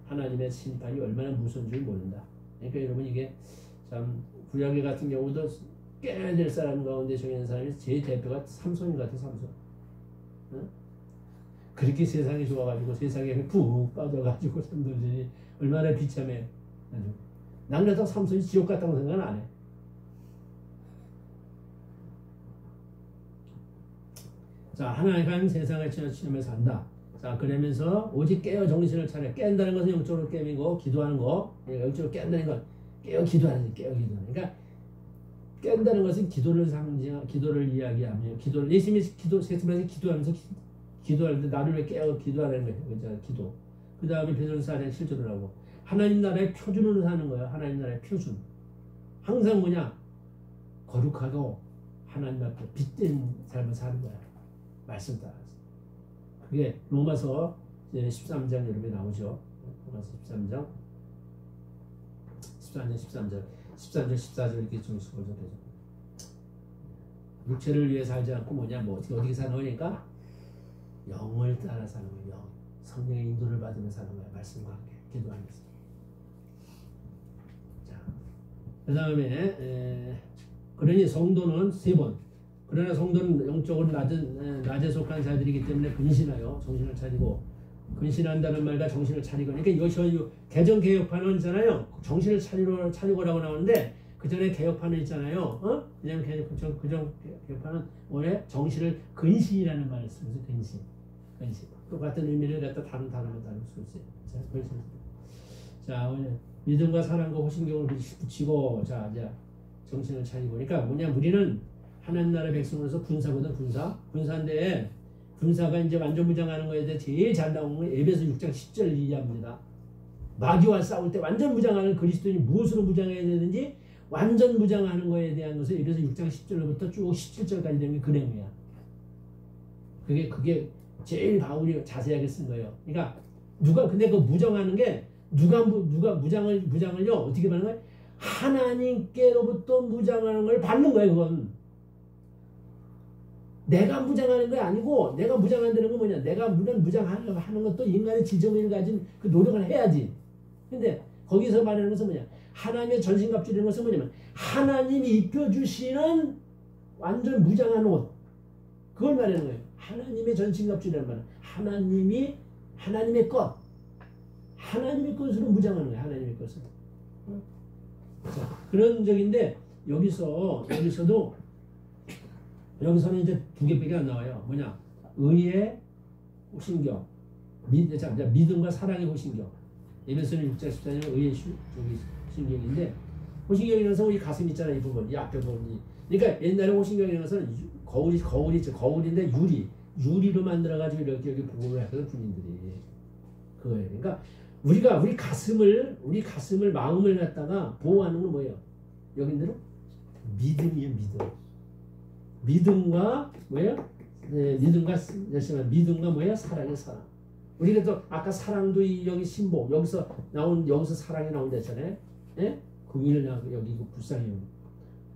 하나님의 심판이 얼마나 무서운 줄 모른다. 그러니까 여러분 이게 참 구약의 같은 경우도 깨야 될 사람 가운데 정해진 사람이 제일 대표가 삼손인 것 같아요. 삼손. 응? 그렇게 세상이 좋아가지고 세상에 푹 빠져가지고 삼손이 얼마나 비참해. 난 그래서 삼손이 지옥 같다고 생각은 안 해. 자, 하나님은 세상을 시험해서 한다. 자, 그러면서 오직 깨어 정신을 차려. 깬다는 것은 영적으로 깨미고 기도하는 거. 영적으로 깬다는 건 깨어 기도하는 거예요. 그러니까 깬다는 것은 기도를 이야기하며 예수님이 세상에서 기도하면서 기도할 때 나를 왜 깨어 기도하라는 거예요. 그죠? 기도. 그 다음에 베드로서 4장 7절을 하고 하나님 나라의 표준으로 사는 거예요. 하나님 나라의 표준. 항상 뭐냐? 거룩하고 하나님 앞에 빛된 삶을 사는 거야. 말씀 따라서. 그게 로마서 13장 여름에 나오죠. 로마서 13장 14절 이렇게 좀 수고를 되죠. 육체를 위해 살지 않고 뭐냐 어떻게 사는 거니까 영을 따라 사는 거예요. 영. 성령의 인도를 받으며 사는 거예요. 말씀과 함께 기도하면서. 자, 그 다음에 그러니 성도는 3번. 그러나 성도는 영적으로 낮에 속한 자들이기 때문에 근신하여 정신을 차리고 근신한다는 말과 정신을 차리고 그러니까 이것이 개정 개혁판은 있잖아요. 정신을 차리고라고 나오는데 그 전에 개혁판은 있잖아요. 그냥 그정 개혁판은 원래 정신을 근신이라는 말을 쓰면서 근신. 똑같은 의미를 갖다 다른 단어로 다룰 수 있어요. 자, 믿음과 사랑과 호신경을 붙이고 자 이제 정신을 차리고 그러니까 뭐냐 우리는 하나님 나라 백성으로서 군사거든 군사인데 군사가 이제 완전 무장하는 거에 대해 제일 잘 나오는 건 에베소 6장 10절 이야기합니다. 마귀와 싸울 때 완전 무장하는 그리스도인이 무엇으로 무장해야 되는지 완전 무장하는 거에 대한 것을 에베소 6장 10절부터 쭉 17절까지 되는 게 그 내용이야. 그게 제일 바울이 자세하게 쓴 거예요. 그러니까 근데 그 무장하는 게 누가 무장을요 어떻게 받는 거예요? 하나님께로부터 무장하는 걸 받는 거예요. 그건 내가 무장하는 게 아니고, 내가 무장한다는 건 뭐냐? 내가 물론 무장하려고 하는 것도 인간의 지정을 가진 그 노력을 해야지. 근데 거기서 말하는 것은 뭐냐? 하나님의 전신갑주라는 것은 뭐냐면 하나님이 입혀주시는 완전 무장한 옷, 그걸 말하는 거예요. 하나님의 전신갑주라는 말은 하나님의 것으로 무장하는 거예요. 하나님의 것으로. 자, 그런 적인데 여기서는 이제 두 개밖에 안 나와요. 뭐냐? 의의 호신경, 믿음과 사랑의 호신경. 에베소는 6장 14절은 의의 호신경인데, 호신경이라는 것은 우리 가슴 있잖아요. 이 부분, 이 앞에 부분이. 그러니까 옛날에 호신경이라는 것은 거울인데 유리로 만들어가지고 이렇게 여기 보호를 했거든, 군인들이. 그거예요. 그러니까 우리 가슴을 마음을 갖다가 보호하는 건 뭐예요? 여기대로 믿음이에요. 믿음과 뭐예요? 믿음과 뭐예요? 사랑의 사랑. 우리가 또 아까 사랑도 여기 신복, 여기서 사랑이 나온다잖아요. 예? 공의를 여기 불쌍해요.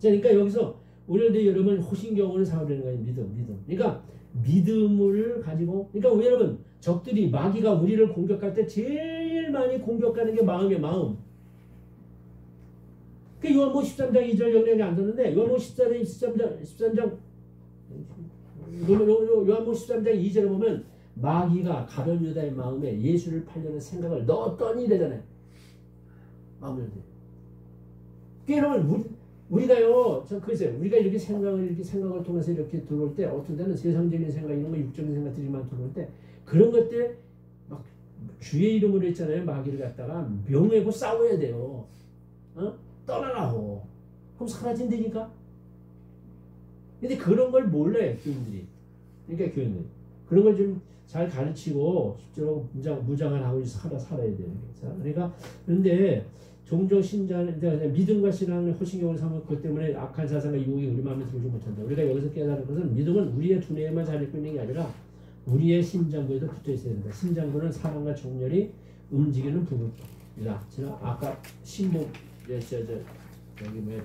그러니까 여기서 오늘도 여러분 호신경을 사오려는 거예요. 믿음. 그러니까 믿음을 가지고, 그러니까 여러분 적들이 마귀가 우리를 공격할 때 제일 많이 공격하는 게 마음이에요. 마음. 그 요한복음 13장 2절 영역이 안 썼는데, 요한복음 13장 요한복음 13장 2절에 보면 마귀가 가룟 유다의 마음에 예수를 팔려는 생각을 넣었더니 이러잖아요. 마음을. 그러면 우리가요, 글쎄요, 우리가 이렇게 생각을 통해서 이렇게 들어올 때, 어떤 때는 세상적인 생각, 이런 거 육적인 생각들이만 들어올 때, 그런 것들 막 주의 이름으로 했잖아요. 마귀를 갖다가 명예고 싸워야 돼요. 떠나라고. 그럼 사라진다니까. 근데 그런 걸 몰라요, 교인들이. 그러니까 교인들. 그런 걸 좀 잘 가르치고, 실제로 무장을 하고 살아야 되는 거죠. 그러니까, 그런데, 종종 신자는 믿음과 신앙을 호신경을 삼고 그것 때문에 악한 사상과 유혹이 우리 마음에 들어오지 못한다. 우리가 여기서 깨달은 것은 믿음은 우리의 두뇌에만 잘 있고 있는 게 아니라 우리의 심장부에도 붙어 있어야 된다. 심장부는 사랑과 정열이 움직이는 부분이다. 제가 아까 신복,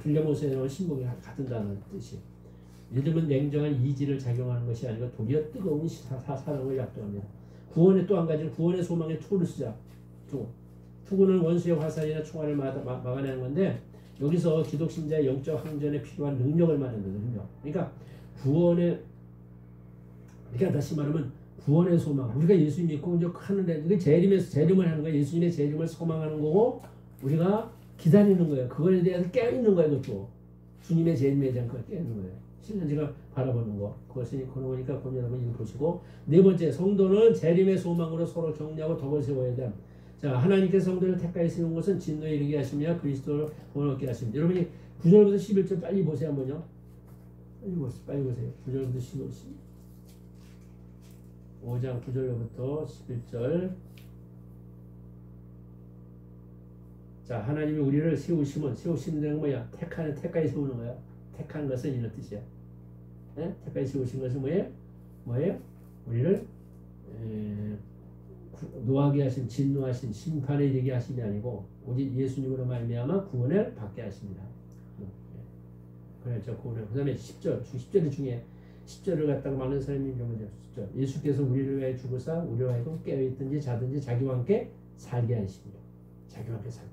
빌레몬서에 나온 신복이 같은 단어의 뜻이. 믿음은 냉정한 이지를 작용하는 것이 아니고 도리어 뜨거운 사랑을 약도합니다. 구원의 또 한 가지는 구원의 소망의 투구를 쓰자. 투구는 원수의 화살이나 총알을 막아내는 건데, 여기서 기독신자의 영적 항전에 필요한 능력을 말하는 거예요. 능력. 그러니까 그러니까 다시 말하면 구원의 소망. 우리가 예수님 믿고 이제 하는데, 이게 재림을 하는 거예요. 예수님의 재림을 소망하는 거고, 우리가 기다리는 거예요. 그거에 대해서 깨어있는 거예요. 그것도 주님의 재림에 대한 걸 깨어있는 거예요. 신천지가 바라보는 거. 그것이 그러니까 본 여러분 이거 보시고, 네 번째, 성도는 재림의 소망으로 서로 격려하고 덕을 세워야 돼. 자, 하나님께서 성도를 택하여 세운 것은 진노에 이르게 하시며 그리스도를 구원 얻게 하십니다. 여러분이 9절부터 11절 빨리 보세요. 한번요. 빨리 보세요. 9절부터 5장 9절부터 11절. 자, 하나님이 우리를 세우시는 데는 뭐야? 택하여 세우는 거야. 택하는 것은 이런 뜻이야. 네? 택하여 세우신 것은 뭐예요? 우리를 노하게 하신, 진노하신, 심판에 이르게 하심이 아니고 오직 예수님으로 말미암아 구원을 받게 하십니다. 그렇죠. 그 다음에 10절 중에 10절을 갖다가 많은 사람이 이런 10절. 예수께서 우리를 위해 죽으사 우리로 하여금 깨어있든지 자든지 자기와 함께 살게 하십니다. 자기와 함께 살게.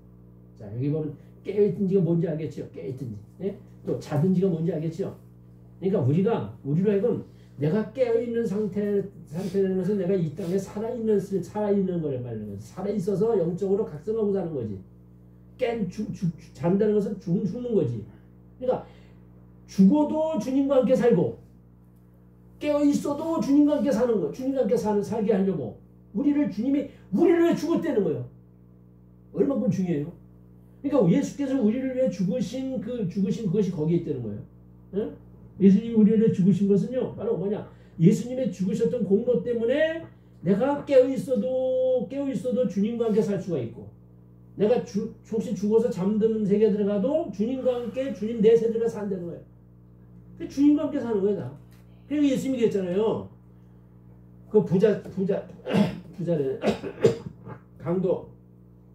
자, 여기 보면 깨어있든지가 뭔지 알겠죠? 깨어있든지. 예? 또 자든지가 뭔지 알겠죠? 그러니까 우리로 하여금 내가 깨어있는 상태라는 것은 내가 이 땅에 살아있는 걸 말하는 거지. 살아있어서 영적으로 각성하고 사는 거지. 잔다는 것은 죽는 거지. 그러니까 죽어도 주님과 함께 살고 깨어있어도 주님과 함께 사는 거. 주님과 함께 살게 하려고 주님이 우리를 위해 죽었다는 거예요. 얼마큼 중요해요. 그러니까 예수께서 우리를 위해 죽으신 그것이 거기에 있다는 거예요. 예? 예수님이 우리를 위해 죽으신 것은요, 바로 뭐냐? 예수님의 죽으셨던 공로 때문에 내가 깨어있어도 주님과 함께 살 수가 있고, 내가 혹시 죽어서 잠드는 세계에 들어가도 주님과 함께 주님 내 세대가 산다는 거예요. 주님과 함께 사는 거야 다. 그래서 예수님이 그랬잖아요. 그 부자는 강도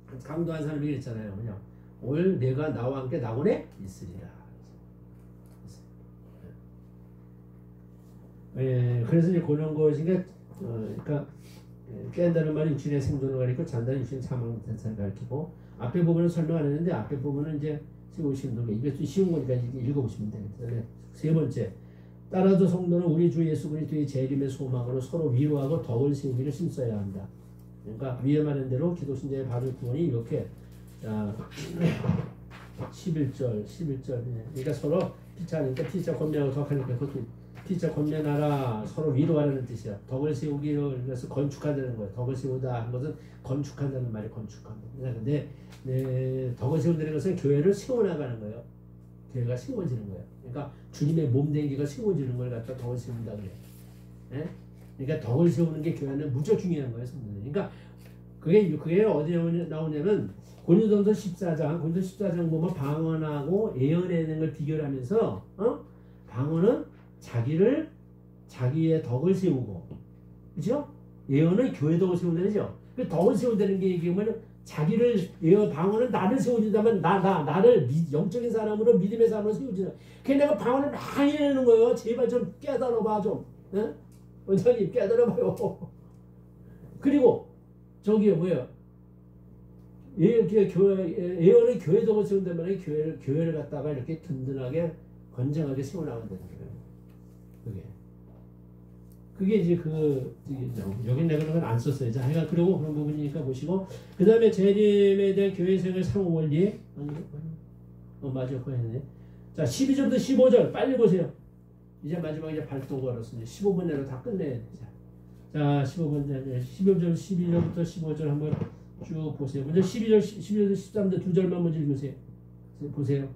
한 사람이 그랬잖아요. 그냥 오늘 내가 나와 함께 낙원에 있으리라. 그래서 이제 그런 것이니까, 그러니까 깬다는 말이 육신의 생존을 가리키고 잔다는 육신의 사망을 가리키고, 앞에 부분은 설명 안 했는데 앞에 부분은 이제 세우시는 거, 이게 좀 쉬운 거니까 읽어보시면 돼요. 세 번째, 따라서 성도는 우리 주 예수 그리스도의 재림의 소망으로 서로 위로하고 덕을 세우기를 힘써야 한다. 그러니까 위에 말한 대로 기독신자의 받을 구원이 이렇게 11절 그러니까 서로 피차하니까 피차 권면하고 덕하니까 그것도 피차 권면하라, 서로 위로하라는 뜻이야. 덕을 세우기를 그래서 건축한다는 거예요. 덕을 세우다 하는 것은 건축한다는 말이 건축한다. 근데 덕을 세운다는 것은 교회를 세워나가는 거예요. 교회가 세워지는 거예요. 그러니까 주님의 몸된 교회가 세워지는 걸 갖다 덕을 세운다 그래요. 네? 그러니까 덕을 세우는 게 교회는 무척 중요한 거예요. 그러니까 그게 어디 나오냐면 고린도전서 14장 보면 방언하고 예언하는 걸 비교하면서 방언은 자기의 덕을 세우고, 그렇죠? 예언은 교회 덕을 세운다는 거죠. 그 덕을 세운다는 게 얘기하면 방언은 나를 세워준다면 나를 영적인 사람으로 믿음의 사람으로 세워주는. 그냥 내가 방언을 많이 내는 거예요. 제발 좀 깨달아봐 좀. 네? 원장님 깨달아봐요. 그리고 저기요 뭐예요? 예언은 교회 덕을 세운단 말이에요. 교회를 갖다가 이렇게 든든하게 건장하게 세워나간다는 거예요. 그게 이제 여기 내가 그런 건 안 썼어요. 자, 하여간 그리고 그런 부분이니까 보시고, 그 다음에 재림에 대한 교회 생활 상호 원리. 맞아, 그거 했네. 자, 12절부터 15절 빨리 보세요. 이제 마지막에 이제 발도 걸었습니다. 15분 내로 다 끝내야 돼. 자, 12절부터 15절 한번 쭉 보세요. 먼저 12절, 13절 두 절만 먼저 읽으세요. 보세요.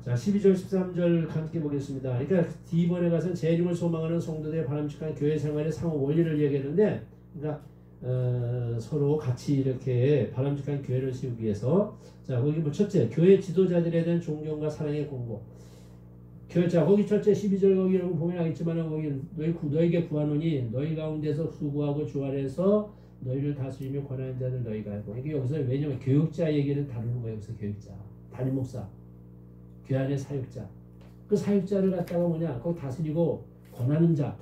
자, 12절, 13절 함께 보겠습니다. 그러니까 D번에 가서는 재림을 소망하는 성도들의 바람직한 교회 생활의 상호 원리를 얘기하는데, 그러니까 서로 같이 이렇게 바람직한 교회를 세우기 위해서, 자, 거기 뭐 첫째, 교회 지도자들에 대한 존경과 사랑의 공고. 자, 거기 첫째 12절 거기 보면 알겠지만, 거기 너에게 구하노니 너희 가운데서 수고하고 주 안에서 너희를 다스리며 권하는 자들 너희가 알고. 이게 여기서 왜냐면 교육자 얘기를 다루는 거예요. 여기서 교육자, 담임 목사, 교회 안의 사역자. 그 사역자를 갖다가 거기 다스리고 권하는 자,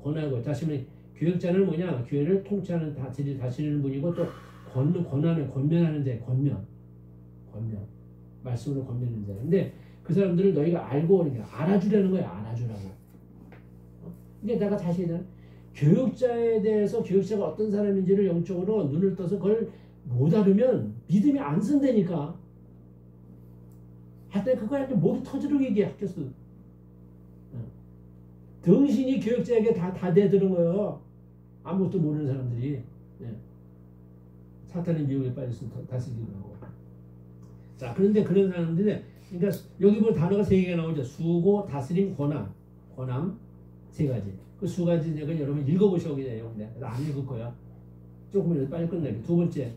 권하고 다시면 교육자는 교회를 통치하는 다스리는 분이고, 또 권면하는 자, 권면 말씀으로 권면하는 자. 근데 그 사람들을 너희가 알고 알아주라는 거야. 알아주라고. 근데 내가 다시 얘기하면 교육자에 대해서 교육자가 어떤 사람인지를 영적으로 눈을 떠서 그걸 못 알으면 믿음이 안 선다니까. 하여튼 그거 목이 터지도록 얘기해. 학교에서 등신이 교육자에게 다 대드는 거예요. 아무것도 모르는 사람들이. 사탄의 미혹에 빠져서 다스리기도 하고. 자, 그런데 그런 사람들이, 그러니까 여기 보면 단어가 세 개가 나오죠. 수고, 다스림, 권함 세 가지. 그 두 가지 내가 여러분 읽어보시고 그래요. 근데 안 읽을 거야. 조금이라도 빨리 끝내게. 두 번째,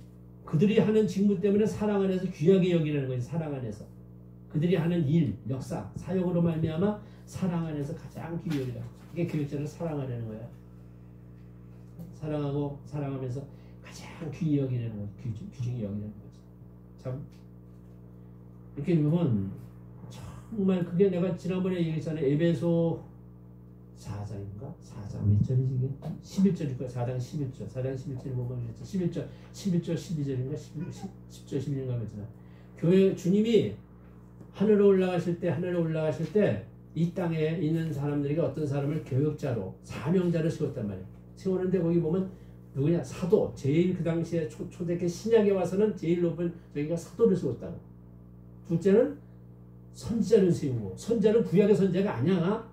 그들이 하는 직무 때문에 사랑 안에서 귀하게 여기라는 거예요. 사랑 안에서. 그들이 하는 일, 역사, 사역으로 말미암아 사랑 안에서 가장 귀히 여기라. 이게 교육자를 사랑하려는 거야. 사랑하면서 가장 귀히 여기라는 거지. 귀중히 여기라는 거지. 참 이렇게 보면 정말 그게 내가 지난번에 얘기했잖아요. 에베소 4장인가? 4장 몇 절이지 이게? 11절일 거야. 4장 11절. 4장 11절을 보면 그랬죠. 11절 12절인가? 10절 11절인가 그랬잖아. 교회 주님이 하늘에 올라가실 때 이 땅에 있는 사람들에게 어떤 사람을 교육자로 사명자로 세웠단 말이에요. 세우는데 거기 보면 누구냐? 사도. 제일 그 당시에 초대교 신약에 와서는 제일 높은 저기가 사도를 세웠다고. 둘째는 선지자를 세우고, 선지자는 구약의 선지자가 아니야.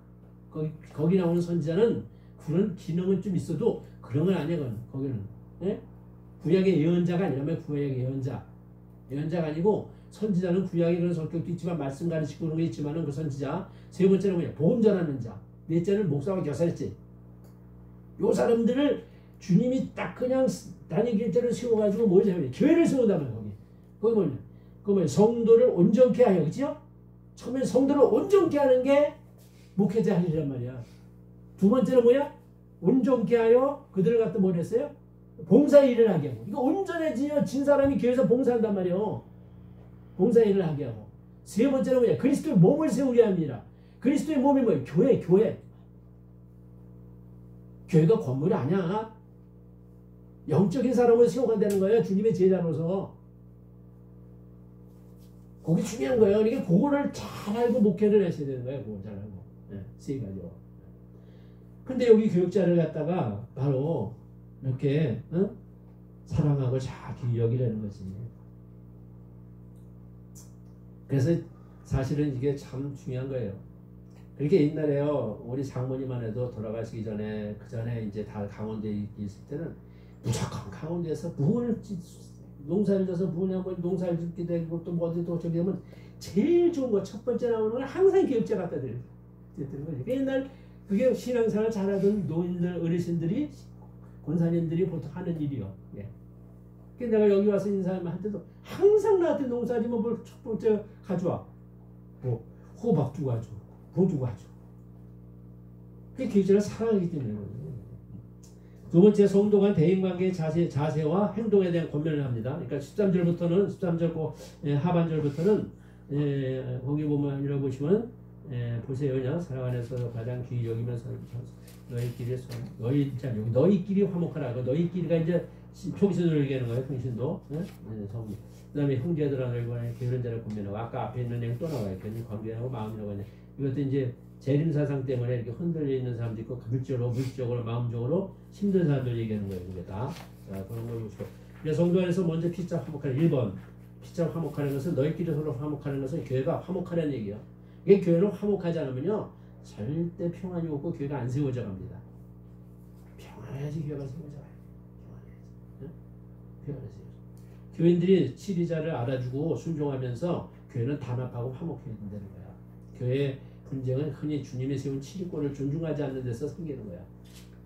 거기 나오는 선지자는 그런 기능은 좀 있어도 그런 건 아니야. 거기는 구약의 예언자가 아니라면 구약의 예언자. 예언자가 아니고 선지자는 구약에 그런 성격도 있지만 말씀 가르치고 그런 게 있지만은 그 선지자. 세 번째는 뭐냐? 복음 전하는 자. 넷째는 목사와 교사였지. 요 사람들을 주님이 딱 그냥 단위 길대로 세워가지고 뭘 세워요? 교회를 세운다면 거기. 거기 뭐냐? 그 뭐냐? 성도를 온전케 하여, 그죠? 처음에 성도를 온전케 하는 게 목회자 할 일이란 말이야. 두 번째는 뭐야? 온전케 하여 그들을 갖다 뭘 했어요? 봉사 일을 하게 하고. 이거 온전해진 사람이 교회에서 봉사한단 말이에요. 봉사 일을 하게 하고. 세 번째는 뭐냐? 그리스도의 몸을 세우게 합니다. 그리스도의 몸이 뭐예요? 교회, 교회. 교회가 건물이 아니야. 영적인 사람을 세워간다는 거예요. 주님의 제자로서. 그게 중요한 거예요. 그러니까 그거를 잘 알고 목회를 하셔야 되는 거예요. 그거 잘 알고. 네, 세 가지로. 근데 여기 교육자를 갖다가 바로 이렇게 사랑하고 잘 여기라는 거지. 그래서 사실은 이게 참 중요한 거예요. 그렇게 옛날에요, 우리 장모님만 해도 돌아가시기 전에, 그 전에 이제 다 강원도에 있을 때는 무조건 강원도에서 무을 농사를 져서 무냐 뭐 농사를 짓게 되고 또 뭐 어디도 저기 되면 제일 좋은 거 첫 번째 나오는 건 항상 교육자 갖다 드리는 거지. 옛날 그게 신앙생활 잘하던 노인들, 어르신들이, 권사님들이 보통 하는 일이요. 예. 그러니까 내가 여기 와서 인사한테도 항상 나한테 농사 지면 뭘 첫 번째 가져와. 뭐 호박 두고 가져, 고두 가져. 그게 교육자를 사랑하기 때문에. 두 번째, 성도간 대인관계의 자세와 행동에 대한 권면을 합니다. 그러니까 13절부터는 13절 하반절부터는 거기 보면 읽어보시면 보세요. 그냥 사랑 안에서 가장 귀히 여기면서 너희끼리 화목하라. 너희끼리가 이제 평신도를 얘기하는 거예요. 평신도. 그 다음에 형제들하고 게으른 자를 권면하고, 아까 앞에 있는 내용 또 나와요. 관계하고 마음이라고 하냐. 이것도 이제 재림사상 때문에 이렇게 흔들려 있는 사람도 있고, 물질적으로, 마음적으로 힘든 사람들 얘기하는 거예요. 그게 다. 자, 그런 걸 보시고. 그래서 성도 안에서 먼저 피차 화목하는 1번. 피차 화목하는 것은 너희끼리 서로 화목하는 것은 교회가 화목하라는 얘기예요. 이게 교회는 화목하지 않으면요, 절대 평안이 없고 교회가 안 세워져 갑니다. 평안해야지 교회가 세워져 가요. 평안해야지. 교인들이 치리자를 알아주고 순종하면서 교회는 단합하고 화목해야 된다는 거야. 교회의 분쟁은 흔히 주님이 세운 치리권을 존중하지 않는 데서 생기는 거야.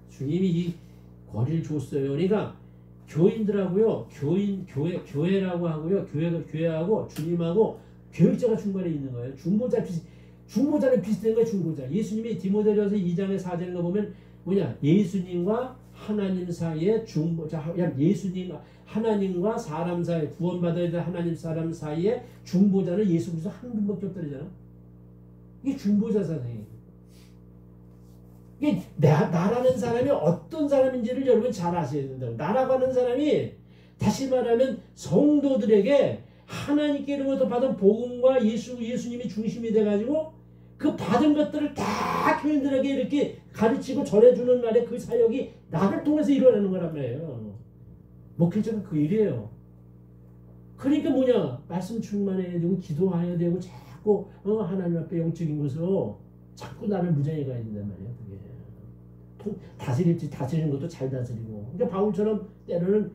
주님이 이 권리를 줬어요. 그러니까 교인들하고요, 교회라고 하고요, 교회하고 주님하고 교육자가 중간에 있는 거예요. 중보자는 비슷한 거예요. 중보자. 예수님이 디모데전서 2장의 4절인가 보면 뭐냐? 예수님과 하나님 사이에 중보자, 예수님, 하나님과 사람 사이, 구원받아야 될 하나님 사람 사이에 중보자는 예수 그리스도 한 분밖에 없다잖아. 이게 중보자 사상이에요. 이게 나라는 사람이 어떤 사람인지를 여러분 잘 아셔야 된다고. 나라고 하는 사람이, 다시 말하면 성도들에게 하나님께로부터 받은 복음과 예수님이 중심이 돼가지고 그 받은 것들을 다 교인들에게 이렇게 가르치고 전해주는 날에 그 사역이 나를 통해서 일어나는 거란 말이에요. 목회자는 그 일이에요. 그러니까 뭐냐? 말씀 충만해야 되고 기도해야 되고 자꾸 하나님 앞에 영적인 것으로 자꾸 나를 무장해 가야 된단 말이에요. 그게 다스리는 것도 잘 다스리고. 그러니까 바울처럼 때로는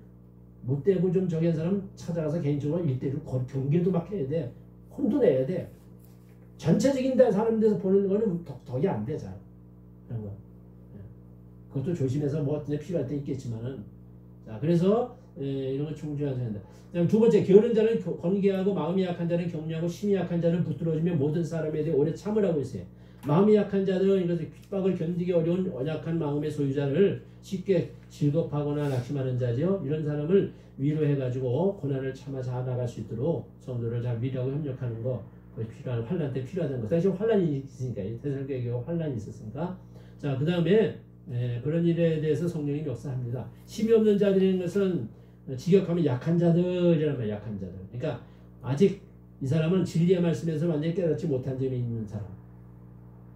못되고 좀 저기 한 사람 찾아가서 개인적으로 일대로 경계도 막 해야 돼. 혼도 내야 돼. 전체적인 사람들에서 보는 거는 덕이 안 돼, 잘. 그런 거. 그것도 조심해서 뭐 필요할 때 있겠지만은. 자, 그래서 이런 걸 충분히 해야 된다. 그다음 두 번째, 게으른 자는 권계하고 마음이 약한 자는 격려하고 심히 약한 자는 붙들어주며 모든 사람에 대해 오래 참으라고 했어요. 마음이 약한 자들은 이것을 핍박을 견디기 어려운 언약한 마음의 소유자를 쉽게 질겁하거나 낙심하는 자죠. 이런 사람을 위로해가지고 고난을 참아 잘 나갈 수 있도록 성도를 잘 위로하고 협력하는 거, 필요한 환란 때 필요하다는 거. 사실 환란이 있으니까, 대살교회가 환란이 있었으니까. 자, 그 다음에 그런 일에 대해서 성령이 역사합니다. 힘이 없는 자들인 것은 직역하면 약한 자들이란 말이야. 약한 자들. 그러니까 아직 이 사람은 진리의 말씀에서 완전히 깨닫지 못한 점이 있는 사람.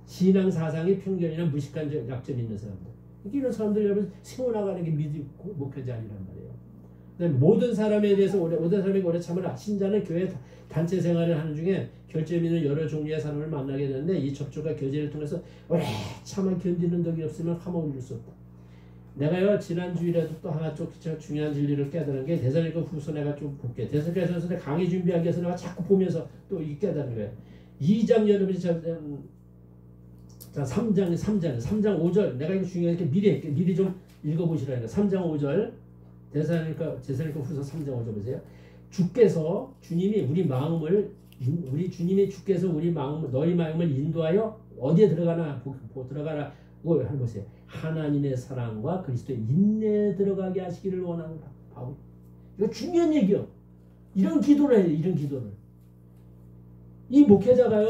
신앙 사상이 편견이나 무식한 약점이 있는 사람들. 이런 사람들 여러분 세워나가는 게 목회자 아니란 말이에요. 모든 사람에 대해서 모든 사람에게 오래 참으라. 신자는 교회 단체 생활을 하는 중에 결점 있는 여러 종류의 사람을 만나게 되는데 이 접촉과 교제를 통해서 오래 참아 견디는 덕이 없으면 화목을 이룰 수 없다. 내가요 지난주일에도 또 하나 좀 중요한 진리를 깨달은 게 대사니까 후서 내가 좀 볼게. 대사니까 내가 강의 준비하기 위해서 내가 자꾸 보면서 또 이 깨달은 거예요. 2장 여러분이 자 3장 5절 내가 이거 중요하니까 미리 좀 읽어보시라니까. 3장 5절 대사니까 후서 3장 5절 보세요. 주께서 주님이 주께서 우리 마음을 너희 마음을 인도하여 어디에 들어가나 들어가라. 한번 보세요. 하나님의 사랑과 그리스도의 인내에 들어가게 하시기를 원하노라. 바울. 이거 중요한 얘기요. 이런 기도를 해요. 이런 기도를. 이 목회자가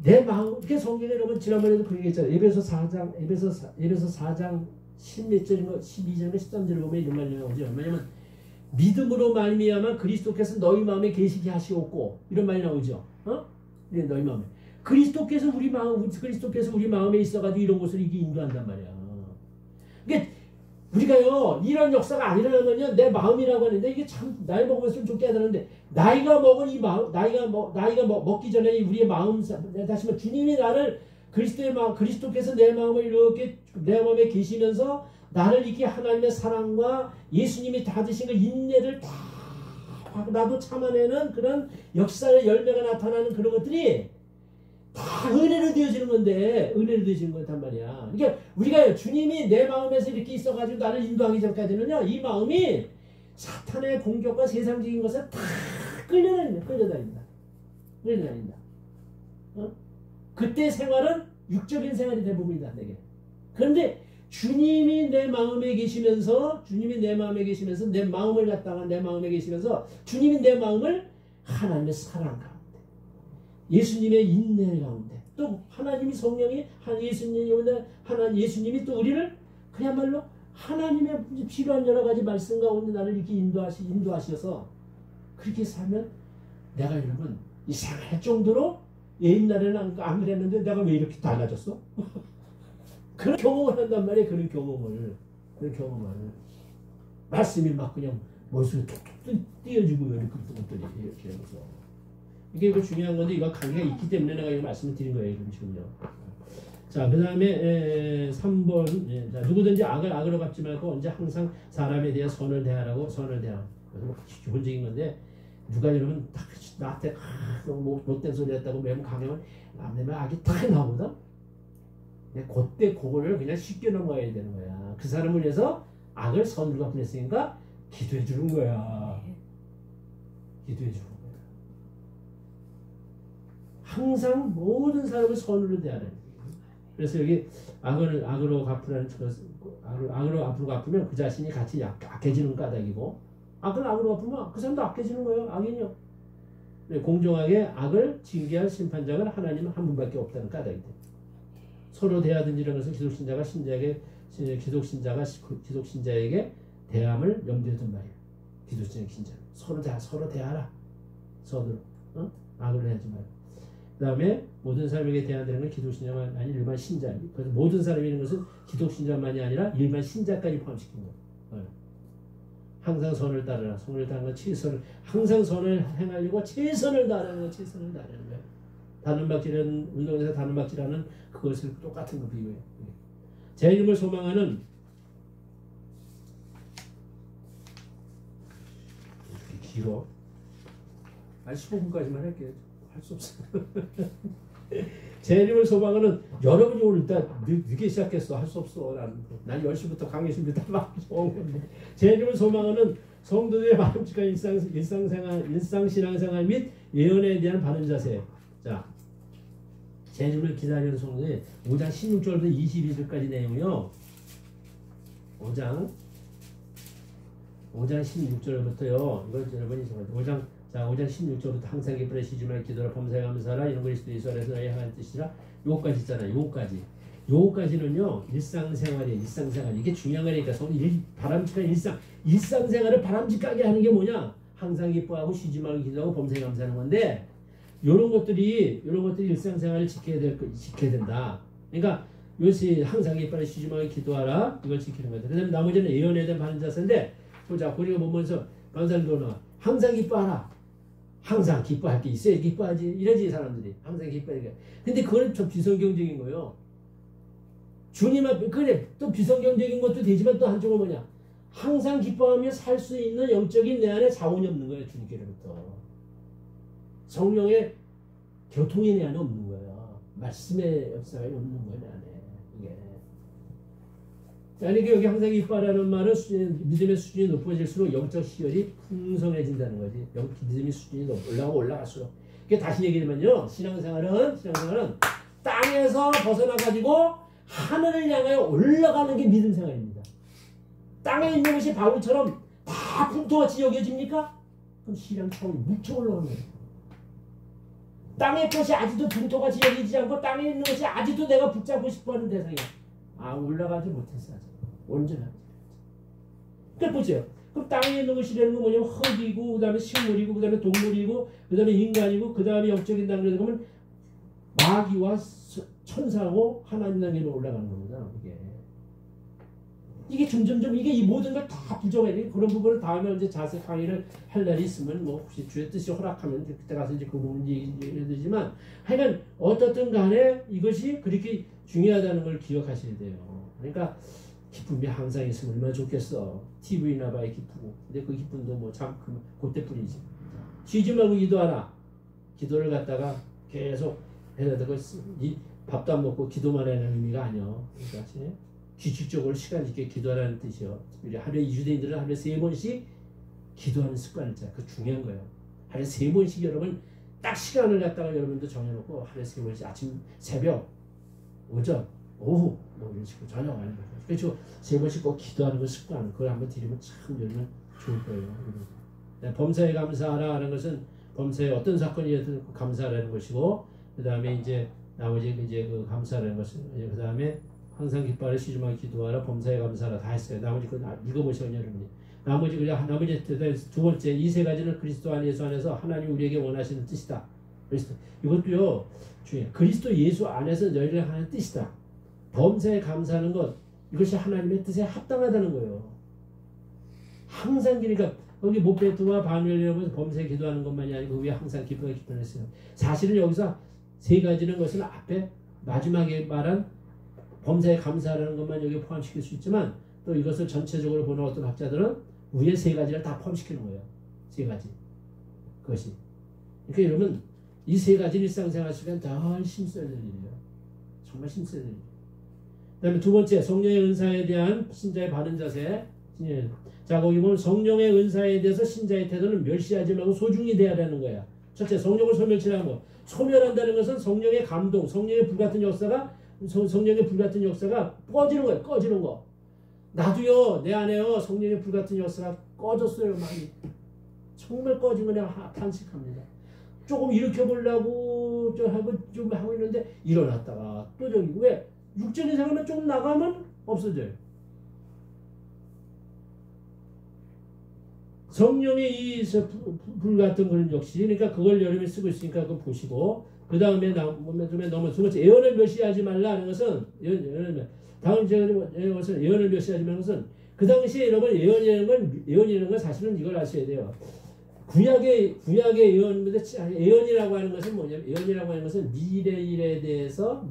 내 마음, 이렇게 성경에 여러분 지난번에도 그 얘기했잖아요. 에베소 4장 10몇 절인가 12절인가 13절을 보면 이런 말이 나오죠. 왜냐면 믿음으로 말미암아 그리스도께서 너희 마음에 계시게 하시옵고 이런 말이 나오죠. 너희 마음에. 그리스도께서 우리 마음에 있어가지고 이런 것을 이게 인도한단 말이야. 그러니까 우리가요 이런 역사가 안 일어나면요 내 마음이라고 하는데 이게 참 나이 먹으면서 좀 깨달았는데 나이가 먹은 이 마음 나이가 먹기 전에 우리의 마음 다시 말해 주님이 나를 그리스도께서 내 마음을 이렇게 내 마음에 계시면서 나를 이렇게 하나님의 사랑과 예수님이 다 드신 그 인내를 다 나도 참아내는 그런 역사의 열매가 나타나는 그런 것들이 다 은혜로 되어지는 건데 은혜로 되어지는 거단 말이야. 그러니까 우리가 주님이 내 마음에서 이렇게 있어가지고 나를 인도하기 전까지는요 이 마음이 사탄의 공격과 세상적인 것에 다 끌려다닌다. 그때 생활은 육적인 생활이 대부분이다 내게. 그런데 주님이 내 마음에 계시면서 내 마음을 갖다가 내 마음에 계시면서 주님이 내 마음을 하나님의 사랑 가운데 예수님의 인내 가운데 또 하나님이 성령이 예수님이 또 우리를 그야말로 하나님의 필요한 여러 가지 말씀 가운데 나를 이렇게 인도하셔서 그렇게 살면 내가 여러분 이상할 정도로 옛날에는 안 그랬는데 내가 왜 이렇게 달라졌어? 그런 경험을 한단 말이에요. 그런 경험을 말씀이 막 그냥 머릿속에 툭툭 띄어지고 이런 것들이 이렇게 하면서 이게 중요한 건데 이거 관계가 있기 때문에 내가 이 말씀을 드린 거예요. 지금요. 자, 그 다음에 3번 자, 누구든지 악으로 갚지 말고 언제 항상 사람에 대해 선을 대하라고 선을 대하라. 그래서 기본적인 건데 누가 여러분 나한테 못된 소리 했다고 매번 강요하면 남의 악이 다 나오거든. 그때 그거를 그냥 쉽게 넘어가야 되는 거야. 그 사람을 위해서 악을 선으로 갚으랬으니까 기도해 주는 거야. 기도해 주는 거야. 항상 모든 사람을 선으로 대하라. 그래서 여기 악으로 갚으라는 악으로 앞으로 갚으면 그 자신이 같이 약해지는 까닭이고 악을 악으로 갚으면 그 사람도 약해지는 거예요. 악인요. 공정하게 악을 징계할 심판장은 하나님 한 분밖에 없다는 까닭이다. 서로 대하든지 이런 것은 기독신자에게 대함을 염두에 둔 말이에요. 기독신자 서로 대하라. 선으로 악을 하지 말고. 그 다음에 모든 사람에게 대한다는 건 기독신자만 아니 일반 신자. 그래서 모든 사람이라는 것은 기독신자만이 아니라 일반 신자까지 포함시킨 거예요. 항상 선을 따르라. 선을 따르는 건 최선을 항상 선을 행하려고 최선을 다하는 거예요. 단언박질하는 운동에서 단언박질하는 그것을 똑같은 거 비교해요. 제 이름을 소망하는 이렇게 길어. 15분까지만 할게요. 할 수 없어. 제 이름을 소망하는 여러분이 오늘 일단 늦게 시작했어. 할 수 없어. 난 10시부터 강의 준비다 막 소망했는데 제 이름을 소망하는 성도들의 바람직한 일상신앙생활 및 예언에 대한 바른 자세. 자, 제 이름을 기다리는 성도들 5장 16절부터 22절까지 내용이요. 5장 16절부터요. 이거 여러분이 5장 16절부터 항상 기쁘게 쉬지 말고 기도라 범사에 감사하라 이런 그리스도 예수 안에서 너희 하나님 뜻이라. 요거까지 있잖아요. 요거까지는요. 일상생활이에요. 일상생활. 이게 중요한 거니까 바람직한 일상생활을 바람직하게 하는 게 뭐냐? 항상 기뻐하고 쉬지 말고 기도하고 범사에 감사하는 건데 요런 것들이 일상생활을 지켜야 된다. 그러니까 이것이 항상 기뻐하고 쉬지 말고 기도하라. 이걸 지키는 거다. 그다음에 나머지는 예언에 대한 바른 자세인데 보자. 우리가 보면서 강사님도 항상 기뻐하라. 항상 기뻐할 게 있어야 기뻐하지. 이러지 사람들이. 항상 기뻐해야 돼. 근데 그건 좀 비성경적인 거예요. 주님 앞에 그래 또 비성경적인 것도 되지만 또 한쪽은 뭐냐 항상 기뻐하며 살 수 있는 영적인 내 안에 자원이 없는 거예요. 주님께로부터 성령의 교통이 내 안에 없는 거예요. 말씀의 역사가 없는 거예요. 내 안에 이게 그러니까 여기 항상 기뻐하라는 말은 믿음의 수준이 높아질수록 영적 시열이 풍성해진다는 거지. 믿음의 수준이 올라갈수록 이게 다시 얘기하면요 신앙생활은 땅에서 벗어나가지고 하늘을 향하여 올라가는 게 믿음 생활입니다. 땅에 있는 것이 바울처럼 다 풍토같이 여겨집니까? 그럼 신앙 차원이 무척 올라가는 거예요. 땅의 것이 아직도 풍토같이 여기지 않고 땅에 있는 것이 아직도 내가 붙잡고 싶어하는 대상이야. 올라가지 못했어 아직. 온전하지. 그러니까 보세요. 그럼 땅에 있는 것이라는 건 뭐냐면 흙이고 그 다음에 식물이고 그 다음에 동물이고 그 다음에 인간이고 그 다음에 영적인 단계로 보면 마귀와 천사하고 하나님 단계로 올라가는 겁니다. 이게 점점점 이게 이 모든 걸 다 부정해야 돼. 그런 부분을 다음에 언제 자세 강의를 할 날이 있으면 뭐 혹시 주의 뜻이 허락하면 그때 가서 이제 그 부분 얘기해야 되지만 하여간 어떻든 간에 이것이 그렇게 중요하다는 걸 기억하셔야 돼요. 그러니까 기쁨이 항상 있으면 얼마나 좋겠어. TV나 봐야 기쁘고. 근데 그 기쁨도 뭐 참 그때뿐이지. 쉬지 말고 기도하라. 기도를 갖다가 계속 해다가 이 밥도 안 먹고 기도만 하는 의미가 아니야. 그러니까 규칙적으로 시간 있게 기도하라는 뜻이요. 특별히 하루에 유대인들은 하루에 3번씩 기도하는 습관을 짜. 그 중요한 거예요. 하루에 3번씩 여러분 딱 시간을 갖다가 여러분도 정해놓고 하루에 3번씩 아침, 새벽, 오전, 오후 뭐 이런 식으로 저녁 하는 거죠. 그렇죠. 3번씩 꼭 기도하는 그 습관 그걸 한번 들이면 참 여러분 좋을 거예요. 범사에 감사하라 하는 것은 범사에 어떤 사건이든 감사하라는 것이고 그 다음에 이제 나머지 이제 그 감사하라는 것은 그 다음에 항상 기뻐하라 쉬지마 기도하라 범사에 감사하라 다 했어요. 나머지 그 읽어보시면 여러분이 나머지 두 번째 이 세 가지는 그리스도 안 예수 안에서 하나님 우리에게 원하시는 뜻이다. 그리스도 이것도요 중요해요. 그리스도 예수 안에서 너희를 하는 뜻이다. 범사에 감사하는 것 이것이 하나님의 뜻에 합당하다는 거예요. 항상 그러니까 거기 모페트와 바누엘이라고 범사에 기도하는 것만이 아니고 그 위에 항상 기뻐하게 기도했어요. 사실은 여기서 세 가지는 것은 앞에 마지막에 말한 범사에 감사하라는 것만 여기 포함시킬 수 있지만 또 이것을 전체적으로 보는 어떤 학자들은 위에 세 가지를 다 포함시키는 거예요. 세 가지. 그것이. 그러니까 여러분 이 세 가지 일상생활 속엔 더 힘써야 될 일이에요. 정말 힘써야 될 일이에요. 그 다음에 두 번째 성령의 은사에 대한 신자의 바른 자세. 자 거기 보면 성령의 은사에 대해서 신자의 태도는 멸시하지 말고 소중히 대해야 되는 거야. 첫째 성령을 소멸치라는 거. 소멸한다는 것은 성령의 감동, 성령의 불같은 역사가 성령의 불같은 역사가 꺼지는 거예요. 꺼지는 거. 나도요 내 안에요 성령의 불같은 역사가 꺼졌어요. 많이. 정말 꺼진 거 내가 탄식합니다. 조금 일으켜보려고 좀 하고 있는데 일어났다가 또 저기 왜 육적인 생활만 조금 나가면 없어져요. 성령의 이 불같은 그런 역시 그러니까 그걸 여러분이 쓰고 있으니까 그거 보시고 그 다음에 넘어 두 번째 예언을 멸시하지 말라는 것은 예언을 멸시하지 말라는 것은 그 당시에 여러분 예언이라는 건 사실은 이걸 아셔야 돼요. 구약의 예언인데 예언이라고 하는 것은 뭐냐면 예언이라고 하는 것은 미래일에 대해서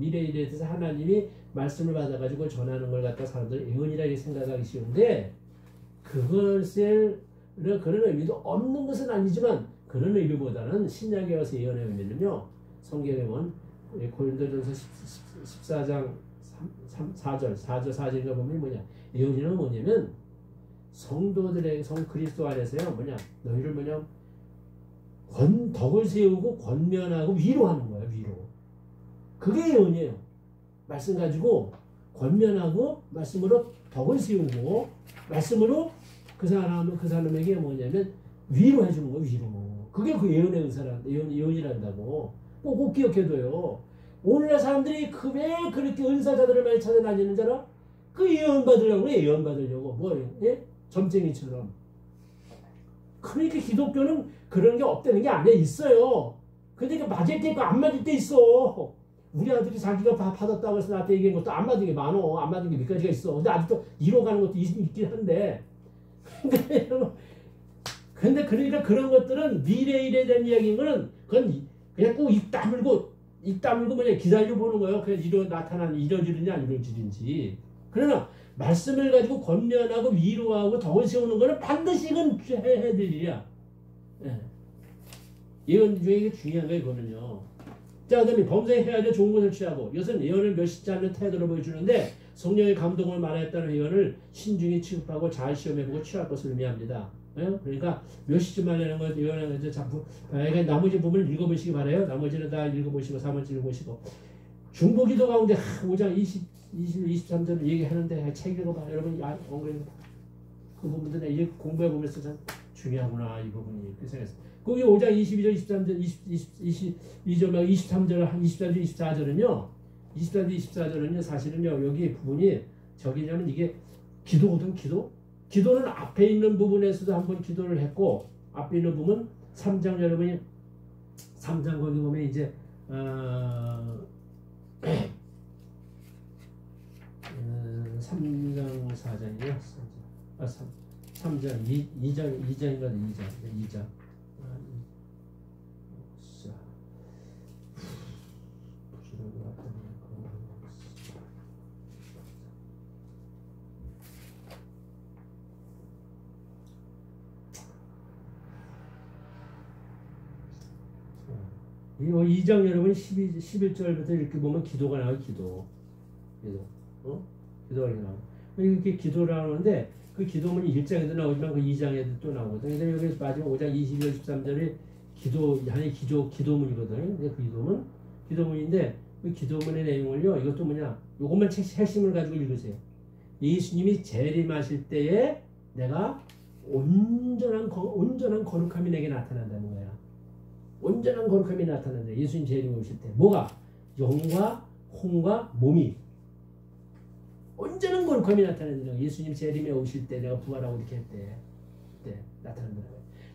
하나님이 말씀을 받아가지고 전하는 걸 갖다 사람들이 예언이라고 생각하기 쉬운데 그것을 그런 의미도 없는 것은 아니지만 그런 의미보다는 신약에 와서 예언의 의미는요. 성경에 보면 고린도전서 14장 4절인가 보면 뭐냐 예언이는 뭐냐면 성도들의 그리스도 안에서요 뭐냐 너희를 뭐냐 덕을 세우고 권면하고 위로하는 거예요. 위로 그게 예언이에요. 말씀 가지고 권면하고 말씀으로 덕을 세우고 말씀으로 그 사람에게 뭐냐면 위로해 주는 거예요. 위로 그게 그 예언의 예언이란다고 꼭 기억해둬요. 오늘날 사람들이 왜 그렇게 은사자들을 많이 찾아다니는 줄 알아? 그 예언 받으려고 예언 받으려고 뭐예요? 예? 점쟁이처럼. 그러니까 기독교는 그런 게 없다는 게 아니야. 있어요. 근데 그 맞을 때 있고 안 맞을 때 있어. 우리 아들이 자기가 받았다고 해서 나한테 얘기한 것도 안 맞은 게 많어. 안 맞은 게 몇 가지가 있어. 근데 아직도 이뤄가는 것도 있긴 한데. 근데 그러니까 그런 것들은 미래일에 대한 이야기인 거는 그건 그냥 꼭 입 다물고 다물고 뭐냐 기다려 보는 거예요. 그냥 이루어지느냐 안 이루어지는지. 그러나 말씀을 가지고 권면하고 위로하고 덕을 세우는 거는 반드시 이건 해야 될 일이야. 예. 예언 중에 이게 중요한 거예요. 이거는요. 자, 그 다음에 범사에 헤아려 좋은 것을 취하고 이것은 예언을 멸시지 않는 태도를 보여주는데 성령의 감동을 말했다는 예언을 신중히 취급하고 잘 시험해보고 취할 것을 의미합니다. 예? 그러니까 멸시지 말라는 것 예언을 이제 자꾸 나머지 부분을 읽어보시기 바라요. 나머지는 다 읽어보시고 3번 읽어보시고 중보기도 가운데 5장 23절을 얘기하는데 책 읽어봐. 여러분 그 부분들 이제 공부해보면서 참 중요하구나 이 부분이 그 생각했어요. 거기 5장 22절, 23절, 22절, 23절, 24절, 24절은요. 24절, 24절은요. 사실은요. 여기 부분이 저기냐면 이게 기도거든. 기도는 앞에 있는 부분에서도 한번 기도를 했고 앞에 있는 부분 3장 여러분이 3장 거기 보면 이제 3장 4장이요. 3장 2장인가 2장 이 2장 여러분 11절부터 이렇게 보면 기도가 나와요. 기도. 기도가 나와요. 이렇게 기도를 하는데 그 기도문이 1장에도 나오지만 그 2장에도 또 나오거든요. 근데 여기 마지막 5장 22절 13절이 기도문이거든요. 근데 그 기도문인데 그 기도문의 내용을요. 이것도 뭐냐? 요것만 핵심을 가지고 읽으세요. 예수님이 재림하실 때에 내가 온전한 거룩함이 내게 나타난다는 거야. 온전한 거룩함이 나타난다. 예수님 재림에 오실 때 뭐가? 영과 혼과 몸이 온전한 거룩함이 나타나는 거예요. 예수님 재림에 오실 때 내가 부활하고 이렇게 했대. 그때 나타난다.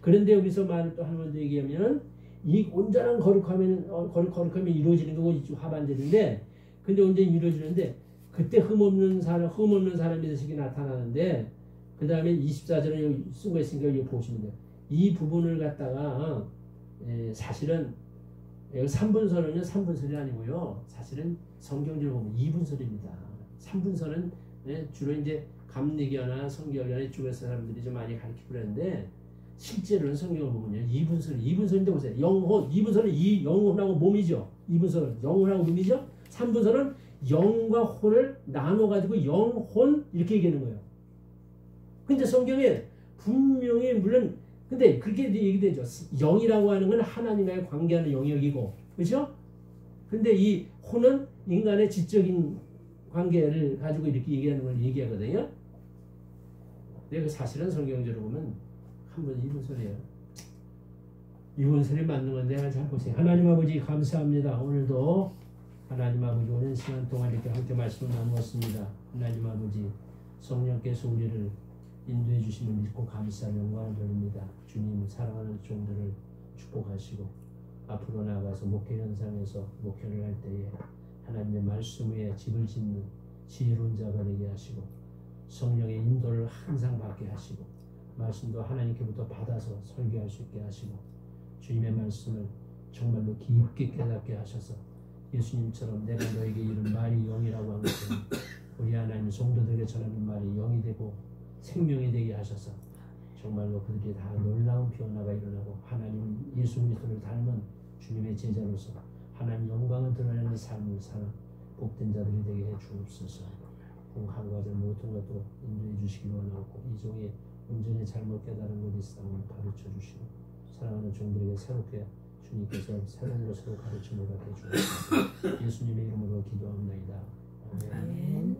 그런데 여기서 말을 또 한 번 더 얘기하면 이 온전한 거룩함이 이루어지는 거고 하반절인데 근데 온전히 이루어지는데 그때 흠없는 사람의 자식이 나타나는데 그 다음에 24절에 여기 쓴 거 있으니까 여기 보시면 돼요. 이 부분을 갖다가 사실은 3분설은요 3분설이 아니고요 사실은 성경적으로 보면 2분설입니다. 3분설은 주로 이제 감리교나 성결교나 이쪽에서 사람들이 좀 많이 가르치고 그러는데 실제로는 성경을 보면요 2분설인데 보세요. 영혼 2분설은 영혼하고 몸이죠. 2분설은 영혼하고 몸이죠. 3분설은 영과 혼을 나눠가지고 영혼 이렇게 얘기하는 거예요. 근데 성경에 분명히 물론 근데 그렇게 얘기되죠. 영이라고 하는 건 하나님과의 관계하는 영역이고 그렇죠? 근데 이 혼은 인간의 지적인 관계를 가지고 이렇게 얘기하는 걸 얘기하거든요. 근데 그 사실은 성경적으로 보면 한번 이분설이에요. 이분설이 맞는 건데 잘 보세요. 하나님 아버지 감사합니다. 오늘도 하나님 아버지 오랜 시간 동안 이렇게 함께 말씀을 나누었습니다. 하나님 아버지 성령께서 우리를 인도해 주심을 믿고 감사하는 영광을 돌립니다. 주님 사랑하는 종들을 축복하시고 앞으로 나아가서 목회 현장에서 목회를 할 때에 하나님의 말씀 위에 집을 짓는 지혜로운 자가 되게 하시고 성령의 인도를 항상 받게 하시고 말씀도 하나님께부터 받아서 설교할 수 있게 하시고 주님의 말씀을 정말로 깊게 깨닫게 하셔서 예수님처럼 내가 너에게 이른 말이 영이라고 한 것처럼 우리 하나님 성도들에게 전하는 말이 영이 되고 생명이 되게 하셔서 정말로 그들이 다 놀라운 변화가 일어나고 하나님 예수 그리스도를 닮은 주님의 제자로서 하나님 영광을 드러내는 삶을 사는 복된 자들이 되게 해 주옵소서. 한 가지 모든 것도 인도해 주시기 원하고 이 종이 온전히 잘못 깨달은 것이 있으면 가르쳐 주시고 사랑하는 종들에게 새롭게 주님께서 새로운 것으로 가르쳐 보게 해 주옵소서. 예수님의 이름으로 기도합니다. 아멘.